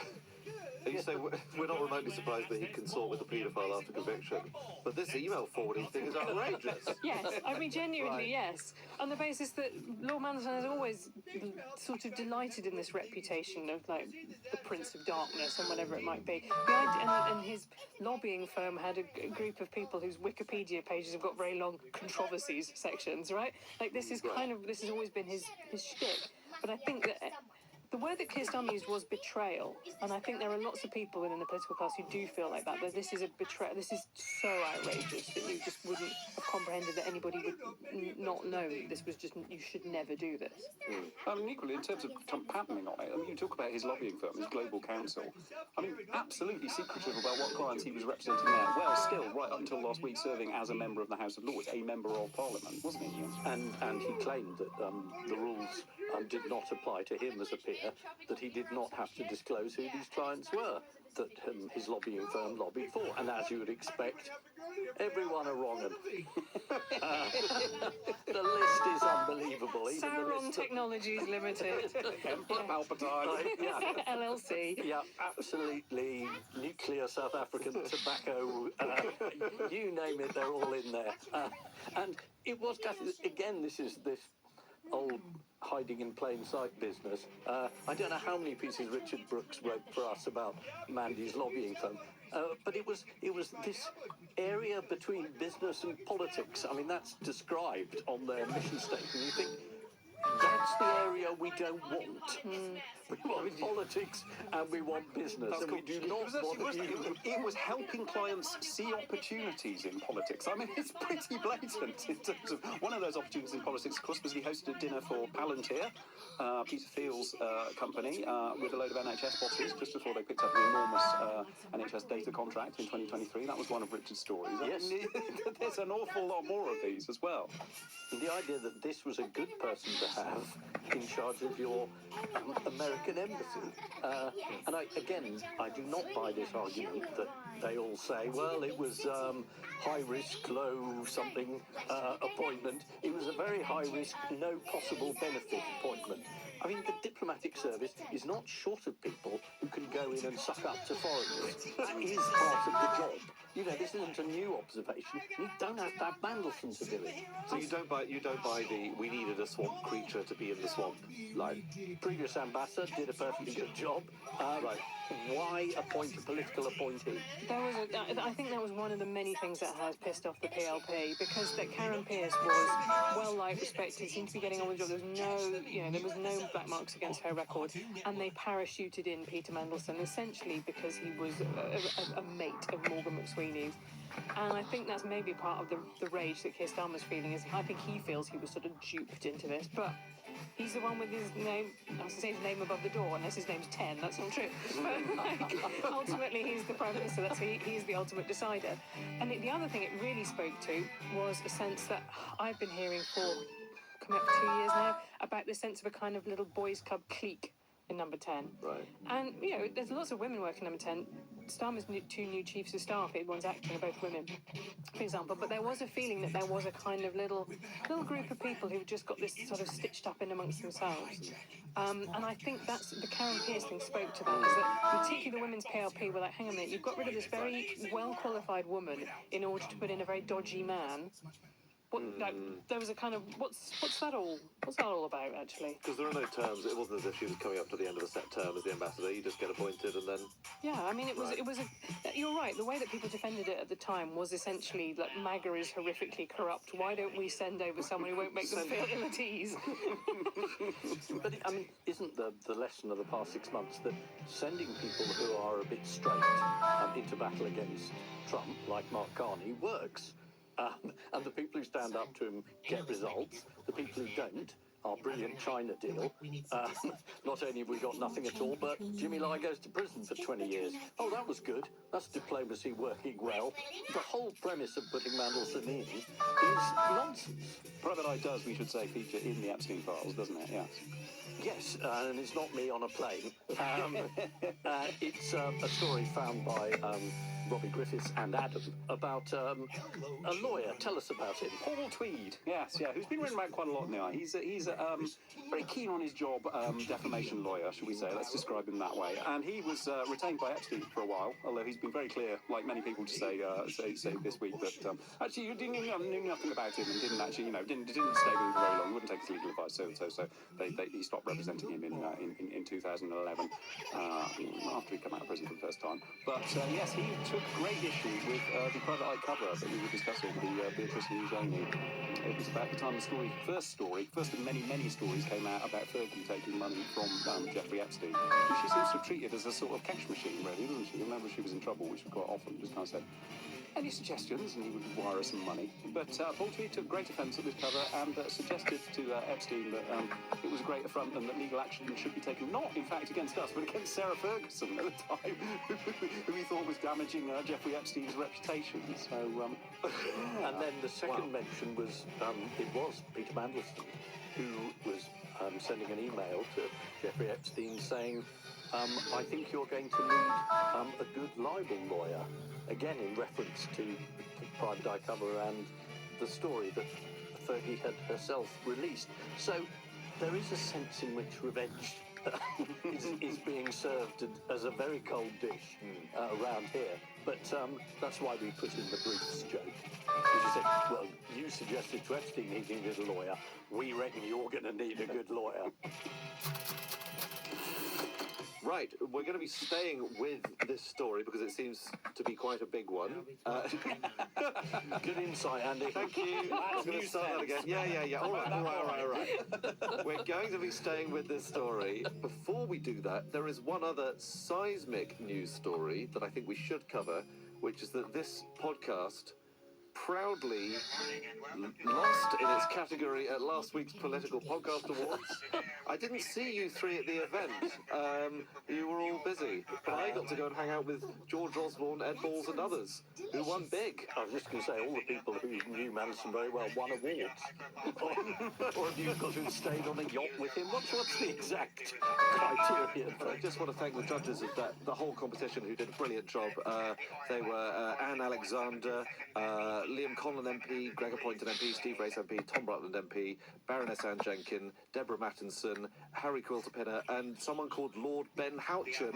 You say we're not remotely surprised that he consort with a paedophile after conviction, but this email forwarding thing is outrageous. Yes, I mean, genuinely, yes. On the basis that Lord Mandelson has always sort of delighted in this reputation of, like, the Prince of Darkness and whatever it might be. And his lobbying firm had a group of people whose Wikipedia pages have got very long controversies sections, right? Like, this is always been his shtick. But I think that the word that Keir Starmer used was betrayal, and I think there are lots of people within the political class who do feel like that this is a betrayal. This is so outrageous that you just wouldn't have comprehended that anybody would not know that this was just, you should never do this. I mean, equally, in terms of Trump patterning on it, I mean, you talk about his lobbying firm, his global counsel. I mean, absolutely secretive about what clients he was representing there. Well, still, right up until last week, serving as a member of the House of Lords, a member of Parliament, wasn't he? And he claimed that the rules did not apply to him as a peer, that he did not have to disclose who these clients were that his lobbying firm lobbied for. And as you would expect, everyone are wrong. The list is unbelievable. Even Sauron Technologies Limited. Emperor Palpatine. LLC. Yeah, absolutely. Nuclear South African tobacco. You name it, they're all in there. And it was, again, this old hiding in plain sight business. I don't know how many pieces Richard Brooks wrote for us about Mandy's lobbying firm, but it was this area between business and politics. I mean, that's described on their mission statement. You think, we don't want. We want politics and we want business. That's And we cool. do not want you. It was helping clients see opportunities in politics. I mean, it's pretty blatant in terms of one of those opportunities in politics, of course, was he hosted a dinner for Palantir, Peter Thiel's company, with a load of NHS bosses just before they picked up an enormous NHS data contract in 2023. That was one of Richard's stories. Yes. There's an awful lot more of these as well. And the idea that this was a good person to have in charge of your American embassy. And I do not buy this argument that they all say, well, it was high risk, low something appointment. It was a very high risk, no possible benefit appointment. I mean, the diplomatic service is not short of people who can go in and suck up to foreigners. That is part of the job. You know, this isn't a new observation. You don't have to have Mandelson to do it. So you don't buy the we needed a swamp creature to be in the swamp line. Previous ambassador did a perfectly good job. Right. Why appoint a political appointee? I think that was one of the many things that has pissed off the PLP, because that Karen Pierce was well liked, respected, seemed to be getting on with the job. There was no black marks against her record, and they parachuted in Peter Mandelson essentially because he was a mate of Morgan McSweeney's. And I think that's maybe part of the rage that Keir Starmer's feeling. Is I think he feels he was sort of duped into this, but he's the one with his name, I was going to say his name above the door, unless his name's 10, that's not true. But ultimately, he's the Prime Minister, he's the ultimate decider. And the other thing it really spoke to was a sense that I've been hearing for coming up for 2 years now, about the sense of a kind of little boys' club clique in number 10. Right. And, there's lots of women working number 10. Starmer's two new chiefs of staff, one's acting, and both women, for example. But there was a feeling that there was a kind of little group of people who've just got this sort of stitched up in amongst themselves. And I think that's the Karen Pierce thing spoke to that, is that particularly the women's PLP were like, hang on a minute, you've got rid of this very well-qualified woman in order to put in a very dodgy man. There was a kind of what's that all about, actually? Because there are no terms. It wasn't as if she was coming up to the end of a set term as the ambassador. You just get appointed and then. Yeah, I mean, it was. You're right. The way that people defended it at the time was essentially like MAGA is horrifically corrupt. Why don't we send over someone who won't make them feel ill at ease? But isn't the lesson of the past 6 months that sending people who are a bit straight into battle against Trump, like Mark Carney, works? And the people who stand up to him get results. The people who don't, our brilliant China deal. Not only have we got nothing at all, but Jimmy Lai goes to prison for 20 years. Oh, that was good. That's diplomacy working well. The whole premise of putting Mandelson in is nonsense. Private Eye does, we should say, feature in the Epstein files, doesn't it? Yes. Yes, and it's not me on a plane. It's a story found by Robbie Griffiths and Adam about a lawyer. Tell us about him. Paul Tweed, yes, who's been written about quite a lot now. He's very keen on his job, defamation lawyer, should we say. Let's describe him that way. And he was retained by Epstein for a while, although he's been very clear, like many people, to say this week that actually you knew nothing about him and didn't actually, didn't stay with him for very long. He wouldn't take his legal advice, so he stopped representing him in 2011 after he'd come out of prison for the first time. But yes, he took great issue with the Private Eye cover that we were discussing, the Beatrice and Eugenie. It was about the time the first of many stories came out about Fergie taking money from Jeffrey Epstein. And she seems to have treated as a sort of cash machine, really, doesn't she? Whenever she was in trouble, which was quite often, just kind of said, any suggestions? And he would wire her some money. But Paul Tweed took great offence at this cover and suggested to Epstein that it was a great affront and that legal action should be taken, not in fact against us, but against Sarah Ferguson at the time, who he thought was damaging Jeffrey Epstein's reputation. So, and then the second mention was it was Peter Mandelson, who was sending an email to Jeffrey Epstein saying, I think you're going to need a good libel lawyer. Again, in reference to the Private Eye cover and the story that Fergie had herself released. So there is a sense in which revenge is being served as a very cold dish around here. But that's why we put in the briefs joke. Because you said, well, you suggested to Epstein he needed a lawyer. We reckon you're going to need a good lawyer. Right, we're going to be staying with this story because it seems to be quite a big one. Good insight, Andy. Thank you. I'm going to start that again. Yeah. All right. We're going to be staying with this story. Before we do that, there is one other seismic news story that I think we should cover, which is that this podcast proudly lost in its category at last week's Political Podcast Awards. I didn't see you three at the event. You were all busy. But I got to go and hang out with George Osborne, Ed Balls and others, who won big. I was just going to say, all the people who knew Manson very well won awards. Or have you got to have stayed on a yacht with him? What's the exact criteria? I just want to thank the judges of the whole competition who did a brilliant job. They were Anne Alexander, Liam Conlon MP, Gregor Poynton MP, Steve Race MP, Tom Rutland MP, Baroness Anne Jenkin, Deborah Mattinson, Harry Quilter-Pinner, and someone called Lord Ben Houchin,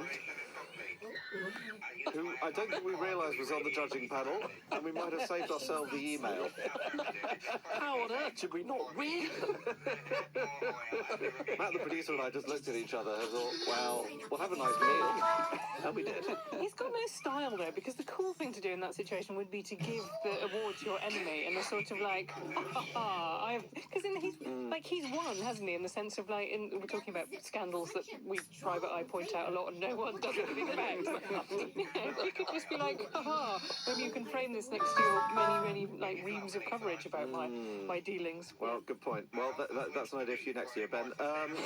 who I don't think we realised was on the judging panel, and we might have saved ourselves the email. How on earth did we not win? Matt, the producer, and I just looked at each other and thought, well, we'll have a nice meal. And we did. He's got no style though, because the cool thing to do in that situation would be to give the award to your enemy in a sort of like, because he's won, hasn't he? In the sense of like, we're talking about scandals that we Private Eye point out a lot, and no one does anything about. You could just be like, maybe you can frame this next to your many like reams of coverage about my dealings. Well, good point. Well, that's an idea for you next year, Ben.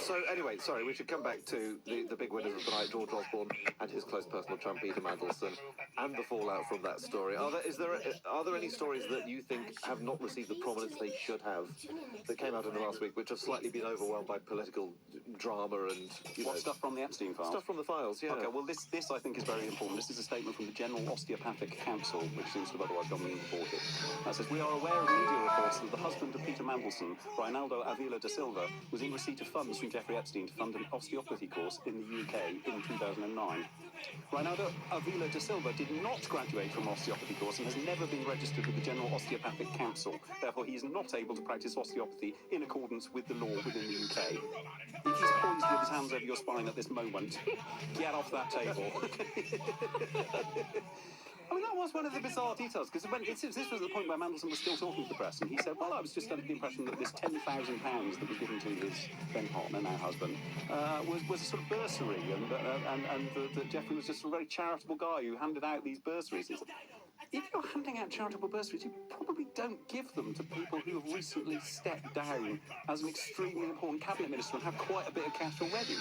So anyway, sorry, we should come back to the big winners of the night, George Osborne and his close personal chum Peter Mandelson, and the fallout from that story. Are there any stories that you think have not received the prominence they should have that came out in the last week, which have slightly been overwhelmed by political drama and stuff from the Epstein files? Stuff from the files, yeah. Okay, well, this I think is very important. This is a statement from the General Osteopathic Council, which seems to have otherwise gone unreported. That says, we are aware of media reports that the husband of Peter Mandelson, Reinaldo Avila da Silva, was in receipt of funds from Jeffrey Epstein to fund an osteopathy course in the UK in 2009. Reinaldo Avila da Silva did not graduate from an osteopathy course and has never been registered with the General Osteopathic Council. Therefore, he is not able to practice osteopathy in accordance with the law within the UK. If he's poised with his hands over your spine at this moment, get off that table. I mean, that was one of the bizarre details, because this was the point where Mandelson was still talking to the press, and he said, well, I was just under the impression that this £10,000 that was given to his then partner, now husband, was a sort of bursary, and that Jeffrey was just a very charitable guy who handed out these bursaries. If you're handing out charitable bursaries, you probably don't give them to people who have recently stepped down as an extremely important cabinet minister and have quite a bit of cash already.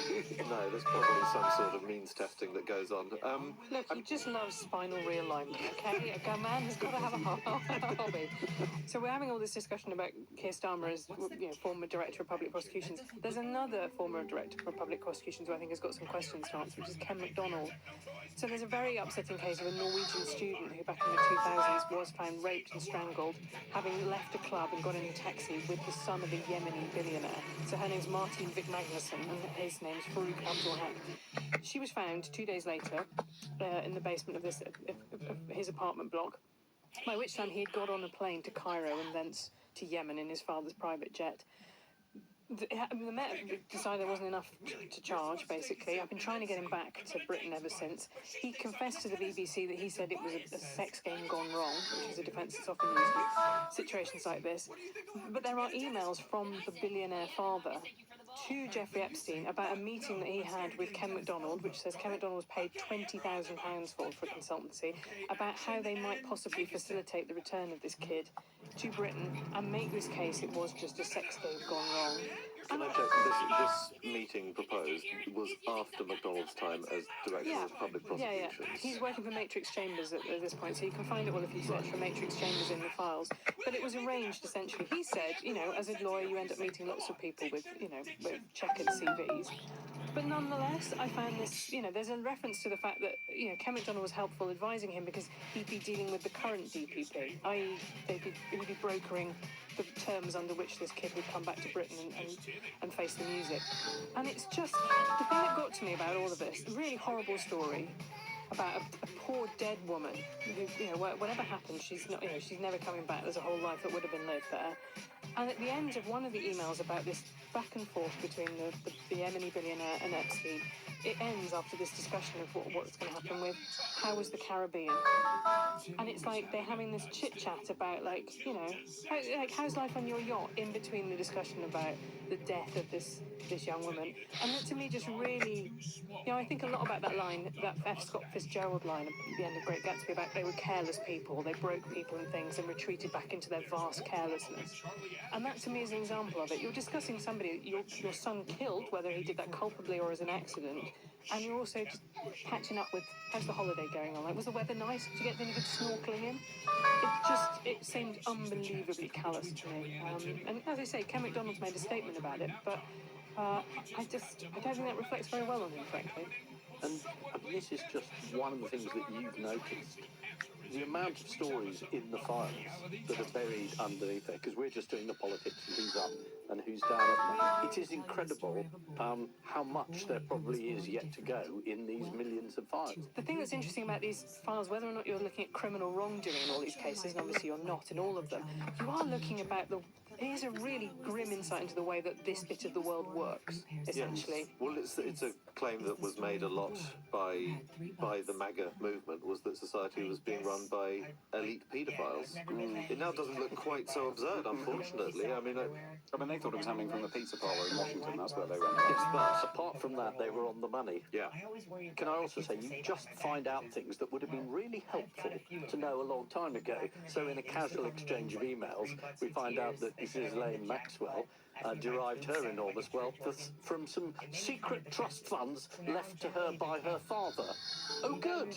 No, there's probably some sort of means testing that goes on. Look, he just loves spinal realignment, okay? A man has got to have a hobby. So we're having all this discussion about Keir Starmer as former Director of Public Prosecutions. There's another former Director of Public Prosecutions who I think has got some questions to answer, which is Ken MacDonald. So there's a very upsetting case of a Norwegian student who back in the 2000s was found raped and strangled, having left a club and got in a taxi with the son of a Yemeni billionaire. So her name's Martin Vik Magnuson and his name's Farouk Abdulhaq. She was found 2 days later in the basement of his apartment block, by which time he had got on a plane to Cairo and thence to Yemen in his father's private jet. The Met decided there wasn't enough to charge, basically. I've been trying to get him back to Britain ever since. He confessed to the BBC that he said it was a sex game gone wrong, which is a defence that's often used in situations like this. But there are emails from the billionaire father to Jeffrey Epstein about a meeting that he had with Ken MacDonald, which says Ken MacDonald was paid £20,000 for consultancy, about how they might possibly facilitate the return of this kid to Britain and make this case it was just a sex game gone wrong. Can I check, this meeting proposed was after MacDonald's time as Director of Public Prosecutions? Yeah. He's working for Matrix Chambers at this point, so you can find it all if you search for Matrix Chambers in the files. But it was arranged, essentially. He said, as a lawyer, you end up meeting lots of people with checkered CVs. But nonetheless, I found this, there's a reference to the fact that, Ken MacDonald was helpful advising him because he'd be dealing with the current DPP, i.e. he'd be brokering the terms under which this kid would come back to Britain and face the music. And it's just, the thing that got to me about all of this, a really horrible story about a poor dead woman who, whatever happened, she's never coming back. There's a whole life that would have been lived there. And at the end of one of the emails about this back and forth between the Yemeni billionaire and Epstein. It ends after this discussion of what's going to happen with how was the Caribbean. And it's like they're having this chit-chat about, like, you know, how's life on your yacht in between the discussion about the death of this young woman. And that to me just really, you know, I think a lot about that line, that F. Scott Fitzgerald line at the end of Great Gatsby about they were careless people, they broke people and things and retreated back into their vast carelessness. And that to me is an example of it. You're discussing somebody your son killed, whether he did that culpably or as an accident, and you're also just catching up with how's the holiday going on? Like, was the weather nice? Did you get any good snorkeling in? It seemed unbelievably callous to me. And as I say, Ken McDonald's made a statement about it, but I don't think that reflects very well on him, frankly. And I mean, this is just one of the things that you've noticed. The amount of stories in the files that are buried underneath there, because we're just doing the politics and who's up and who's down. It is incredible how much there probably is yet to go in these millions of files. The thing that's interesting about these files, whether or not you're looking at criminal wrongdoing in all these cases, and obviously you're not in all of them, you are looking about here's a really grim insight into the way that this bit of the world works, essentially. Yes. Well, it's a claim that was made a lot by the MAGA movement, was that society was being run by elite paedophiles. It now doesn't look quite so absurd, unfortunately. I mean, they thought it was happening from the pizza parlour in Washington. That's where they went. Yes, but apart from that, they were on the money. Yeah. Can I also say, you just find out things that would have been really helpful to know a long time ago. So in a casual exchange of emails, we find out that Mrs. Lane Maxwell derived her enormous wealth from some secret trust funds left to her by her father. Oh, good.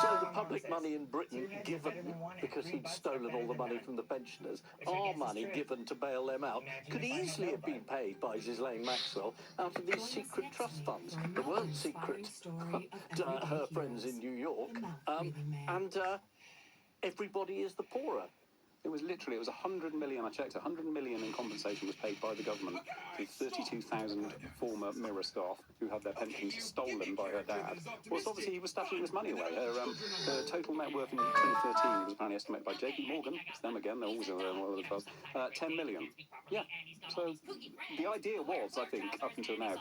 So the public money in Britain given, because he'd stolen all the money from the pensioners, our money given to bail them out, could easily have been paid by Ghislaine Maxwell out of these secret trust funds. They weren't secret to her friends in New York, and everybody is the poorer. It was 100 million, I checked, 100 million in compensation was paid by the government to 32,000 former Mirror staff who had their pensions stolen by her dad. Well, so obviously he was stashing this money away. Her total net worth in 2013 was apparently estimated by JP Morgan, it's them again, they're always around one of the first, 10 million. Yeah, so the idea was, I think, up until now,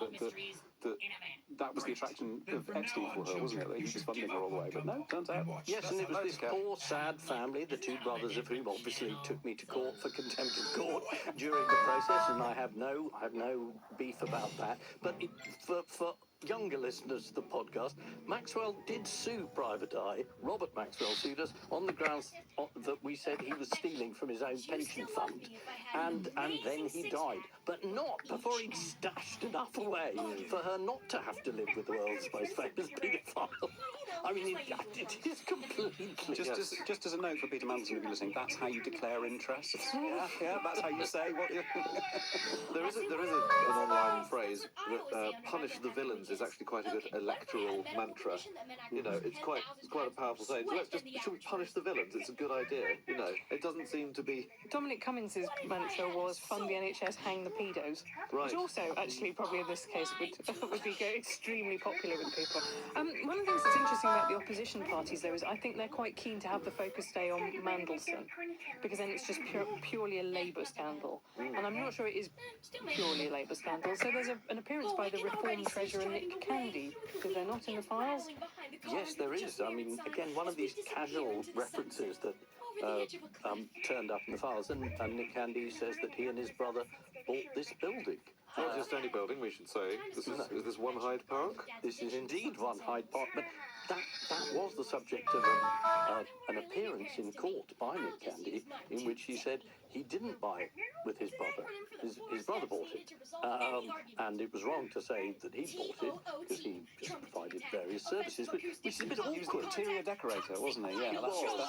that was the attraction of Epstein for her, wasn't it? That he was funding her all the way, but no, turns out. Yes, and it was this poor, sad family, the two brothers of whom obviously took me to court for contempt of court during the process, and I have no beef about that. But for younger listeners to the podcast, Maxwell did sue Private Eye. Robert Maxwell sued us on the grounds that we said he was stealing from his own pension fund, and then he died. But not before he'd stashed enough away for her not to have to live with the world's most famous paedophile. I mean, it is completely... Just as a note for Peter Mandelson, if you're listening, that's how you declare interest. Yeah, that's how you say what you... There is an online phrase that punish the villains is actually quite a good electoral mantra. You know, it's quite a powerful saying. So should we punish the villains? It's a good idea. You know, it doesn't seem to be... Dominic Cummings' mantra was fund the NHS, hang the pedos. Right. Which also, actually, probably in this case, would be extremely popular with people. One of the things that's interesting about the opposition parties, though, is I think they're quite keen to have the focus stay on Mandelson, because then it's just purely a Labour scandal. And I'm not sure it is purely a Labour scandal. So there's an appearance by the Reform Treasurer Nick Candy, because they're not in the files. Yes, there is. I mean, again, one of these casual references that turned up in the files, and Nick Candy says that he and his brother bought this building. Not just any building, we should say. Is this One Hyde Park? This is indeed One Hyde Park, but that was the subject of an appearance in court by Nick Candy, in which he said he didn't buy it with his brother. His brother bought it. And it was wrong to say that he bought it, because he just provided various services, which is a bit awkward. He was an interior decorator, wasn't he? Yeah,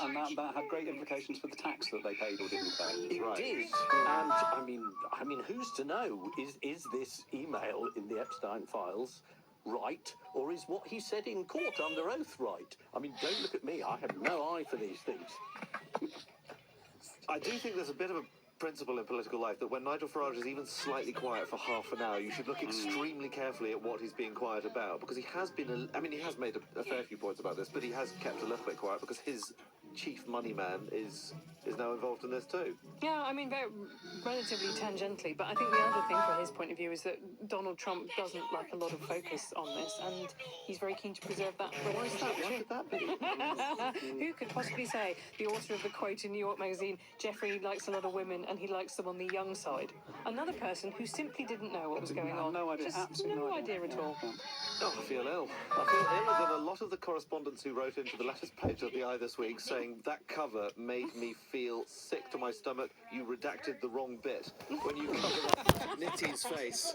and that had great implications for the tax that they paid or didn't pay. It did. And, I mean, who's to know? Is this email in the Epstein files right, or is what he said in court under oath right? I mean, don't look at me. I have no eye for these things. I do think there's a bit of a principle in political life that when Nigel Farage is even slightly quiet for half an hour, you should look extremely carefully at what he's being quiet about, because he has been, he has made a fair few points about this, but he has kept a little bit quiet because his chief money man is is now involved in this too. Yeah, I mean, very relatively tangentially, but I think the other thing from his point of view is that Donald Trump doesn't like a lot of focus on this, and he's very keen to preserve that relationship. Why should that be? Who could possibly say? The author of the quote in New York Magazine, Jeffrey likes a lot of women and he likes them on the young side. Another person who simply didn't know what was going on. No idea, Just absolutely no no idea at all. Oh, I feel ill. I feel iller than a lot of the correspondents who wrote into the letters page of the Eye this week saying that cover made me feel sick to my stomach. You redacted the wrong bit when you covered up Nitty's face.